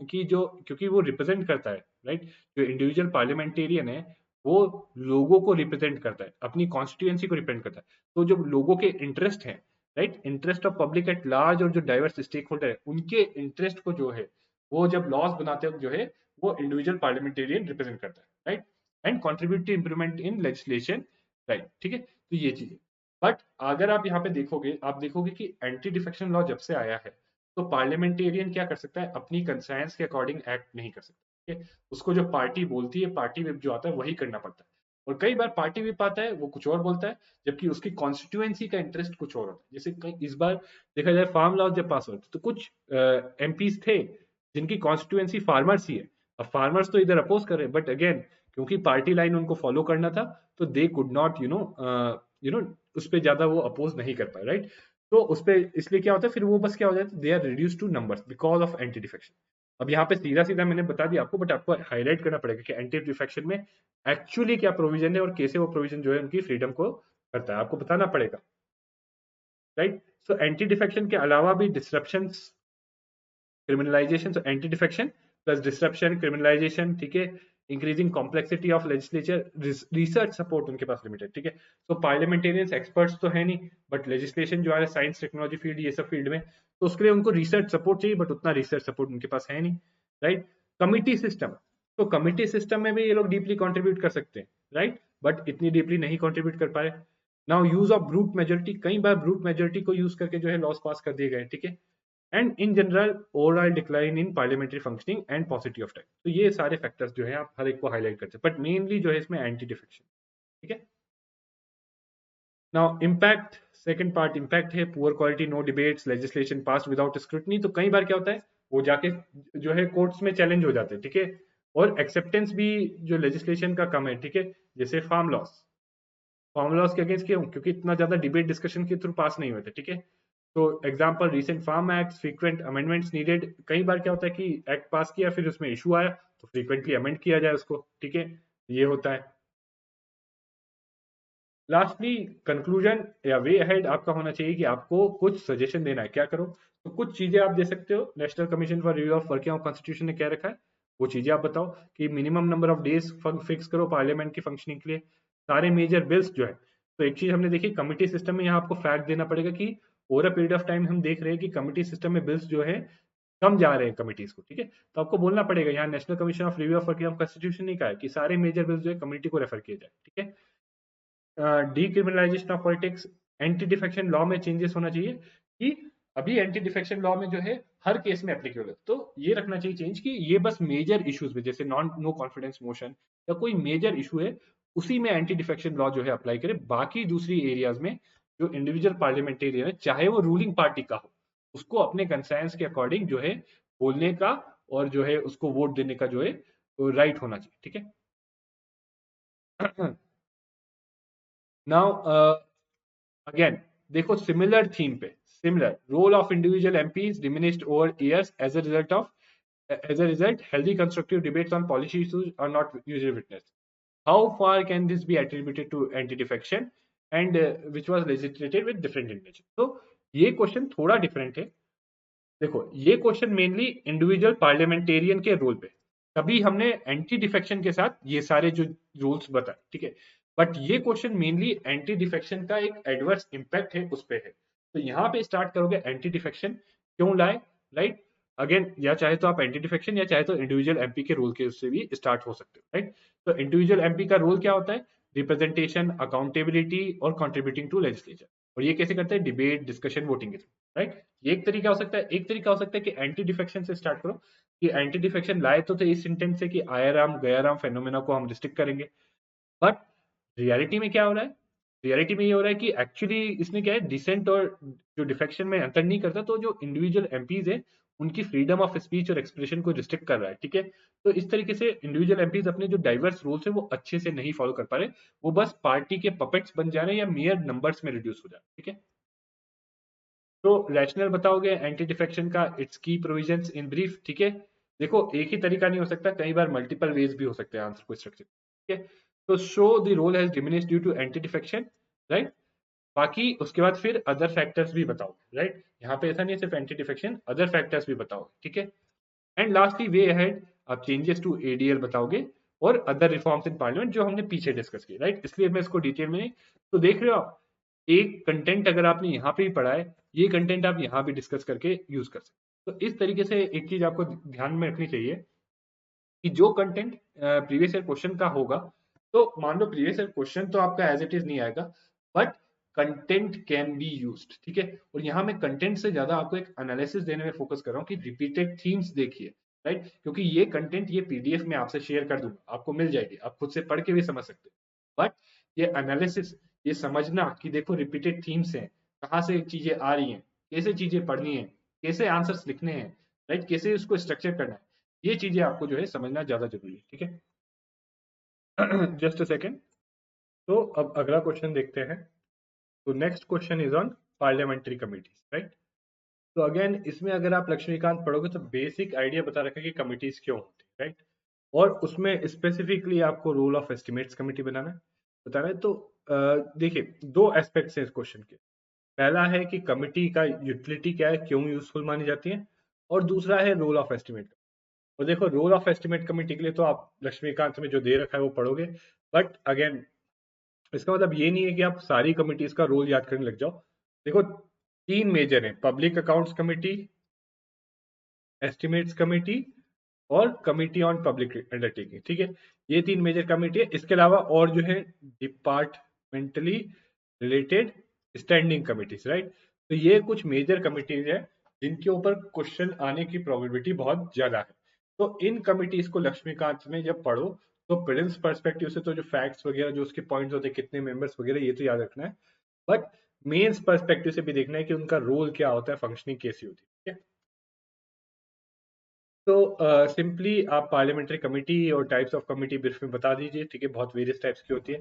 कि जो, क्योंकि वो रिप्रेजेंट करता है, राइट। जो इंडिविजुअल पार्लियामेंटेरियन है वो लोगों को रिप्रेजेंट करता है, अपनी कॉन्स्टिट्यूएंसी को रिप्रेजेंट करता है। तो जो लोगों के इंटरेस्ट है, right, interest of public at large और जो डाइवर्स स्टेक होल्डर है उनके इंटरेस्ट को जो है वो जब लॉज बनाते वक्त जो है वो इंडिविजुअल पार्लियामेंटेरियन रिप्रेजेंट करता है, right. And contribute to improvement in legislation, right, ठीक है। तो ये चीज है। बट अगर आप यहाँ पे देखोगे, आप देखोगे कि एंटी डिफेक्शन लॉ जब से आया है तो पार्लियामेंटेरियन क्या कर सकता है, अपनी कंसाइंस के अकॉर्डिंग एक्ट नहीं कर सकता, ठीक है। उसको जो पार्टी बोलती है, पार्टी विप जो आता है वही करना पड़ता है। और कई बार पार्टी विप आता है वो कुछ और बोलता है, जबकि उसकी कॉन्स्टिट्यूएंसी का इंटरेस्ट कुछ और होता है। जैसे इस बार देखा जाए फार्म लॉ जब पास हुए तो कुछ एमपीज थे जिनकी कॉन्स्टिट्यूएंसी फार्मर्स ही है। अब फार्मर्स तो इधर अपोज कर रहे हैं, बट अगेन क्योंकि पार्टी लाइन उनको फॉलो करना था तो दे कुड नॉट उस पर ज्यादा वो अपोज नहीं कर पाए, राइट। तो उस पर इसलिए क्या होता है, फिर वो बस क्या हो जाता है, they are reduce to numbers because of anti defection. अब यहाँ पे सीधा सीधा मैंने बता दिया आपको, बट आपको हाईलाइट करना पड़ेगा कि एंटी डिफेक्शन में एक्चुअली क्या प्रोविजन है और कैसे वो प्रोविजन जो है उनकी फ्रीडम को करता है, आपको बताना पड़ेगा, राइट। सो एंटी डिफेक्शन के अलावा भी डिसरप्शन, क्रिमिनलाइजेशन, तो anti defection plus disruption, criminalisation, ठीक है। Increasing complexity of legislature, research support उनके पास लिमिटेड, ठीक है। तो पार्लियामेंटेरियंस एक्सपर्ट्स तो है नहीं, बट लेजिस्लेशन जो है साइंस टेक्नोलॉजी फील्ड ये सब फील्ड में, तो उसके लिए उनको रिसर्च सपोर्ट चाहिए, बट उतना रिसर्च सपोर्ट उनके पास है नहीं, राइट। कमिटी सिस्टम, तो कमिटी सिस्टम में भी ये लोग डीपली कंट्रीब्यूट कर सकते हैं, राइट, बट इतनी डीपली नहीं कंट्रीब्यूट कर पाए। Now use of brute majority, कई बार ब्रूट मेजोरिटी को यूज करके जो है लॉस पास कर दिए गए, ठीक है। And in general overall decline in parliamentary functioning and पॉसिटी of time. तो ये सारे फैक्टर्स जो है आप हर एक को हाईलाइट करते हैं, बट मेनली जो है इसमें एंटी डिफेक्शन, ठीक है। Now impact, second part impact है, poor quality, no debates, legislation pass without scrutiny. तो कई बार क्या होता है वो जाके जो है कोर्ट्स में चैलेंज हो जाते हैं, ठीक है। और एक्सेप्टेंस भी जो लेजिस्लेशन का कम है, ठीक है। जैसे फार्म लॉस, फार्म लॉस के अगेंस्ट क्यों, क्योंकि इतना ज्यादा डिबेट डिस्कशन के थ्रू पास नहीं हुए थे, ठीक है। तो example recent farm act, frequent amendments needed. कई बार क्या होता है कि एक्ट पास किया फिर उसमें इशू आया तो फ्रीक्वेंटली अमेंड किया जाए उसको, ठीक है, ये होता है। लास्टली कंक्लूजन या वे अहेड आपका होना चाहिए कि आपको कुछ सजेशन देना है, क्या करो। तो कुछ चीजें आप दे सकते हो, national commission for review of working of constitution ने क्या रखा है वो चीजें आप बताओ, कि minimum number of days fix करो पार्लियामेंट की फंक्शनिंग के लिए, सारे मेजर बिल्स जो है। तो एक चीज हमने देखी कमिटी सिस्टम में, यहाँ आपको फैक्ट देना पड़ेगा कि over a period of time हम देख रहे हैं कि कमिटी सिस्टम में बिल्स जो है कम जा रहे हैं कमिटीज को, ठीक है। तो आपको बोलना पड़ेगा, यहाँ national commission of review of working of constitution ने कहा है कि सारे मेजर बिल्स जो है कमिटी को रेफर किए जाए, ठीक है। Decriminalisation of politics, anti defection law में चेंजेस होना चाहिए, कि अभी एंटी डिफेक्शन लॉ में जो है हर केस में एप्लीकेबल है, तो ये रखना चाहिए चेंज कि ये बस मेजर इश्यूज में, जैसे नॉन नो कॉन्फिडेंस मोशन या कोई मेजर इशू है उसी में एंटी डिफेक्शन लॉ जो है अप्लाई करे। बाकी दूसरी एरियाज में जो इंडिविजुअल पार्लियामेंटेरियन है चाहे वो रूलिंग पार्टी का हो, उसको अपने कंसाइंस के अकॉर्डिंग जो है बोलने का और जो है उसको वोट देने का जो है राइट होना चाहिए, ठीक है। नाउ अगेन देखो सिमिलर थीम पे, similar role of individual MPs diminished over years as a result of As a result, healthy constructive debates on policy issues are not usually witnessed. How far can this be attributed to anti-defection and which was legislated with different intention? तो ये question थोड़ा different है. देखो ये question mainly individual parliamentarian के role पे. तभी हमने एंटी डिफेक्शन के साथ ये सारे जो रूल्स बताए, ठीक है. बट ये क्वेश्चन मेनली एंटी डिफेक्शन का एक एडवर्स इम्पैक्ट है उस पे है. तो यहाँ पे स्टार्ट करोगे एंटी डिफेक्शन क्यों लाए, राइट. अगेन या चाहे तो आप एंटी डिफेक्शन या चाहे तो इंडिविजुअल एमपी के रोल के उससे भी स्टार्ट हो सकते हो, राइट. तो इंडिविजुअल एमपी का रोल क्या होता है? रिप्रेजेंटेशन, अकाउंटेबिलिटी और कंट्रीब्यूटिंग टू लेजिस्लेचर. और ये कैसे करते हैं? डिबेट, डिस्कशन, वोटिंग के थ्रू, राइट. ये एक तरीका हो सकता है. एक तरीका हो सकता है कि एंटी डिफेक्शन से स्टार्ट करो कि एंटी डिफेक्शन लाए तो थे इस इंटेंट से कि आयाराम गयाराम फेनोमेना को हम रिस्ट्रिक्ट करेंगे. बट रियलिटी में क्या हो रहा है? रियलिटी में ये हो रहा है कि एक्चुअली इसने क्या है, डिसेंट और जो डिफेक्शन में अंतर नहीं करता. तो जो इंडिविजुअल एमपीज है उनकी फ्रीडम ऑफ स्पीच और एक्सप्रेशन को रिस्ट्रिक्ट कर रहा है, ठीक है. तो इस तरीके से इंडिविजुअल एमपीज अपने जो डाइवर्स रूल्स है वो अच्छे से नहीं फॉलो कर पा रहे. वो बस पार्टी के पपेट्स बन जा रहे हैं या मेयर नंबर्स में रिड्यूस हो जा रहे हैं, ठीक है. तो रैशनल बताओगे एंटी डिफेक्शन का, इट्स की प्रोविजंस इन ब्रीफ, ठीक है. देखो एक ही तरीका नहीं हो सकता, कई बार मल्टीपल वेज भी हो सकते हैं आंसर को स्ट्रक्चर, ठीक है. तो so the role has diminished due to anti defection, right. बाकी उसके बाद फिर अदर फैक्टर्स भी बताओ, राइट. यहाँ पे ऐसा नहीं है सिर्फ एंटी डिफेक्शन, अदर फैक्टर्स भी बताओ, ठीक है. एंड लास्टली वे अहेड आप चेंजेस टू एडीएल बताओगे और अदर रिफॉर्म्स इन पार्लियामेंट जो हमने पीछे डिस्कस किए, राइट. इसलिए मैं इसको डिटेल में नहीं. तो देख रहे हो आप, एक कंटेंट अगर आपने यहाँ पे भी पढ़ा है, ये कंटेंट आप यहाँ भी डिस्कस करके यूज कर सकते. तो इस तरीके से एक चीज आपको ध्यान में रखनी चाहिए कि जो कंटेंट प्रीवियस ईयर क्वेश्चन का होगा, तो मान लो प्रीवियस ईयर क्वेश्चन तो आपका एज इट इज नहीं आएगा, but content can be used, ठीक है. और यहाँ मैं कंटेंट से ज्यादा आपको एक एनालिसिस देने में फोकस कर रहा हूँ कि रिपीटेड थीम्स देखिए, राइट. क्योंकि ये कंटेंट ये पीडीएफ में आपसे शेयर कर दूंगा, आपको मिल जाएगी, आप खुद से पढ़ के भी समझ सकते हो. बट ये एनालिसिस, ये समझना कि देखो रिपीटेड थीम्स हैं, कहाँ से चीजें आ रही हैं, कैसे चीजें पढ़नी है, कैसे आंसर्स लिखने हैं, राइट, कैसे उसको स्ट्रक्चर करना है, ये चीजें आपको जो है समझना ज्यादा जरूरी है, ठीक है. Just a second. तो अब अगला क्वेश्चन देखते हैं. तो next question is on parliamentary committees, right. तो अगेन इसमें अगर आप लक्ष्मीकांत पढ़ोगे तो बेसिक आइडिया बता रखा है कि कमिटीज क्यों होती है, राइट. और उसमें स्पेसिफिकली आपको रोल ऑफ एस्टिमेट्स कमिटी बताना है. तो देखिए दो एस्पेक्ट्स हैं इस क्वेश्चन के. पहला है कि कमिटी का यूटिलिटी क्या है, क्यों यूजफुल मानी जाती है. और दूसरा है रोल ऑफ एस्टिमेट. और देखो रोल ऑफ एस्टिमेट कमिटी के लिए तो आप लक्ष्मीकांत में जो दे रखा है वो पढ़ोगे. बट अगेन इसका मतलब ये नहीं है कि आप सारी कमिटीज का रोल याद करने लग जाओ. देखो तीन मेजर है: public accounts committee, estimates committee और कमिटी ऑन पब्लिक अंडरटेकिंग, ठीक है. ये तीन मेजर कमिटी है. इसके अलावा और जो है departmentally related standing committees, right. तो ये कुछ मेजर कमिटीज है जिनके ऊपर क्वेश्चन आने की प्रोबेबिलिटी बहुत ज्यादा है. तो इन कमिटीज को लक्ष्मीकांत में जब पढ़ो तो प्रिलिम्स पर्सपेक्टिव से तो जो फैक्ट्स वगैरह जो उसके पॉइंट्स होते हैं, कितने मेंबर्स वगैरह, ये तो याद रखना है. बट मेंस पर्सपेक्टिव से भी देखना है कि उनका रोल क्या होता है, फंक्शनिंग कैसी होती है, ठीक है. तो सिंपली आप पार्लियामेंट्री कमेटी और टाइप्स ऑफ कमेटी ब्रीफ में बता दीजिए, ठीक है. बहुत वेरियस टाइप्स की होती है.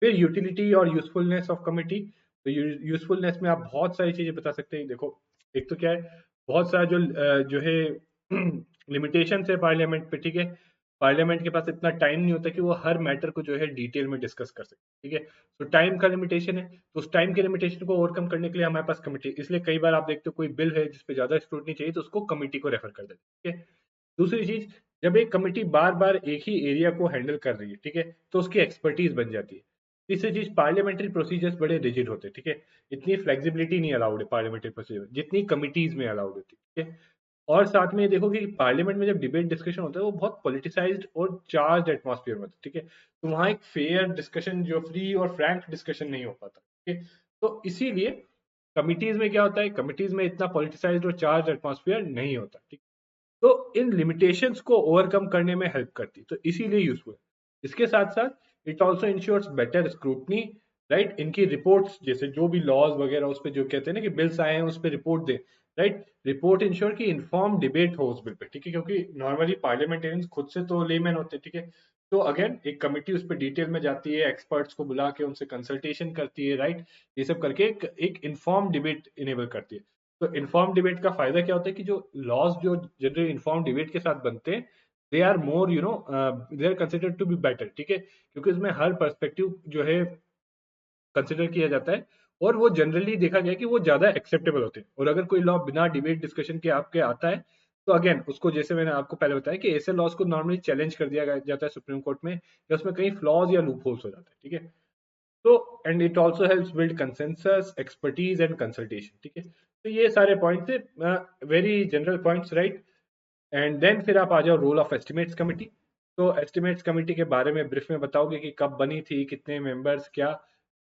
फिर यूटिलिटी और यूजफुलनेस ऑफ कमेटी. तो यूजफुलनेस में आप बहुत सारी चीजें बता सकते हैं. देखो एक तो क्या है, बहुत सारा जो है लिमिटेशन है पार्लियामेंट पे, ठीक है. पार्लियामेंट के पास इतना टाइम नहीं होता कि वो हर मैटर को जो है डिटेल में डिस्कस कर सके, ठीक है. तो टाइम का लिमिटेशन है. तो उस टाइम के लिमिटेशन को ओवरकम करने के लिए हमारे पास कमेटी. इसलिए कई बार आप देखते हो कोई बिल है जिसपे ज्यादा स्क्रूटनी चाहिए तो उसको कमेटी को रेफर कर देते हैं, ठीक है. दूसरी चीज, जब एक कमेटी बार बार एक ही एरिया को हैंडल कर रही है, ठीक है, तो उसकी एक्सपर्टीज बन जाती है. तीसरी चीज, पार्लियामेंट्री प्रोसीजर्स बड़े रिजिड होते हैं, ठीक है. इतनी फ्लेक्सिबिलिटी नहीं अलाउड है पार्लियामेंट्री प्रोसीजर जितनी कमिटीज में अलाउड होती है, ठीक है. और साथ में ये देखो कि पार्लियामेंट में जब डिबेट डिस्कशन होता है वो बहुत पॉलिटिसाइज्ड और चार्ज एटमॉस्फेयर में होता है, ठीक है. तो वहां एक फेयर डिस्कशन, जो फ्री और फ्रैंक डिस्कशन नहीं हो पाता, ठीक है. तो इसीलिए कमिटीज में क्या होता है, कमिटीज में इतना पॉलिटिसाइज्ड और चार्ज एटमॉस्फेयर नहीं होता, ठीक. तो इन लिमिटेशंस को ओवरकम करने में हेल्प करती, तो इसीलिए यूजफुल है. इसके साथ साथ it also ensures better scrutiny, right. इनकी रिपोर्ट्स जैसे जो भी लॉज वगैरह उस पर जो कहते हैं ना कि बिल्स आए हैं उस पर रिपोर्ट दे, राइट. रिपोर्ट इंश्योर की इन्फॉर्म डिबेट हो उस बिल पे, ठीक है. क्योंकि नॉर्मली पार्लियामेंटेरियंस खुद से तो लेमैन होते हैं, ठीक है. तो अगेन एक कमिटी उस पर डिटेल में जाती है, एक्सपर्ट्स को बुला के उनसे कंसल्टेशन करती है, राइट. ये सब करके एक इन्फॉर्म डिबेट इनेबल करती है. तो इन्फॉर्म डिबेट का फायदा क्या होता है कि जो लॉज जो जनरली इन्फॉर्म डिबेट के साथ बनते हैं, they are more they are considered to be better, ठीक है, क्योंकि उसमें हर पर्सपेक्टिव जो है कंसिडर किया जाता है, और वो जनरली देखा गया कि वो ज्यादा एक्सेप्टेबल होते हैं। और अगर कोई लॉ बिना डिबेट डिस्कशन के आपके आता है, तो अगेन उसको, जैसे मैंने आपको पहले बताया कि ऐसे लॉज को नॉर्मली चैलेंज कर दिया जाता है सुप्रीम कोर्ट में, या उसमें कई फ्लॉज या लूप होल्स हो जाते हैं, ठीक है। तो and it also helps build consensus, expertise and consultation, ठीक है। तो ये सारे पॉइंट थे, very general points, right. And then फिर आप आ जाओ रोल ऑफ एस्टिमेट्स कमिटी। तो एस्टिमेट्स कमिटी के बारे में ब्रीफ में बताओगे कि कब बनी थी, कितने मेंबर्स, क्या।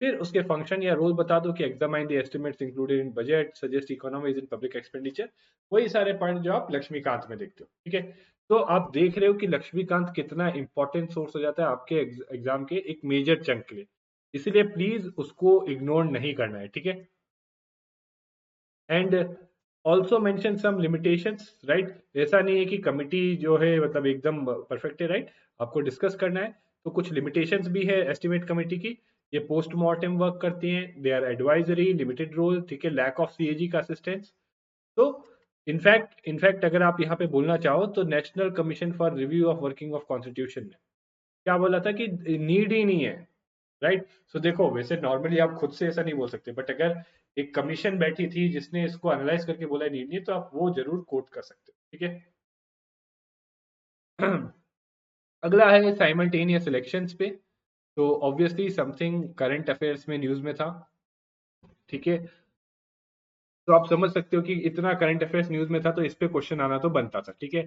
फिर उसके फंक्शन या रोल बता दो कि examine the estimates included in budget, suggest economies in public expenditure. वही सारे पॉइंट जो आप लक्ष्मीकांत में देखते हो, ठीक है। तो आप देख रहे हो कि लक्ष्मीकांत कितना इंपॉर्टेंट सोर्स हो जाता है आपके एग्जाम के एक मेजर चंक के लिए, इसीलिए प्लीज उसको इग्नोर नहीं करना है, ठीक है। And also mention some limitations, right. ऐसा नहीं है कि कमिटी जो है मतलब एकदम परफेक्ट है, राइट। आपको डिस्कस करना है, तो कुछ लिमिटेशंस भी है एस्टिमेट कमिटी की। ये पोस्टमार्टम वर्क करती हैं, they are advisory, limited role, ठीक है, लैक ऑफ सीएजी का असिस्टेंस। तो इनफैक्ट अगर आप यहाँ पे बोलना चाहो तो national commission for review of working of constitution ने क्या बोला था कि नीड ही नहीं है, राइट। सो देखो, वैसे नॉर्मली आप खुद से ऐसा नहीं बोल सकते, बट अगर एक कमीशन बैठी थी जिसने इसको एनालाइज करके बोला नीड नहीं है, तो आप वो जरूर कोट कर सकते हो, ठीक है। अगला है साइमल्टेनियस इलेक्शंस पे। तो ऑब्वियसली समथिंग करंट अफेयर्स में न्यूज में था, ठीक है। तो आप समझ सकते हो कि इतना करंट अफेयर्स न्यूज में था, तो इस पे क्वेश्चन आना तो बनता था, ठीक है।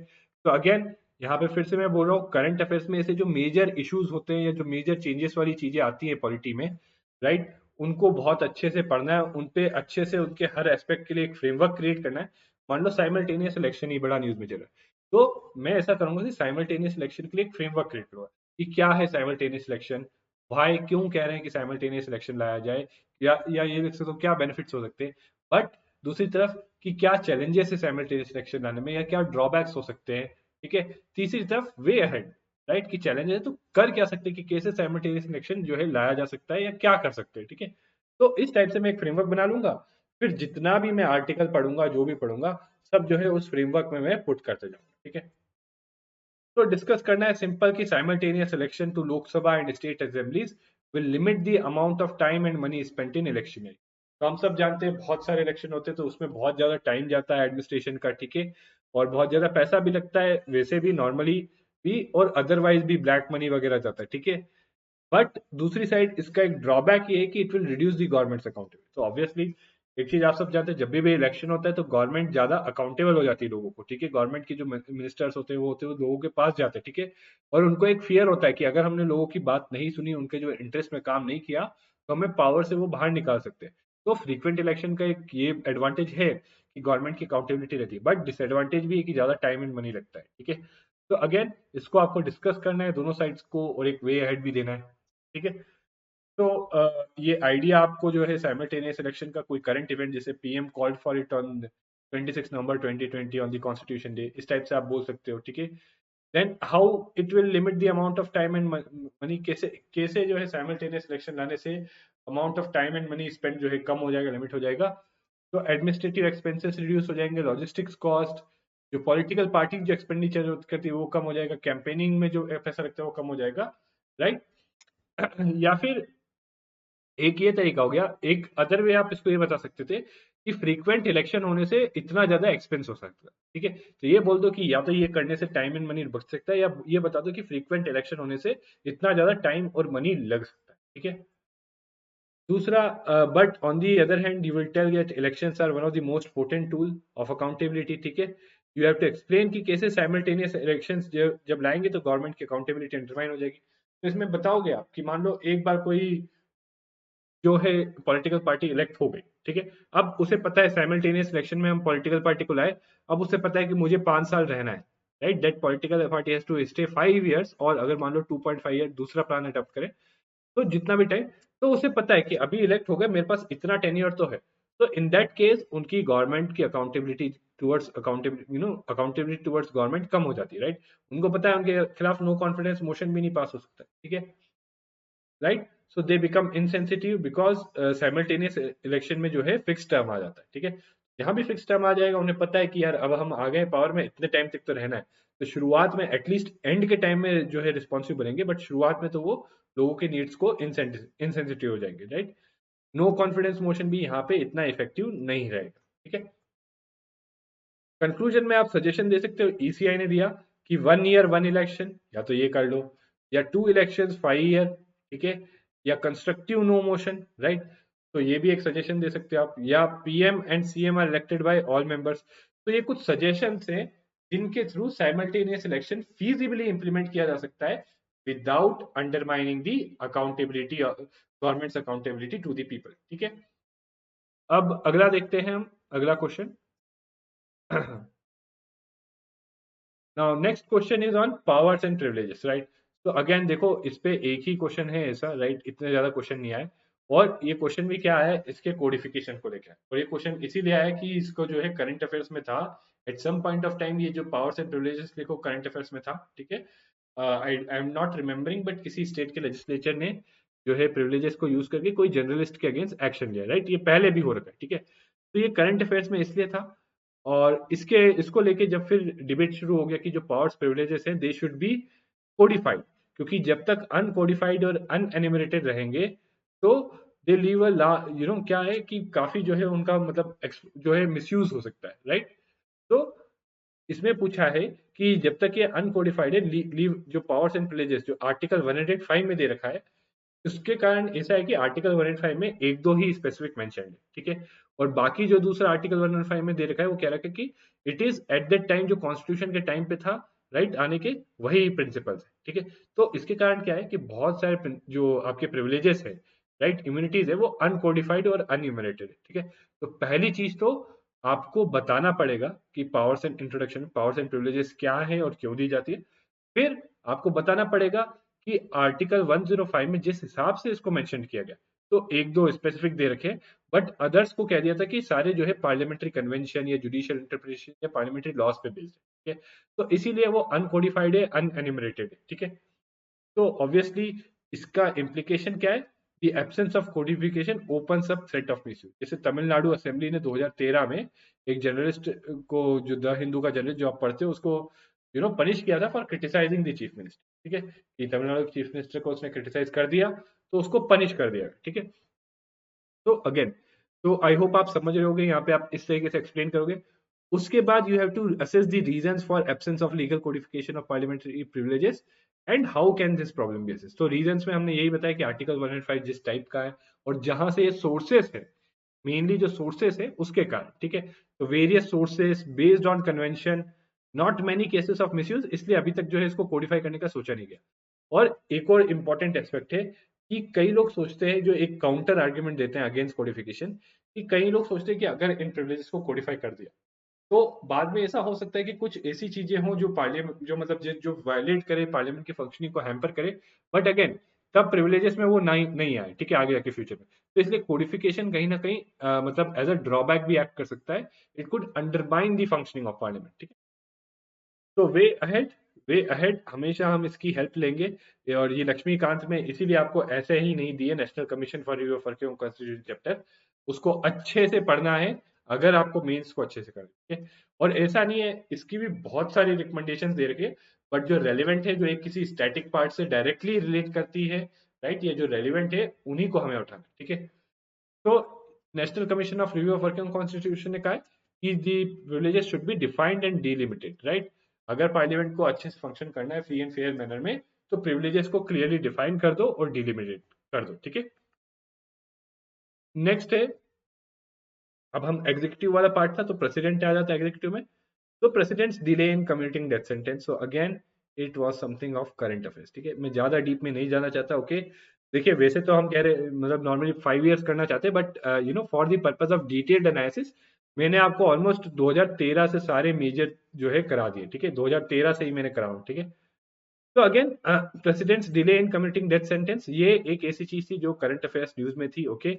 तो अगेन यहाँ पे फिर से मैं बोल रहा हूँ, करंट अफेयर्स में ऐसे जो मेजर इश्यूज होते हैं या जो मेजर चेंजेस वाली चीजें आती हैं पॉलिटी में, राइट, उनको बहुत अच्छे से पढ़ना है, उन पे अच्छे से उनके हर एस्पेक्ट के लिए एक फ्रेमवर्क क्रिएट करना है। मान लो साइमल्टेनियस इलेक्शन ही बड़ा न्यूज में चल रहा है, तो मैं ऐसा करूंगा कि साइमल्टेनियस इलेक्शन के लिए एक फ्रेमवर्क क्रिएट करूंगा कि क्या है साइमल्टेनियस इलेक्शन, भाई क्यों कह रहे हैं कि साइमल्टेनियस इलेक्शन लाया जाए, या ये देख सकते हो क्या बेनिफिट्स हो सकते हैं। बट दूसरी तरफ कि क्या चैलेंजेस है साइमल्टेनियस सिलेक्शन लाने में, या क्या ड्रॉबैक्स हो सकते हैं, ठीक है। तीसरी तरफ वे अहेड, राइट, कि चैलेंज है तो कर क्या सकते हैं, कि कैसे साइमल्टेनियस सिलेक्शन जो है लाया जा सकता है या क्या कर सकते हैं, ठीक है। तो इस टाइप से मैं एक फ्रेमवर्क बना लूंगा, फिर जितना भी मैं आर्टिकल पढ़ूंगा, जो भी पढ़ूंगा, सब जो है उस फ्रेमवर्क में मैं पुट करते जाऊंगा, ठीक है। तो डिस्कस करना है सिंपल कि simultaneous election to Lok Sabha and state assemblies will limit the amount of time and money spent in election. तो हम सब जानते हैं बहुत सारे इलेक्शन होते हैं, तो उसमें बहुत ज्यादा टाइम जाता है एडमिनिस्ट्रेशन का, ठीक है, और बहुत ज्यादा पैसा भी लगता है, वैसे भी नॉर्मली भी और अदरवाइज भी ब्लैक मनी वगैरह जाता है, ठीक है। बट दूसरी साइड इसका एक ड्रॉबैक ये है कि it will reduce the government accountability. तो ऑब्वियसली एक चीज आप सब जानते हैं, जब भी इलेक्शन होता है तो गवर्नमेंट ज्यादा अकाउंटेबल हो जाती है लोगों को, ठीक है। गवर्नमेंट के जो मिनिस्टर्स होते हैं वो होते हैं लोगों के पास जाते हैं, ठीक है। और उनको एक फियर होता है कि अगर हमने लोगों की बात नहीं सुनी, उनके जो इंटरेस्ट में काम नहीं किया, तो हमें पावर से वो बाहर निकाल सकते हैं। तो फ्रीक्वेंट इलेक्शन का एक ये एडवांटेज है कि गवर्नमेंट की अकाउंटेबिलिटी रहती है, बट डिसएडवांटेज भी है कि ज्यादा टाइम एंड मनी लगता है, ठीक है। तो अगेन इसको आपको डिस्कस करना है दोनों साइड्स को, और एक वे अहेड भी देना है, ठीक है। तो ये आइडिया आपको जो है साइमल्टेनियस इलेक्शन का कोई करंट इवेंट, जैसे PM called for it on 26 November 2020 on the constitution day, इस टाइप से आप बोल सकते हो, ठीक है। Then how it will limit the amount of time and money, कैसे कैसे जो है साइमल्टेनियस इलेक्शन लाने से amount of time and money spend जो है कम हो जाएगा, लिमिट हो जाएगा। तो एडमिनिस्ट्रेटिव एक्सपेंसेस रिड्यूस हो जाएंगे, लॉजिस्टिक्स कॉस्ट, जो पॉलिटिकल पार्टी जो एक्सपेंडिचर करती है वो कम हो जाएगा, कैंपेनिंग में जो पैसा लगता है वो कम हो जाएगा, राइट। या फिर एक ये तरीका हो गया, एक अदर वे आप इसको ये बता सकते थे कि फ्रीक्वेंट इलेक्शन होने से इतना ज्यादा एक्सपेंस हो सकता है, ठीक है। तो ये बोल दो कि या तो ये करने से टाइम एंड मनी बच सकता है, या ये बता दो कि फ्रीक्वेंट इलेक्शन होने से इतना ज्यादा टाइम और मनी लग सकता है, ठीक है। दूसरा, but on the other hand you will tell that elections are one of the most potent tool of accountability, ठीक है। यू हैव टू एक्सप्लेन कि कैसे साइमल्टेनियस इलेक्शंस जब लाएंगे तो गवर्नमेंट की अकाउंटेबिलिटी अंडरमाइन हो जाएगी। तो इसमें बताओगे आप कि मान लो एक बार कोई जो है पॉलिटिकल पार्टी इलेक्ट हो गई, ठीक है। अब उसे पता है साइमल्टेनियस इलेक्शन में हम पॉलिटिकल पार्टी को लाए, अब उसे पता है कि मुझे 5 साल रहना है, right, that political party has to stay 5 years, और अगर मान लो 2.5 ईयर दूसरा प्लान अडॉप्ट करे, तो जितना भी टाइम, तो उसे पता है कि अभी इलेक्ट हो गए, मेरे पास इतना टेन्योर तो है। तो इन दैट केस उनकी गवर्नमेंट की accountability towards accountability towards government कम हो जाती है, राइट। उनको पता है उनके खिलाफ नो कॉन्फिडेंस मोशन भी नहीं पास हो सकता, ठीक है, right. So they become insensitive because simultaneous election में जो है फिक्स टर्म आ जाता है, ठीक है। यहाँ भी फिक्स टर्म आ जाएगा, उन्हें पता है कि यार अब हम आ गए पावर में, इतने टाइम तक तो रहना है, तो शुरुआत में एटलीस्ट एंड के टाइम में जो है रिस्पॉन्सिव बनेंगे, बट शुरुआत में तो वो लोगों के नीड्स को इनसेंसिटिव हो जाएंगे, राइट। नो कॉन्फिडेंस मोशन भी यहाँ पे इतना इफेक्टिव नहीं रहेगा, ठीक है। कंक्लूजन में आप सजेशन दे सकते हो, ईसीआई ने दिया कि 1 ईयर 1 इलेक्शन, या तो ये कर लो, या 2 इलेक्शंस 5 ईयर, ठीक है, या कंस्ट्रक्टिव नो मोशन, राइट। तो ये भी एक सजेशन दे सकते हो आप, या PM and CM are elected by all members. तो ये कुछ सजेशंस हैं जिनके through simultaneous election feasibly implement किया जा सकता है without undermining the accountability, governments accountability to the people, ठीक है। अब अगला देखते हैं हम, अगला question. Now next question is on powers and privileges, right. तो अगेन देखो, इस पे एक ही क्वेश्चन है ऐसा, राइट, इतने ज्यादा क्वेश्चन नहीं आए। और ये क्वेश्चन भी क्या है, इसके कोडिफिकेशन को लेकर, और ये क्वेश्चन इसीलिए आया कि इसको जो है करंट अफेयर्स में था at some point of time, ये जो पावर्स एंड प्रिविलेजेस देखो करंट अफेयर्स में था, ठीक है। I am not remembering, but किसी स्टेट के लेजिस्लेचर ने जो है प्रिविलेजेस को यूज करके कोई जर्नलिस्ट के अगेंस्ट एक्शन लिया, राइट। ये पहले भी हो रखा है, ठीक है। तो ये करंट अफेयर्स में इसलिए था, और इसके इसको लेके जब फिर डिबेट शुरू हो गया कि जो पावर्स प्रिविलेजेस हैं दे शुड बी कोडिफाइड, क्योंकि जब तक अनकोडिफाइड और अनएनिमरेटेड रहेंगे तो दे लीव अ क्या है कि काफी जो है उनका मतलब जो है मिसयूज हो सकता है, राइट। तो इसमें पूछा है कि जब तक ये अनकोडिफाइड है, लीव जो पावर्स एंड प्रिविलेजेस जो आर्टिकल 105 में दे रखा है, उसके कारण ऐसा है कि आर्टिकल 105 में एक दो ही स्पेसिफिक मेंशन है, ठीक है। और बाकी जो दूसरा आर्टिकल 105 में दे रखा है वो कह रखा है कि it is at that time, जो कॉन्स्टिट्यूशन के टाइम पे था, राइट, आने के वही प्रिंसिपल्स है, ठीक है। तो इसके कारण क्या है कि बहुत सारे जो आपके प्रिविलेजेस है, राइट, इम्यूनिटीज है, वो अनकोडिफाइड और अनइमरेटेड है, ठीक है। तो पहली चीज तो आपको बताना पड़ेगा कि powers and introduction, powers and privileges क्या है और क्यों दी जाती है। फिर आपको बताना पड़ेगा कि आर्टिकल 105 में जिस हिसाब से इसको मेंशन किया गया, तो एक दो स्पेसिफिक दे रखे, बट अदर्स को कह दिया था कि सारे जो है पार्लियामेंट्री कन्वेंशन या जुडिशियल इंटरप्रिटेशन या पार्लियामेंट्री लॉस पे बेस्ड है, ठीक है। तो इसीलिए वो अनकोडिफाइड है, अनएनिमरेटेड है, ठीक है। तो ऑब्वियसली इसका इम्प्लीकेशन क्या है, the absence of codification opens up threat of misuse. जैसे तमिलनाडु असेंबली ने 2013 में एक जर्नलिस्ट को, जो द हिंदू का जर्नलिस्ट जो आप पढ़ते हो, उसको पनिश किया था for criticising the chief minister, ठीक है। कि तमिलनाडु के चीफ मिनिस्टर को उसने क्रिटिसाइज कर दिया, तो उसको पनिश कर दिया, ठीक है। तो अगेन, तो आई होप आप समझ रहे होगे, यहाँ पे आप इस तरीके से एक्सप्लेन करोगे। उसके बाद you have to assess the reasons for absence of legal codification of parliamentary privileges and how can this problem be assessed. तो रीजंस में हमने यही बताया कि आर्टिकल 105 जिस टाइप का है और जहां से ये सोर्सेस है, मेनली जो सोर्सेस है उसके कारण, ठीक है। तो various sources based on convention, not many cases of misuse, इसलिए अभी तक जो है इसको कोडिफाई करने का सोचा नहीं गया। और एक और इम्पॉर्टेंट एस्पेक्ट है कि कई लोग सोचते हैं, जो एक काउंटर आर्ग्यूमेंट देते हैं अगेंस्ट कोडिफिकेशन, कि कई लोग सोचते हैं कि अगर इन प्रिविलेजेस को कोडिफाई कर दिया तो बाद में ऐसा हो सकता है कि कुछ ऐसी चीजें हों जो पार्लियामेंट, जो मतलब जो वायलेट करे पार्लियामेंट की फंक्शनिंग को हैम्पर करे। बट अगेन, तब प्रिविलेजेस में वो नहीं नहीं आए, ठीक है, आगे जाके फ्यूचर में। तो इसलिए कोडिफिकेशन कहीं ना कहीं मतलब एज अ ड्रॉबैक भी एक्ट कर सकता है। It could undermine the functioning of parliament, ठीक है। तो वे अहेड हमेशा हम इसकी हेल्प लेंगे। और ये लक्ष्मीकांत में इसीलिए आपको ऐसे ही नहीं दिए, national commission for review of working constitution chapter, उसको अच्छे से पढ़ना है अगर आपको मेंस को अच्छे से करना है, ठीक है? और ऐसा नहीं है, इसकी भी बहुत सारी रिकमेंडेशंस दे रखे, बट जो रेलिवेंट है, जो एक किसी स्टैटिक पार्ट से डायरेक्टली रिलेट करती है, राइट, ये जो रेलिवेंट है उन्हीं को हमें उठाना, ठीक है। तो national commission of review of working constitution ने कहा है कि the privileges should be defined and delimited, right. अगर पार्लियामेंट को अच्छे से फंक्शन करना है फ्री एंड फेयर मैनर में, तो प्रिविलेजेस को क्लियरली डिफाइन कर दो और डिलिमिटेड कर दो, ठीक है। नेक्स्ट है, अब हम एग्जीक्यूटिव वाला पार्ट था, तो प्रेसिडेंट आ जाता है एग्जीक्यूटिव में। तो president's delay in commuting death sentence, so again it was something of current affairs, ठीक है। मैं ज्यादा डीप में नहीं जाना चाहता, ओके। देखिए, वैसे तो हम कह रहे मतलब नॉर्मली 5 इयर्स करना चाहते हैं, but for the purpose of detailed analysis मैंने आपको ऑलमोस्ट 2013 से सारे मेजर जो है करा दिए, ठीक है। 2013 से ही मैंने कराऊँ, ठीक है। तो अगेन, president's delay in commuting death sentence, ये एक ऐसी चीज थी जो करंट अफेयर्स न्यूज में थी, ओके,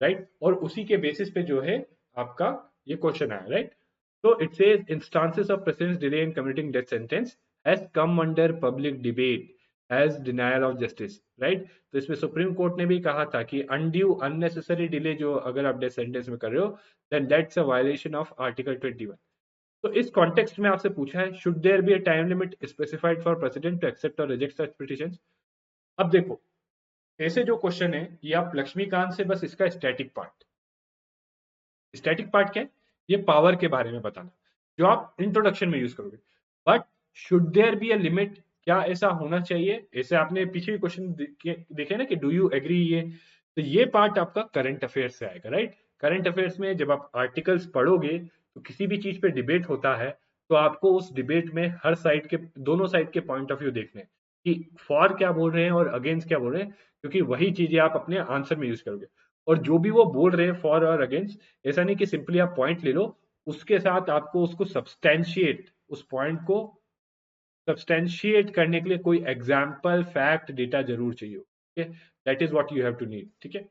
राइट। और उसी के बेसिस पे जो है आपका ये क्वेश्चन आया, right. So it says instances of president's delay in commuting death sentence has come under public debate as denial of justice, right. तो इसमें सुप्रीम कोर्ट ने भी कहा था कि अनड्यू अननेसेसरी डिले जो अगर आप डेथ सेंटेंस में कर रहे हो, then that's a violation of article 21। तो इस कॉन्टेक्स्ट में आपसे पूछा है, should there be a time limit specified for president to accept और रिजेक्ट सच पिटीशंस। अब देखो, ऐसे जो क्वेश्चन है ये आप लक्ष्मीकांत से बस इसका स्टैटिक पार्ट क्या है, ये पावर के बारे में बताना, जो आप इंट्रोडक्शन में यूज करोगे। But should there be a limit, क्या ऐसा होना चाहिए, ऐसे आपने पीछे भी क्वेश्चन देखे ना कि डू यू एग्री, ये तो ये पार्ट आपका करंट अफेयर्स से आएगा, राइट। करंट अफेयर्स में जब आप आर्टिकल्स पढ़ोगे तो किसी भी चीज पे डिबेट होता है, तो आपको उस डिबेट में हर साइड के, दोनों साइड के पॉइंट ऑफ व्यू देखने हैं कि फॉर क्या बोल रहे हैं और अगेंस्ट क्या बोल रहे हैं, क्योंकि वही चीजें आप अपने आंसर में यूज करोगे। और जो भी वो बोल रहे हैं फॉर और अगेंस्ट, ऐसा नहीं कि सिंपली आप पॉइंट ले लो, उसके साथ आपको उसको सब्सटेंशिएट, उस पॉइंट को सब्सटेंशिएट करने के लिए कोई एग्जाम्पल, फैक्ट, डेटा जरूर चाहिए, ठीक है। That is what you have to need, ठीक है।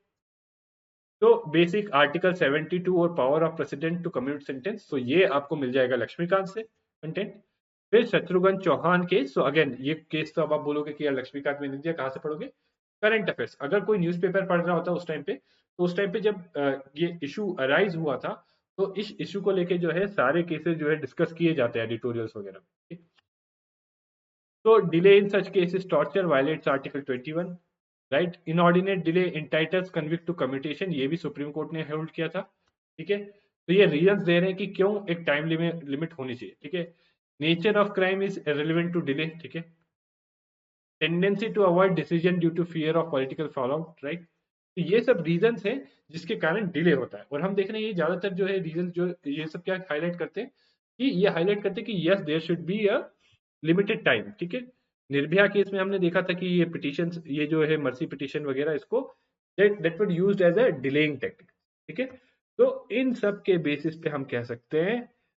तो बेसिक आर्टिकल 72 और power of president to commute sentence, तो ये आपको मिल जाएगा लक्ष्मीकांत से कंटेंट। फिर Shatrughan Chauhan case, so again ये केस तो अब आप बोलोगे कि यार लक्ष्मीकांत में नहीं दिया, कहाँ से पढ़ोगे। करंट अफेयर्स, अगर कोई न्यूज़पेपर पढ़ रहा होता उस टाइम पे, तो उस टाइम पे जब ये इशू अराइज हुआ था, तो इस इशू को लेके जो है सारे केसेस जो है डिस्कस किए जाते हैं एडिटोरियल्स वगैरह, ठीक? तो delay in such cases torture violates article 21, right. Inordinate delay entitles convict to commutation, ये भी सुप्रीम कोर्ट ने होल्ड किया था, ठीक है। तो ये रीजंस दे रहे हैं कि क्यों एक टाइम लिमिट होनी चाहिए, ठीक है। Nature of crime is relevant to delay, ठीक है। Tendency to avoid decision due to fear of political fallout, right. तो ये सब रीजंस हैं जिसके कारण डिले होता है। और हम देख रहे हैं ये ज्यादातर जो है रीजंस, जो ये सब क्या हाईलाइट करते हैं, कि ये हाईलाइट करते हैं कि yes there should be a limited time, ठीक है। निर्भया केस में हमने देखा था कि ये पिटीशन, ये जो है मर्सी पिटीशन वगैरह, इसको that would used as a delaying technique, ठीक है। तो इन सब के बेसिस पे हम कह सकते हैं,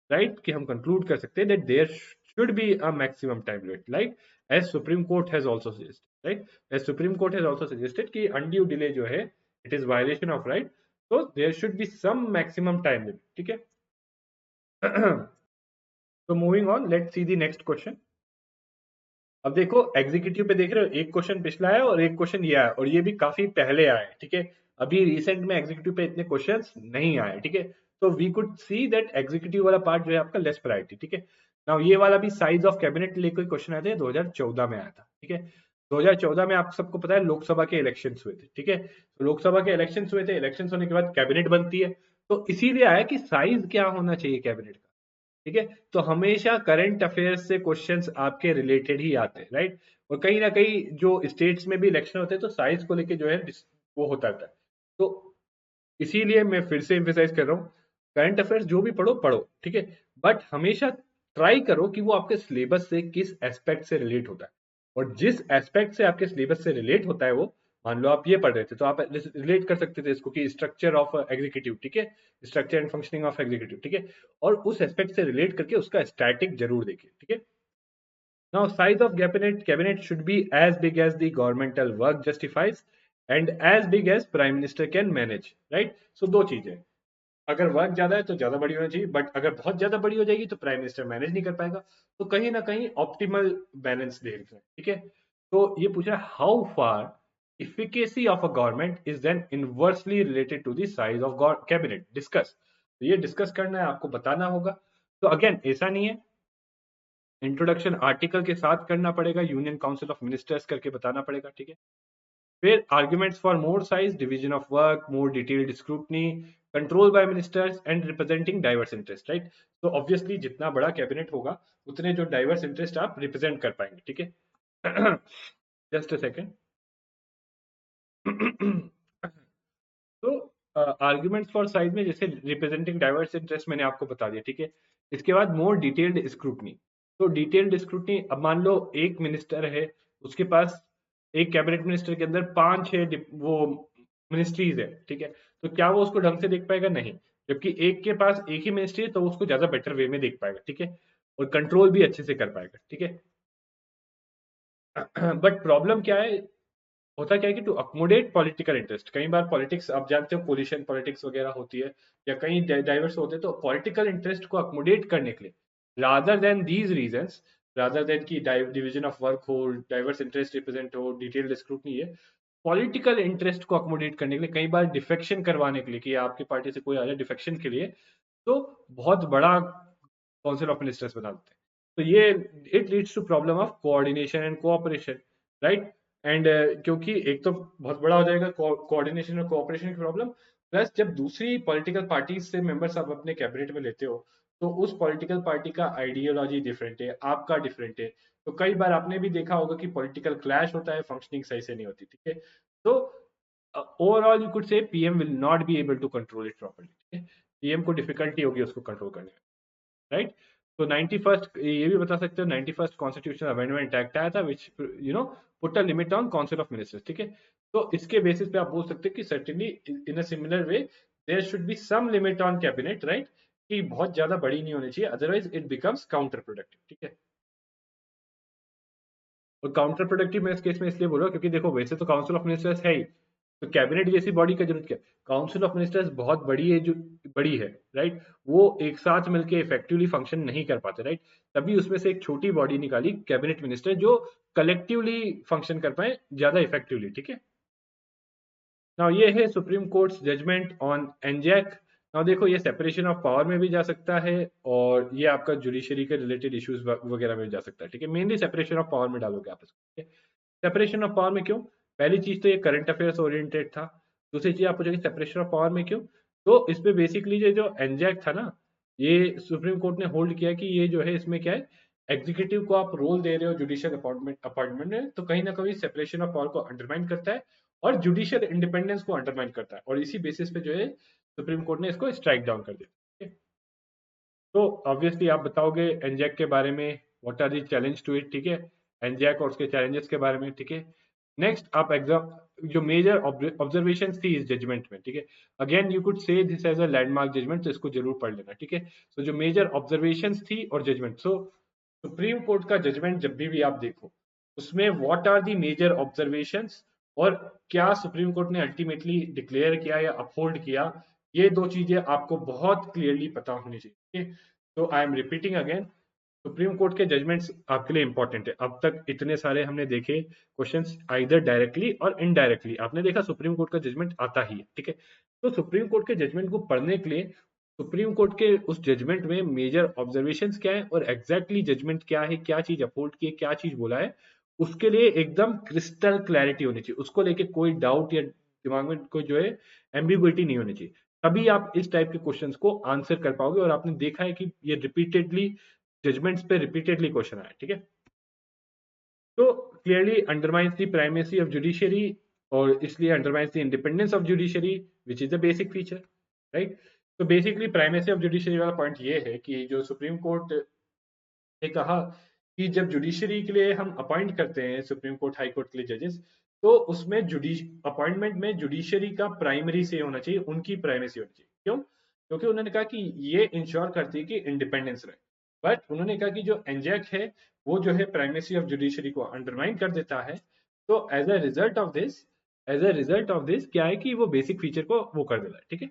राइट, कि हम कंक्लूड कर सकते हैं that there should be a maximum time limit, like as supreme court has also suggested, right. As supreme court has also suggested कि अनड्यू डिले जो है it is violation of right, तो there should be some maximum time limit, ठीक है। तो moving on, let's see the next question. अब देखो executive पे देख रहे हो, एक क्वेश्चन पिछला है और एक क्वेश्चन ये आया, और ये भी काफी पहले आया है, ठीक है। अभी रिसेंट में एग्जीक्यूटिव पे इतने क्वेश्चंस नहीं आए, ठीक है। तो we could see that executive वाला पार्ट जो है आपका लेस प्रायोरिटी, ठीक है। नाउ ये वाला भी साइज ऑफ कैबिनेट लेकर क्वेश्चन आए थे, 2014 में आया था, ठीक है। 2014 में आप सबको पता है लोकसभा के इलेक्शन हुए थे, ठीक है। तो लोकसभा के इलेक्शन हुए थे, इलेक्शन होने के बाद कैबिनेट बनती है, तो इसीलिए आया कि साइज क्या होना चाहिए कैबिनेट का, ठीक है। तो हमेशा करंट अफेयर्स से क्वेश्चंस आपके रिलेटेड ही आते हैं, राइट। और कहीं ना कहीं जो स्टेट्स में भी इलेक्शन होते हैं तो साइज को लेके जो है वो होता रहता है। तो इसीलिए मैं फिर से एम्फेसाइज कर रहा हूँ, करंट अफेयर्स जो भी पढ़ो पढ़ो, ठीक है। बट हमेशा ट्राई करो कि वो आपके सिलेबस से किस एस्पेक्ट से रिलेट होता है, और जिस एस्पेक्ट से आपके सिलेबस से रिलेट होता है, वो मान लो आप ये पढ़ रहे थे तो आप रिलेट कर सकते थे इसको कि स्ट्रक्चर ऑफ एग्जीक्यूटिव, ठीक है, structure and functioning of executive, ठीक है। और उस एस्पेक्ट से रिलेट करके उसका स्टैटिक जरूर देखिए, ठीक है। Now size of cabinet should be as big as the governmental work justifies and as big as prime minister can manage, right. So दो चीजें, अगर वर्क ज्यादा है तो ज्यादा बड़ी होनी चाहिए, बट अगर बहुत ज्यादा बड़ी हो जाएगी तो प्राइम मिनिस्टर मैनेज नहीं कर पाएगा। तो कहीं ना कहीं ऑप्टिमल बैलेंस देख रहे हैं, ठीक है। तो ये पूछ रहा है how far efficacy of a government is then inversely related to the size of cabinet, discuss. तो ये डिस्कस करना है, आपको बताना होगा। तो अगेन ऐसा नहीं है, इंट्रोडक्शन आर्टिकल के साथ करना पड़ेगा, यूनियन काउंसिल ऑफ मिनिस्टर्स करके बताना पड़ेगा, ठीक है। फिर arguments for more size, division of work, more detailed scrutiny, control by ministers and representing diverse interest, right. तो ऑब्वियसली जितना बड़ा कैबिनेट होगा उतने जो डाइवर्स इंटरेस्ट आप रिप्रेजेंट कर पाएंगे, ठीक है। Just a second. तो आर्ग्यूमेंट्स फॉर साइज में जैसे रिप्रेजेंटिंग डाइवर्स इंटरेस्ट मैंने आपको बता दिया, ठीक है। इसके बाद मोर डिटेल्ड स्क्रूटनी, तो डिटेल्ड स्क्रूटनी, अब मान लो एक मिनिस्टर है, उसके पास एक कैबिनेट मिनिस्टर के अंदर 5-6 वो मिनिस्ट्रीज है, ठीक है। तो क्या वो उसको ढंग से देख पाएगा? नहीं। जबकि एक के पास एक ही मिनिस्ट्री है तो वो उसको ज्यादा बेटर वे में देख पाएगा, ठीक है। और कंट्रोल भी अच्छे से कर पाएगा, ठीक है। बट प्रॉब्लम क्या है, होता क्या है कि टू अकोमोडेट पॉलिटिकल इंटरेस्ट, कई बार पॉलिटिक्स आप जानते हो कोलिशन पॉलिटिक्स वगैरह होती है, या कहीं डाइवर्स होते हैं, तो पॉलिटिकल इंटरेस्ट को अकोमोडेट करने के लिए, rather than these reasons, rather than की डिवीजन ऑफ वर्क हो, डाइवर्स इंटरेस्ट रिप्रेजेंट हो, डिटेल्ड स्क्रूटनी है, पॉलिटिकल इंटरेस्ट को अकोमोडेट करने के लिए, कई बार डिफेक्शन करवाने के लिए कि आपकी पार्टी से कोई आ जाए डिफेक्शन के लिए, तो बहुत बड़ा काउंसिल ऑफ मिनिस्टर्स बना देते हैं। तो ये it leads to problem of coordination and cooperation, right. And क्योंकि एक तो बहुत बड़ा हो जाएगा कोऑर्डिनेशन और कोऑपरेशन की प्रॉब्लम, प्लस जब दूसरी पॉलिटिकल पार्टी से मेंबर्स आप अपने कैबिनेट में लेते हो, तो उस पॉलिटिकल पार्टी का आइडियोलॉजी डिफरेंट है, आपका डिफरेंट है, तो कई बार आपने भी देखा होगा कि पॉलिटिकल क्लैश होता है, फंक्शनिंग सही से नहीं होती, ठीक है। तो overall you could say PM will not be able to control it properly, ठीक है। पीएम को डिफिकल्टी होगी उसको कंट्रोल करने में, राइट। तो 91st, ये भी बता सकते हो, 91st कॉन्स्टिट्यूशनल अमेंडमेंट एक्ट आया था which put a limit on council of ministers, ठीक है। तो इसके बेसिस पे आप बोल सकते हो कि certainly in a similar way there should be some limit on cabinet, right, कि बहुत ज्यादा बड़ी नहीं होनी चाहिए, otherwise it becomes counter productive, ठीक है। और काउंटर प्रोडक्टिव मैं इस केस में इसलिए बोल रहा हूँ क्योंकि देखो वैसे तो काउंसिल ऑफ मिनिस्टर्स है ही, तो कैबिनेट जैसी बॉडी का जरूरत क्या, काउंसिल ऑफ मिनिस्टर्स बहुत बड़ी है, जो बड़ी है, राइट, वो एक साथ मिलकर इफेक्टिवली फंक्शन नहीं कर पाते, राइट। तभी उसमें से एक छोटी बॉडी निकाली कैबिनेट मिनिस्टर, जो कलेक्टिवली फंक्शन कर पाए ज्यादा इफेक्टिवली, ठीक है। नाउ ये है supreme court judgment on NJAC. Now देखो ये सेपरेशन ऑफ पावर में भी जा सकता है, और ये आपका जुडिशरी के रिलेटेड इश्यूज वगैरह में भी जा सकता है, ठीक है। मेनली सेपरेशन ऑफ पावर में डालोगे आप इसको, ठीक है। सेपरेशन ऑफ पावर में क्यों, पहली चीज तो ये करंट अफेयर्स ओरिएंटेड था, दूसरी चीज आप पूछोगे सेपरेशन ऑफ पावर में क्यों, तो इस पे बेसिकली ये जो एनजैक था ना, ये सुप्रीम कोर्ट ने होल्ड किया कि ये जो है इसमें क्या है, एग्जीक्यूटिव को आप रोल दे रहे हो जुडिशियल अपॉइंटमेंट अपॉइंटमेंट में, तो कहीं ना कहीं सेपरेशन ऑफ पावर को अंडरमाइन करता है और जुडिशियल इंडिपेंडेंस को अंडरमाइन करता है, और इसी बेसिस पे जो है सुप्रीम कोर्ट ने इसको स्ट्राइक डाउन कर दिया, ठीक है। तो ऑब्वियसली आप बताओगे एनजैक के बारे में, what are the challenge to it, ठीक है, एनजैक और उसके चैलेंजेस के बारे में, ठीक है। नेक्स्ट आप एग्जाम जो मेजर ऑब्जर्वेशन थी इस जजमेंट में, ठीक है, again you could say this as a landmark judgment, तो इसको जरूर पढ़ लेना, ठीक है। तो जो मेजर ऑब्जर्वेशन थी और जजमेंट, सो सुप्रीम कोर्ट का जजमेंट जब भी आप देखो, उसमें what are the major observations, और क्या सुप्रीम कोर्ट ने अल्टीमेटली डिक्लेयर किया या अपहोल्ड किया, ये दो चीजें आपको बहुत क्लियरली पता होनी चाहिए, ठीक है। तो I am repeating again, Supreme court के जजमेंट्स आपके लिए इंपॉर्टेंट है। अब तक इतने सारे हमने देखे क्वेश्चंस, आइदर डायरेक्टली और इनडायरेक्टली आपने देखा सुप्रीम कोर्ट का जजमेंट आता ही है, ठीक है। तो सुप्रीम कोर्ट के जजमेंट को पढ़ने के लिए सुप्रीम कोर्ट के उस जजमेंट में मेजर ऑब्जर्वेशंस क्या है और एग्जैक्टली जजमेंट क्या है, क्या चीज अपहोल्ड की है, क्या चीज बोला है, उसके लिए एकदम क्रिस्टल क्लैरिटी होनी चाहिए, उसको लेके कोई डाउट या दिमाग में कोई जो है एम्बिग्विटी नहीं होनी चाहिए, तभी आप इस टाइप के क्वेश्चंस को आंसर कर पाओगे। और आपने देखा है कि ये रिपीटेडली जजमेंट्स पे रिपीटेडली क्वेश्चन आया, ठीक है। तो clearly undermines the primacy of judiciary, और इसलिए undermines the independence of judiciary which is the basic feature, right. तो बेसिकली प्राइमेसी ऑफ जुडिशरी वाला पॉइंट ये है कि जो सुप्रीम कोर्ट ने कहा कि जब जुडिशरी के लिए हम अपॉइंट करते हैं सुप्रीम कोर्ट हाई कोर्ट के लिए जजेस, तो उसमें जुडिश अपॉइंटमेंट में जुडिशरी का प्राइमरी से होना चाहिए, उनकी प्राइमेसी होनी चाहिए। क्यों, क्योंकि उन्होंने कहा कि ये इंश्योर करती है कि इंडिपेंडेंस रहे, बट उन्होंने कहा कि जो एनजैक है वो जो है प्राइमेसी ऑफ जुडिशरी को अंडरमाइन कर देता है। तो as a result of this क्या है कि वो बेसिक फीचर को वो कर देता है, ठीक है।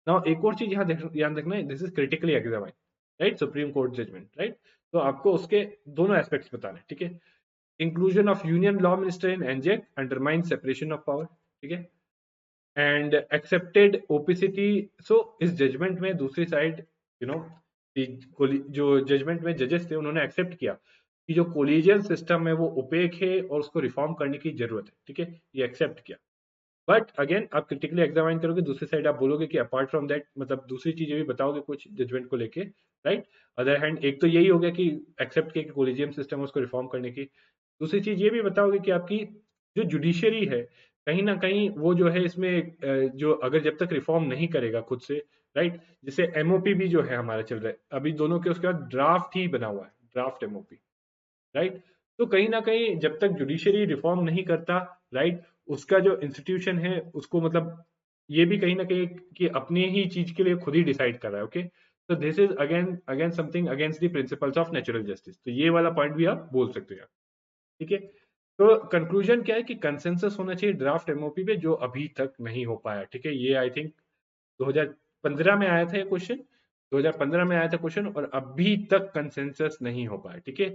नाउ एक और चीज यहाँ ध्यान रखना है, this is critically examine, right, supreme court judgment, right. तो आपको उसके दोनों एस्पेक्ट्स बताने, ठीक है। Inclusion of union law minister in NJAC undermine separation of power, ठीक है। एंड एक्सेप्टेड ओपिसिटी, सो इस जजमेंट में दूसरी साइड यू नो जो जजमेंट में जजेस थे उन्होंने एक्सेप्ट किया कि जो कोलिजियन सिस्टम है वो ओपेक है और उसको रिफॉर्म करने की जरूरत है, ठीक है, ये एक्सेप्ट किया। बट अगेन आप क्रिटिकली एग्जामाइन करोगे, दूसरी साइड आप बोलोगे कि अपार्ट फ्रॉम दैट, मतलब दूसरी चीजें भी बताओगे कुछ जजमेंट को लेके, राइट। अदर हैंड एक तो यही हो गया कि एक्सेप्ट किया कि कोलिजियम सिस्टम है उसको रिफॉर्म करने की, दूसरी चीज ये भी बताओगे कि आपकी जो जुडिशरी है कहीं ना कहीं वो जो है इसमें जो अगर जब तक रिफॉर्म नहीं करेगा खुद से, राइट, जैसे एमओपी भी जो है हमारा चल रहा है अभी दोनों के, उसके बाद ड्राफ्ट ही बना हुआ है, ड्राफ्ट एमओपी, राइट। तो कहीं ना कहीं जब तक जुडिशरी रिफॉर्म नहीं करता, राइट, उसका जो इंस्टीट्यूशन है उसको मतलब ये भी कहीं ना कहीं कि अपने ही चीज के लिए खुद ही डिसाइड कर रहा है, ओके। तो this is again again something against the principles of natural justice, तो ये वाला पॉइंट भी आप बोल सकते हो, ठीक है। तो कंक्लूजन क्या है कि कंसेंसस होना चाहिए ड्राफ्ट एमओपी पे, जो अभी तक नहीं हो पाया, ठीक है। ये आई थिंक 2015 में आया था ये क्वेश्चन, 2015 में आया था क्वेश्चन, और अभी तक कंसेंसस नहीं हो पाया, ठीक है।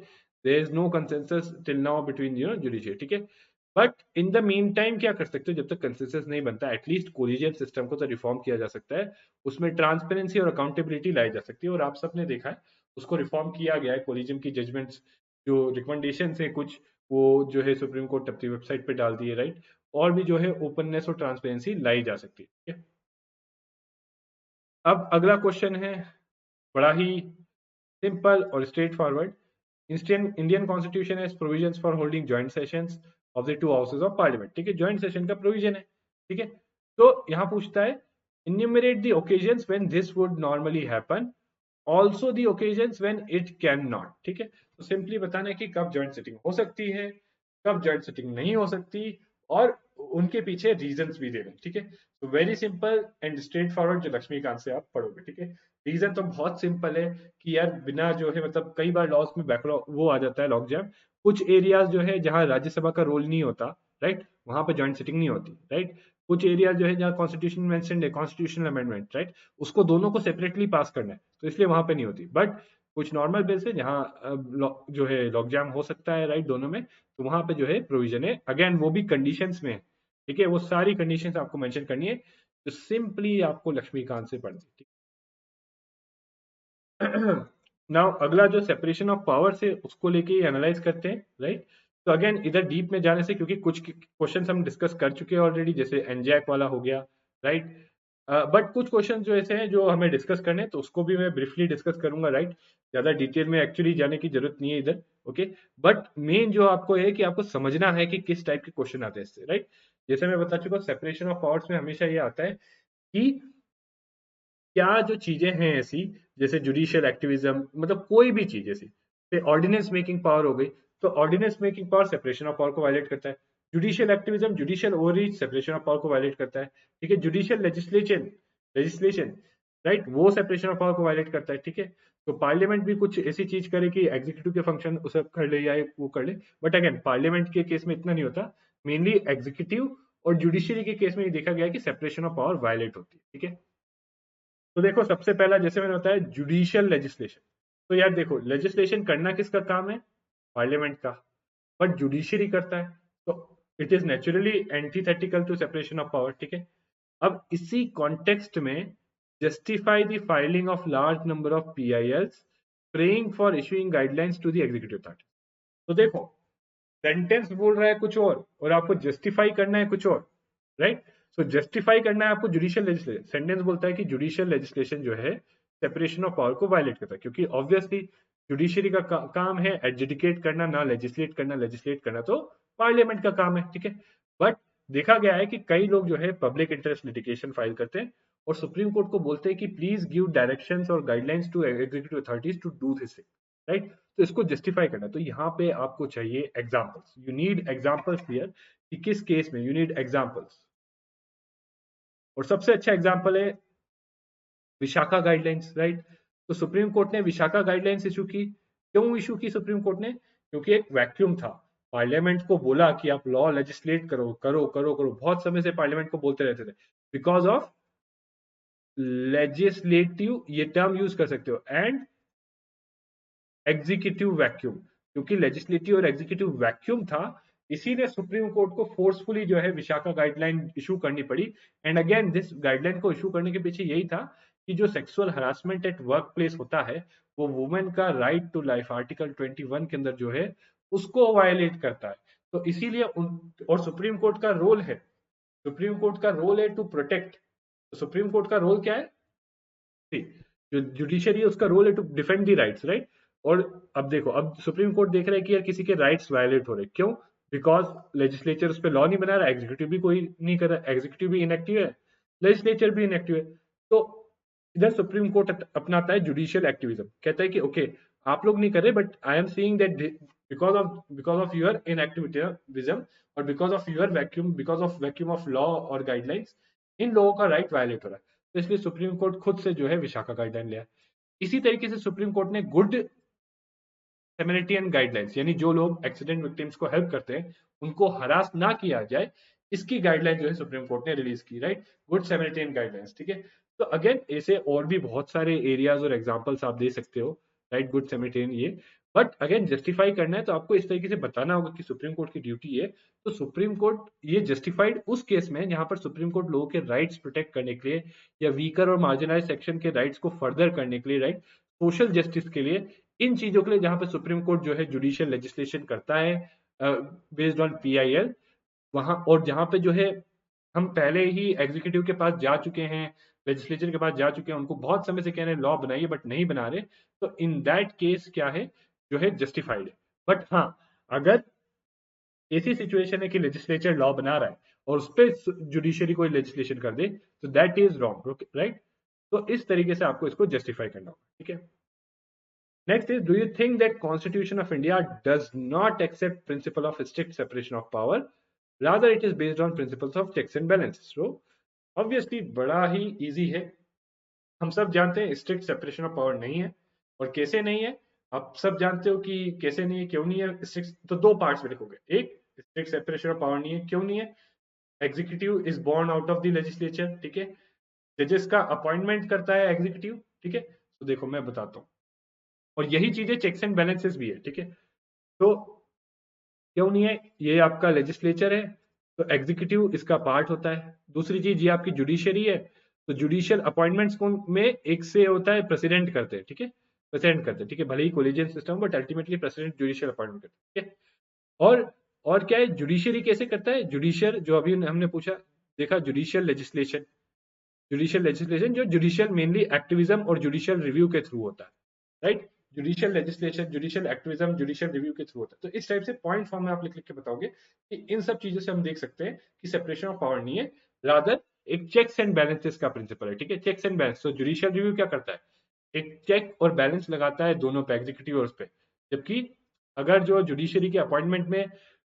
There is no consensus till now between judiciary, ठीक है। But in the meantime क्या कर सकते हो, जब तक कंसेंसस नहीं बनता एटलीस्ट कोलिजियम सिस्टम को तो रिफॉर्म किया जा सकता है, उसमें ट्रांसपेरेंसी और अकाउंटेबिलिटी लाई जा सकती है, और आप सबने देखा है उसको रिफॉर्म किया गया है। कोलिजियम की जजमेंट्स जो रिकमेंडेशन है कुछ, वो जो है सुप्रीम कोर्ट अपनी वेबसाइट पे डाल दिए, राइट। और भी जो है ओपननेस और ट्रांसपेरेंसी लाई जा सकती है, ठीक है। अब अगला क्वेश्चन है बड़ा ही सिंपल और straight forward. Indian constitution has provisions for holding joint sessions of the two houses of parliament, ठीक है। जॉइंट सेशन का प्रोविजन है, ठीक है। तो यहाँ पूछता है enumerate the occasions when this would normally happen, also the occasions when it cannot, ठीक है। तो सिंपली बताना है कि कब जॉइंट सिटिंग हो सकती है, कब जॉइंट सिटिंग नहीं हो सकती, और उनके पीछे रीजंस भी दे दें, ठीक है। तो very simple and straight forward जो लक्ष्मीकांत से आप पढ़ोगे, ठीक है। रीजन तो बहुत सिंपल है कि यार बिना जो है मतलब कई बार लॉस में बैकलॉग वो आ जाता है, लॉक जैम। कुछ एरियाज जो है जहां राज्यसभा का रोल नहीं होता, राइट, वहां पे जॉइंट सिटिंग नहीं होती, राइट। कुछ एरिया जो है जहाँ कॉन्स्टिट्यूशन मेंशन्ड है, कॉन्स्टिट्यूशनल अमेंडमेंट, राइट, उसको दोनों को सेपरेटली पास करना है, तो इसलिए वहां पे नहीं होती। बट कुछ नॉर्मल बिल से जहाँ जो है लॉक जैम हो सकता है, राइट, दोनों में, तो वहां पे जो है प्रोविजन है, अगेन वो भी कंडीशंस में है, ठीक है। वो सारी कंडीशंस आपको मेंशन करनी है, तो सिंपली आपको लक्ष्मीकांत से पढ़नी है, ठीक। नाउ अगला जो सेपरेशन ऑफ पावर से उसको लेके एनालाइज करते हैं, राइट। तो अगेन इधर डीप में जाने से, क्योंकि कुछ क्वेश्चंस हम डिस्कस कर चुके हैं ऑलरेडी, जैसे एनजैक वाला हो गया, राइट। बट कुछ क्वेश्चन जो ऐसे हैं जो हमें डिस्कस करने हैं, तो उसको भी मैं ब्रीफली डिस्कस करूंगा, राइट। ज्यादा डिटेल में एक्चुअली जाने की जरूरत नहीं है इधर, ओके। बट मेन जो आपको है कि आपको समझना है कि किस टाइप के क्वेश्चन आते हैं इससे, राइट। जैसे मैं बता चुका, सेपरेशन ऑफ पावर्स में हमेशा ये आता है कि क्या जो चीजें हैं ऐसी, जैसे जुडिशियल एक्टिविज्म, मतलब कोई भी चीज ऐसी, ऑर्डिनेंस मेकिंग पावर हो गई, तो ordinance making power separation of power को वायलेट करता है। Judicial activism, judicial overreach separation of power को वायलेट करता है, ठीक है। जुडिशियल लेजिस्लेशन लेजिस्लेशन, राइट, वो सेपरेशन ऑफ पावर को वायलेट करता है, ठीक है। तो पार्लियामेंट भी कुछ ऐसी चीज करे कि एग्जीक्यूटिव के फंक्शन उसे कर ले या वो कर ले, बट अगेन पार्लियामेंट के केस में इतना नहीं होता, मेनली एग्जीक्यूटिव और जुडिशियरी के केस में ये देखा गया है कि सेपरेशन ऑफ पावर वायलेट होती है, ठीक है। तो देखो सबसे पहला जैसे मैंने बताया जुडिशियल लेजिस्लेशन, तो यार देखो लेजिस्लेशन करना किसका काम है, पार्लियामेंट का, बट जुडिशियरी करता है, तो it is naturally antithetical to separation of power, ठीक है। अब इसी कॉन्टेक्स्ट में justify the filing of large number of PILs praying for issuing guidelines to the executive authority. तो देखो सेंटेंस बोल रहा है कुछ और आपको जस्टिफाई करना है कुछ और, राइट। सो जस्टिफाई करना है आपको जुडिशियल लेजिस्लेशन, सेंटेंस बोलता है कि जुडिशियल लेजिस्लेशन जो है सेपरेशन ऑफ पावर को वायलेट करता है, क्योंकि ऑब्वियसली जुडिशियरी का काम है एडजुडिकेट करना, ना लेजिस्लेट करना। लेजिस्लेट करना तो पार्लियामेंट का काम है, ठीक है। बट देखा गया है कि कई लोग जो है पब्लिक इंटरेस्ट लिटिगेशन फाइल करते हैं और सुप्रीम कोर्ट को बोलते हैं कि प्लीज गिव डायरेक्शंस और guidelines to executive authorities to do this, right. तो इसको जस्टिफाई करना, तो यहाँ पे आपको चाहिए examples, you need examples here, कि किस केस में यू नीड एग्जाम्पल्स। और सबसे अच्छा एग्जाम्पल है विशाखा गाइडलाइंस, राइट। तो सुप्रीम कोर्ट ने विशाखा गाइडलाइंस इशू की, क्यों इशू की सुप्रीम कोर्ट ने, क्योंकि एक वैक्यूम था। पार्लियामेंट को बोला कि आप लॉ लेजिस्लेट करो करो करो करो, बहुत समय से पार्लियामेंट को बोलते रहते थे, बिकॉज ऑफ लेजिस्लेटिव, ये टर्म यूज कर सकते हो, एंड एग्जीक्यूटिव वैक्यूम, क्योंकि लेजिस्लेटिव और एग्जीक्यूटिव वैक्यूम था, इसीलिए सुप्रीम कोर्ट को फोर्सफुली जो है विशाखा गाइडलाइन इशू करनी पड़ी। एंड अगेन दिस गाइडलाइन को इशू करने के पीछे यही था कि जो sexual harassment at work place होता है, वो वुमेन का राइट टू लाइफ आर्टिकल 21 के अंदर जो है उसको वायलेट करता है। तो इसीलिए और सुप्रीम कोर्ट का रोल है, सुप्रीम कोर्ट का रोल है टू प्रोटेक्ट। तो सुप्रीम कोर्ट का रोल क्या है, जो जुडिशरी है उसका रोल है to defend the rights, right. और अब देखो, अब सुप्रीम कोर्ट देख रहा है कि यार किसी के राइट्स वायलेट हो रहे, क्यों, बिकॉज लेजिस्लेचर उस पर लॉ नहीं बना रहा, एग्जीक्यूटिव भी कोई नहीं कर रहा, एग्जीक्यूटिव भी इनएक्टिव है, लेजिस्लेचर भी इनएक्टिव है। तो इधर सुप्रीम कोर्ट अपनाता है जुडिशियल एक्टिविज्म, कहता है कि ओके आप लोग नहीं कर रहे, but I am seeing that because of your inactivism और because of vacuum of law और गाइडलाइंस, इन लोगों का राइट वायलेट हो रहा है। तो इसलिए सुप्रीम कोर्ट खुद से जो है विशाखा गाइडलाइन लिया। इसी तरीके से सुप्रीम कोर्ट ने गुड सेमेरिटियन गाइडलाइंस, यानी जो लोग एक्सीडेंट विक्टिम्स को हेल्प करते हैं उनको हरास ना किया जाए, इसकी गाइडलाइन जो है सुप्रीम कोर्ट ने रिलीज की, राइट, गुड सेमेरिटियन गाइडलाइंस, ठीक है। तो अगेन ऐसे और भी बहुत सारे एरियाज और एग्जांपल्स आप दे सकते हो, राइट, गुड सेमेरिटियन ये। बट अगेन जस्टिफाई करना है तो आपको इस तरीके से बताना होगा कि सुप्रीम कोर्ट की ड्यूटी है। तो सुप्रीम कोर्ट ये जस्टिफाइड उस केस में जहां पर सुप्रीम कोर्ट लोगों के राइट्स प्रोटेक्ट करने के लिए या वीकर और मार्जिनलाइज सेक्शन के राइट्स को फर्दर करने के लिए, राइट, सोशल जस्टिस के लिए, इन चीजों के लिए जहां पर सुप्रीम कोर्ट जो है जुडिशियल लेजिस्लेशन करता है बेस्ड ऑन पीआईएल, वहां और जहां पे जो है हम पहले ही एग्जीक्यूटिव के पास जा चुके हैं, लेजिस्लेचर के पास जा चुके हैं, उनको बहुत समय से कह रहे हैं लॉ बनाइए बट नहीं बना रहे, तो इन दैट केस क्या है, जो है जस्टिफाइड है। बट हाँ, अगर ऐसी सिचुएशन है कि लेजिस्लेचर लॉ बना रहा है और उस पर जुडिशियरी कोई लेजिस्लेशन कर दे, तो दैट इज रॉन्ग, राइट। तो इस तरीके से आपको इसको जस्टिफाई करना होगा, ठीक है। Next is, do you think that constitution of India does not accept principle of strict separation of power, rather it is based on principles of checks and balances? So obviously बड़ा ही easy है, हम सब जानते हैं strict separation of power नहीं है। और कैसे नहीं है, आप सब जानते हो कि कैसे नहीं है, क्यों नहीं है स्ट्रिक्ट, तो दो पार्ट्स में लिखोगे। एक, स्ट्रिक्ट सेपरेशन ऑफ पावर नहीं है, क्यों नहीं है? Executive is born out of the legislature, ठीक है। जजेस का अपॉइंटमेंट करता है एग्जीक्यूटिव, ठीक है। तो देखो मैं बताता हूँ, और यही चीजें चेक्स एंड बैलेंसेस भी है, ठीक है। तो क्यों नहीं है, ये आपका लेजिस्लेचर है तो एग्जीक्यूटिव इसका पार्ट होता है। दूसरी चीज, ये आपकी जुडिशरी है, तो जुडिशियल अपॉइंटमेंट्स में एक से होता है प्रेसिडेंट करते हैं, ठीक है, प्रेसिडेंट करते हैं, ठीक है, भले ही collegium system but ultimately president judicial appointment करते हैं, ठीक है। और और क्या है, जुडिशरी कैसे करता है, जुडिशियल जो अभी हमने पूछा देखा, जुडिशियल लेजिस्लेशन, जुडिशियल लेजिस्लेशन जो जुडिशियल मेनली एक्टिविज्म और जुडिशियल रिव्यू के थ्रू होता है, right. Judicial legislation, judicial activism, judicial review के थ्रू होता है। तो इस टाइप से पॉइंट फॉर्म में आप लिख लिख के बताओगे कि इन सब चीजों से हम देख सकते हैं कि सेपरेशन ऑफ पावर नहीं है, रादर एक चेक्स एंड बैलेंसेस का प्रिंसिपल है, ठीक है। चेक्स एंड बैलेंस, तो जुडिशियल रिव्यू क्या करता है, एक चेक और बैलेंस लगाता है दोनों पे, एग्जीक्यूटिव और उस पे। जबकि अगर जो जुडिशरी के अपॉइंटमेंट में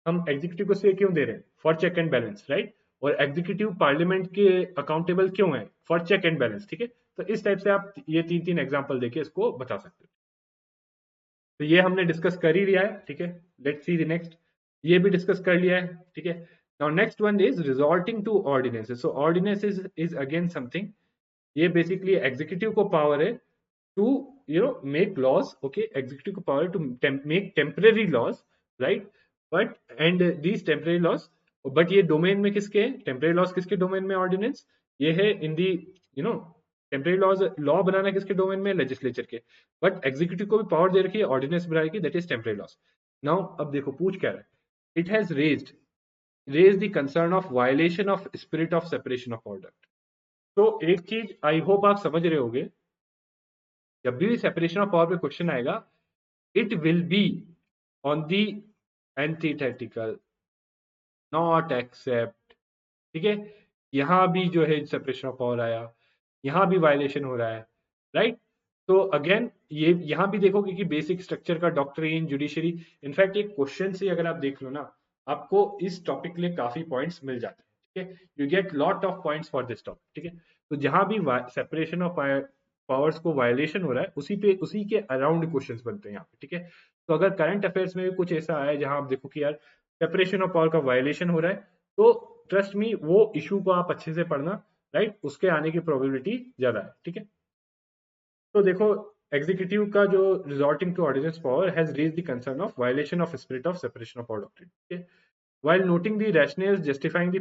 हम एग्जीक्यूटिव को से क्यों दे रहे हैं, for check and balance, right. और एग्जीक्यूटिव पार्लियामेंट के अकाउंटेबल क्यों है, फॉर चेक एंड बैलेंस, ठीक है। तो इस टाइप से आप ये तीन तीन एग्जांपल देके इसको बता सकते हो। तो ये हमने डिस्कस कर ही लिया है, ठीक है। लेट्स सी द नेक्स्ट, ये भी डिस्कस कर लिया है, ठीक है। Now next one is resorting to ordinances. So ordinances is again something, ये बेसिकली एग्जीक्यूटिव को पावर है to make laws, okay, executive को power to make temporary laws, right, but and these temporary laws, but ये domain में किसके हैं, temporary laws किसके domain में, ऑर्डिनेंस, ये है इन दी टेम्पररी लॉज, लॉ बनाना किसके डोमेन में, लेजिस्लेचर के। बट एग्जीक्यूटिव को भी पावर दे रखी है ऑर्डिनेंस बनाने की, that is temporary laws. Now अब देखो पूछ क्या रहा है, it has raise the concern of violation of spirit of separation of order. तो एक चीज आई होप आप समझ रहे होगे, जब भी सेपरेशन ऑफ पावर पे क्वेश्चन आएगा, it will be on the antithetical, not accept, ठीक है। यहां भी जो है सेपरेशन ऑफ पावर आया, यहां भी वायलेशन हो रहा है, राइट। तो अगेन ये यहां भी देखोगे कि बेसिक स्ट्रक्चर का डॉक्ट्रिन, जुडिशरी, इनफैक्ट एक क्वेश्चन से अगर आप देख लो ना, आपको इस टॉपिक के लिए काफी पॉइंट्स मिल जाते हैं, ठीक है। You get lot of points for this topic, ठीक है। तो जहां भी सेपरेशन ऑफ पावर्स को वायलेशन हो रहा है, उसी के अराउंड क्वेश्चंस बनते हैं यहाँ पे, ठीक है। तो अगर करंट अफेयर्स में भी कुछ ऐसा आया जहां आप देखो कि यार सेपरेशन ऑफ पावर का वायलेशन हो रहा है, तो ट्रस्ट मी वो इशू को आप अच्छे से पढ़ना, राइट, उसके आने की प्रोबेबिलिटी ज्यादा है, ठीक है। तो देखो, एग्जीक्यूटिव का जो resorting to ordinance power has raise the concern of violation of spirit of separation of power doctrine, ठीक है। While noting the rationales justifying the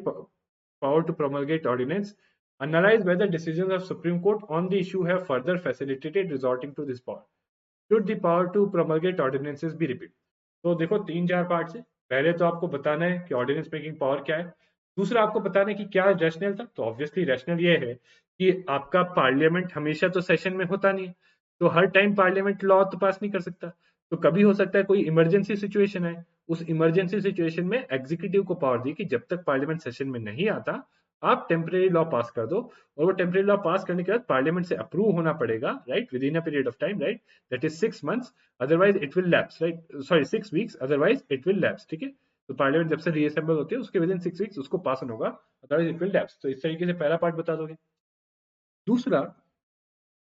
power to promulgate ordinance, analyze whether decisions of Supreme Court on the issue have further facilitated resorting to this power. Should the power to promulgate ordinances be repealed? तो देखो तीन चार part है, पहले तो आपको बताना है कि ऑर्डिनेंस मेकिंग पावर क्या है, दूसरा आपको बताना है कि क्या रैशनल था। तो ऑब्वियसली रैशनल ये है कि आपका पार्लियामेंट हमेशा तो सेशन में होता नहीं है, तो हर टाइम पार्लियामेंट लॉ तो पास नहीं कर सकता। तो कभी हो सकता है कोई इमरजेंसी सिचुएशन है, उस इमरजेंसी सिचुएशन में एग्जीक्यूटिव को पावर दी कि जब तक पार्लियामेंट सेशन में नहीं आता आप टेम्परेरी लॉ पास कर दो, और वो टेम्परेरी लॉ पास करने के बाद पार्लियामेंट से अप्रूव होना पड़ेगा, right, with in a period of time, right, that is 6 months, otherwise it will lapse, right, sorry 6 weeks, otherwise it will lapse, ठीक है। तो पार्लियामेंट जब से रीअसेंबल होती है उसके विद इन 6 weeks उसको पास होना होगा, अदरवाइज इट विल लैप्स। तो इस तरीके से पहला पार्ट बता दोगे। दूसरा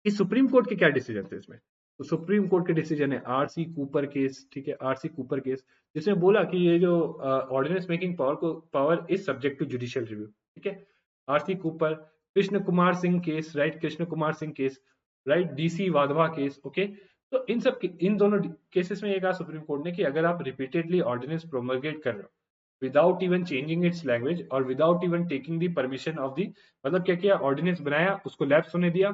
कि सुप्रीम कोर्ट के क्या डिसीजन थे इसमें, तो सुप्रीम कोर्ट के डिसीजन है आरसी कूपर केस, ठीक है, आरसी कूपर केस, जिसमें बोला कि ये जो ordinance making power is subject to judicial review, ठीक है। R C Cooper, Krishna Kumar Singh case, right, Krishna Kumar Singh case, right, D C Wadhwa case, okay. तो इन दोनों केसेस में ये कहा सुप्रीम कोर्ट ने कि अगर आप रिपीटेडली ऑर्डिनेंस प्रोमलगेट कर रहे हो without even changing its language और without even taking the permission of the, मतलब क्या किया, ऑर्डिनेंस बनाया, उसको लैप्स होने दिया,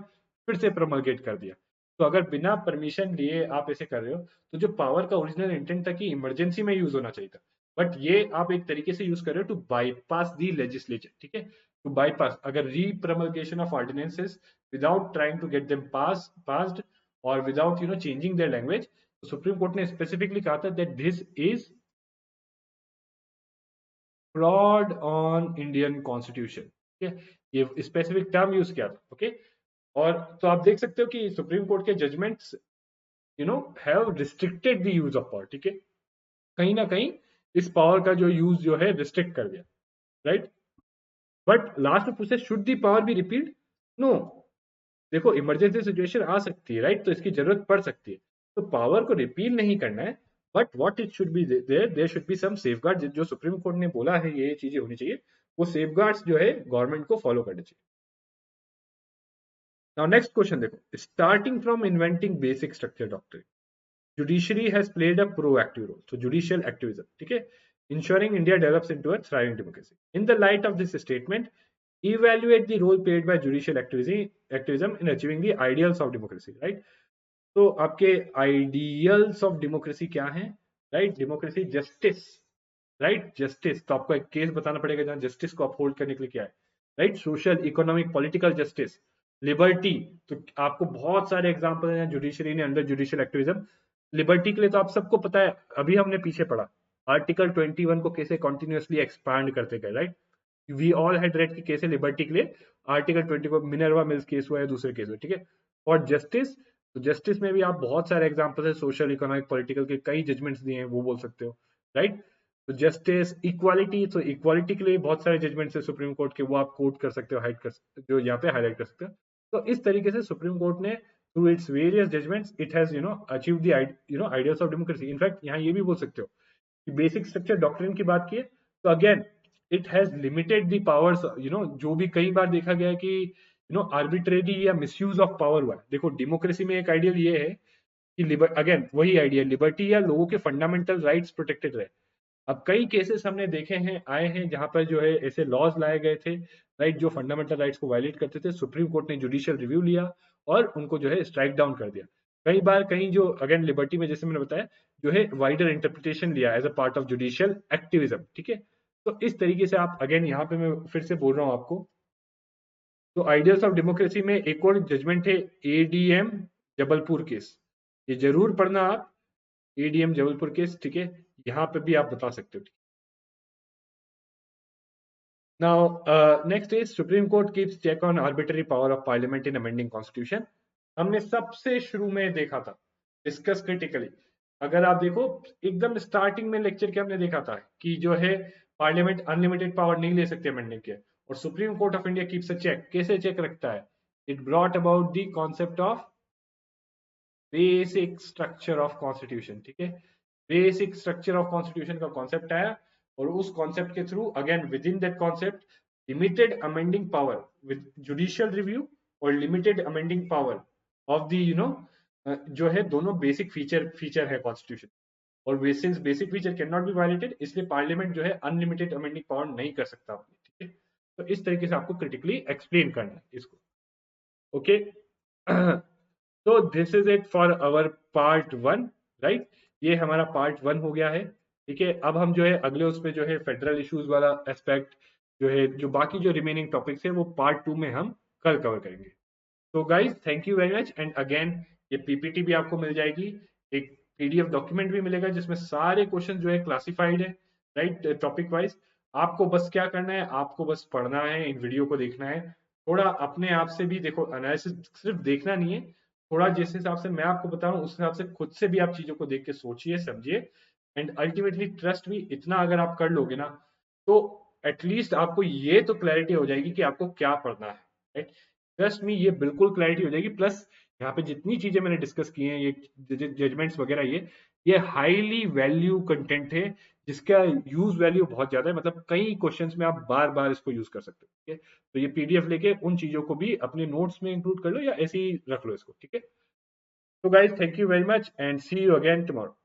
फिर से प्रोमलगेट कर दिया, तो अगर बिना परमिशन लिए आप ऐसे कर रहे हो तो जो पावर का ओरिजिनल इंटेंट था कि इमरजेंसी में यूज होना चाहिए था, बट ये आप एक तरीके से यूज कर रहे हो टू बाईपास दी लेजिस्लेचर, ठीक है, टू बाईपास, अगर repromulgation of ordinances without trying to get them passed और विदाउट चेंजिंग देयर लैंग्वेज, तो सुप्रीम कोर्ट ने स्पेसिफिकली कहा था that this is fraud on Indian constitution, ठीक है, ये स्पेसिफिक टर्म यूज किया था, ओके। और तो आप देख सकते हो कि सुप्रीम कोर्ट के judgments have restricted the use of power, ठीक है, कहीं ना कहीं इस पावर का जो यूज जो है रिस्ट्रिक्ट कर दिया, राइट। बट लास्ट में पूछते should the power be repealed, no, देखो इमरजेंसी सिचुएशन आ सकती है, राइट, तो इसकी जरूरत पड़ सकती है, तो पावर को रिपील नहीं करना है, but what it should be there should be some safeguard, जो सुप्रीम कोर्ट ने बोला है ये चीजें होनी चाहिए, वो सेफगार्ड्स जो है गवर्नमेंट को फॉलो करने चाहिए। नाउ नेक्स्ट क्वेश्चन देखो, starting from inventing basic structure doctrine, judiciary has played a proactive role, so judicial activism, ठीक है, ensuring India develops into a thriving democracy. In the light of this statement, evaluate the role played by judicial activism in achieving the ideals of democracy, right? तो आपके ideals of democracy क्या है, right, democracy justice, right, justice, तो आपको एक case बताना पड़ेगा जहां जस्टिस को अपहोल्ड करने के लिए क्या है, right, social economic political justice, liberty, तो आपको बहुत सारे एग्जांपल हैं जुडिशरी ने अंडर जुडिशियल एक्टिविज्म, लिबर्टी के लिए तो आप सबको पता है, अभी हमने पीछे पढ़ा आर्टिकल 21 को कैसे कॉन्टिन्यूसली एक्सपांड करते गए, right, we all had read की कैसे लिबर्टी के लिए आर्टिकल 20 को, मिनर्वा मिल्स केस हुआ है, दूसरे केस हुए, ठीक है, और जस्टिस, तो जस्टिस में भी आप बहुत सारे एग्जांपल है, सोशल इकोनॉमिक पॉलिटिकल के कई जजमेंट्स दिए हैं, वो बोल सकते हो, राइट। तो जस्टिस, इक्वालिटी, तो इक्वालिटी के लिए बहुत सारे जजमेंट्स है सुप्रीम कोर्ट के, वो आप कोट कर सकते हो, हाइड कर सकते हो, जो यहाँ पे हाईलाइट कर सकते हो। तो इस तरीके से सुप्रीम कोर्ट ने through its various judgments it has achieve the ideals of democracy. In fact यहाँ ये भी बोल सकते हो कि बेसिक स्ट्रक्चर डॉक्ट्रिन की बात की तो again it has limited the powers, जो भी कई बार देखा गया कि आर्बिट्रेरी या मिसयूज ऑफ पावर हुआ है। देखो डेमोक्रेसी में एक आइडियल ये है कि अगेन वही आइडिया, लिबर्टी या लोगों के फंडामेंटल राइट्स प्रोटेक्टेड रहे। अब कई केसेस हमने देखे हैं, आए हैं, जहां पर जो है ऐसे लॉज लाए गए थे, राइट, जो फंडामेंटल राइट्स को वायलेट करते थे, सुप्रीम कोर्ट ने जुडिशियल रिव्यू लिया और उनको जो है स्ट्राइक डाउन कर दिया। कई बार कहीं जो अगेन लिबर्टी में जैसे मैंने बताया जो है वाइडर इंटरप्रिटेशन लिया as a part of judicial activism, ठीक है। तो इस तरीके से आप अगेन यहाँ पे मैं फिर से बोल रहा हूँ आपको, तो आइडियल्स ऑफ डेमोक्रेसी में एक और जजमेंट है एडीएम जबलपुर केस, ये जरूर पढ़ना आप, एडीएम जबलपुर केस, ठीक है, यहाँ पे भी आप बता सकते हो। Now, next is Supreme Court keeps check on arbitrary power of Parliament in amending Constitution. हमने सबसे शुरू में देखा था, डिस्कस क्रिटिकली, अगर आप देखो एकदम स्टार्टिंग में लेक्चर के हमने देखा था कि जो है पार्लियामेंट अनलिमिटेड पावर नहीं ले सकते अमेंडिंग के, और supreme court of India keeps a check, कैसे चेक रखता है, it brought about the concept of basic structure of constitution, ठीक है, बेसिक स्ट्रक्चर ऑफ कॉन्स्टिट्यूशन का कॉन्सेप्ट आया, और उस कॉन्सेप्ट के through again within that concept limited amending power with judicial review और limited amending power of the जो है दोनों बेसिक फीचर है कॉन्स्टिट्यूशन, और since basic feature can not B violated, इसलिए पार्लियामेंट जो है अनलिमिटेड अमेंडिंग पावर नहीं कर सकता अपनी, ठीक है। तो इस तरीके से आपको क्रिटिकली एक्सप्लेन करना है इसको, ओके। तो this is it for our part 1, right, ये हमारा पार्ट 1 हो गया है, ठीक है। अब हम जो है अगले उस पे जो है फेडरल इश्यूज वाला एस्पेक्ट जो है, जो बाकी जो रिमेनिंग टॉपिक्स है वो पार्ट 2 में हम कल कवर करेंगे। तो guys thank you very much, and again ये पीपीटी भी आपको मिल जाएगी, एक पीडीएफ डॉक्यूमेंट भी मिलेगा जिसमें सारे क्वेश्चन जो है क्लासिफाइड है, राइट, टॉपिक वाइज। आपको बस क्या करना है, आपको बस पढ़ना है, इन वीडियो को देखना है, थोड़ा अपने आप से भी देखो, एनालिसिस सिर्फ देखना नहीं है, थोड़ा जिस हिसाब से मैं आपको बता रहा हूँ उस हिसाब से खुद से भी आप चीजों को देख के सोचिए, समझिए, एंड अल्टीमेटली ट्रस्ट भी इतना अगर आप कर लोगे ना, तो एटलीस्ट आपको ये तो क्लैरिटी हो जाएगी कि आपको क्या पढ़ना है, राइट। ट्रस्ट मी, ये बिल्कुल क्लैरिटी हो जाएगी। प्लस यहाँ पे जितनी चीजें मैंने डिस्कस की हैं, ये जजमेंट्स वगैरह, ये हाईली वैल्यू कंटेंट है, जिसका यूज वैल्यू बहुत ज्यादा है, मतलब कई क्वेश्चंस में आप बार बार इसको यूज कर सकते हो, ठीक है। तो ये पीडीएफ लेके उन चीजों को भी अपने नोट्स में इंक्लूड कर लो या ऐसे ही रख लो इसको, ठीक है। So guys, thank you very much and see you again tomorrow.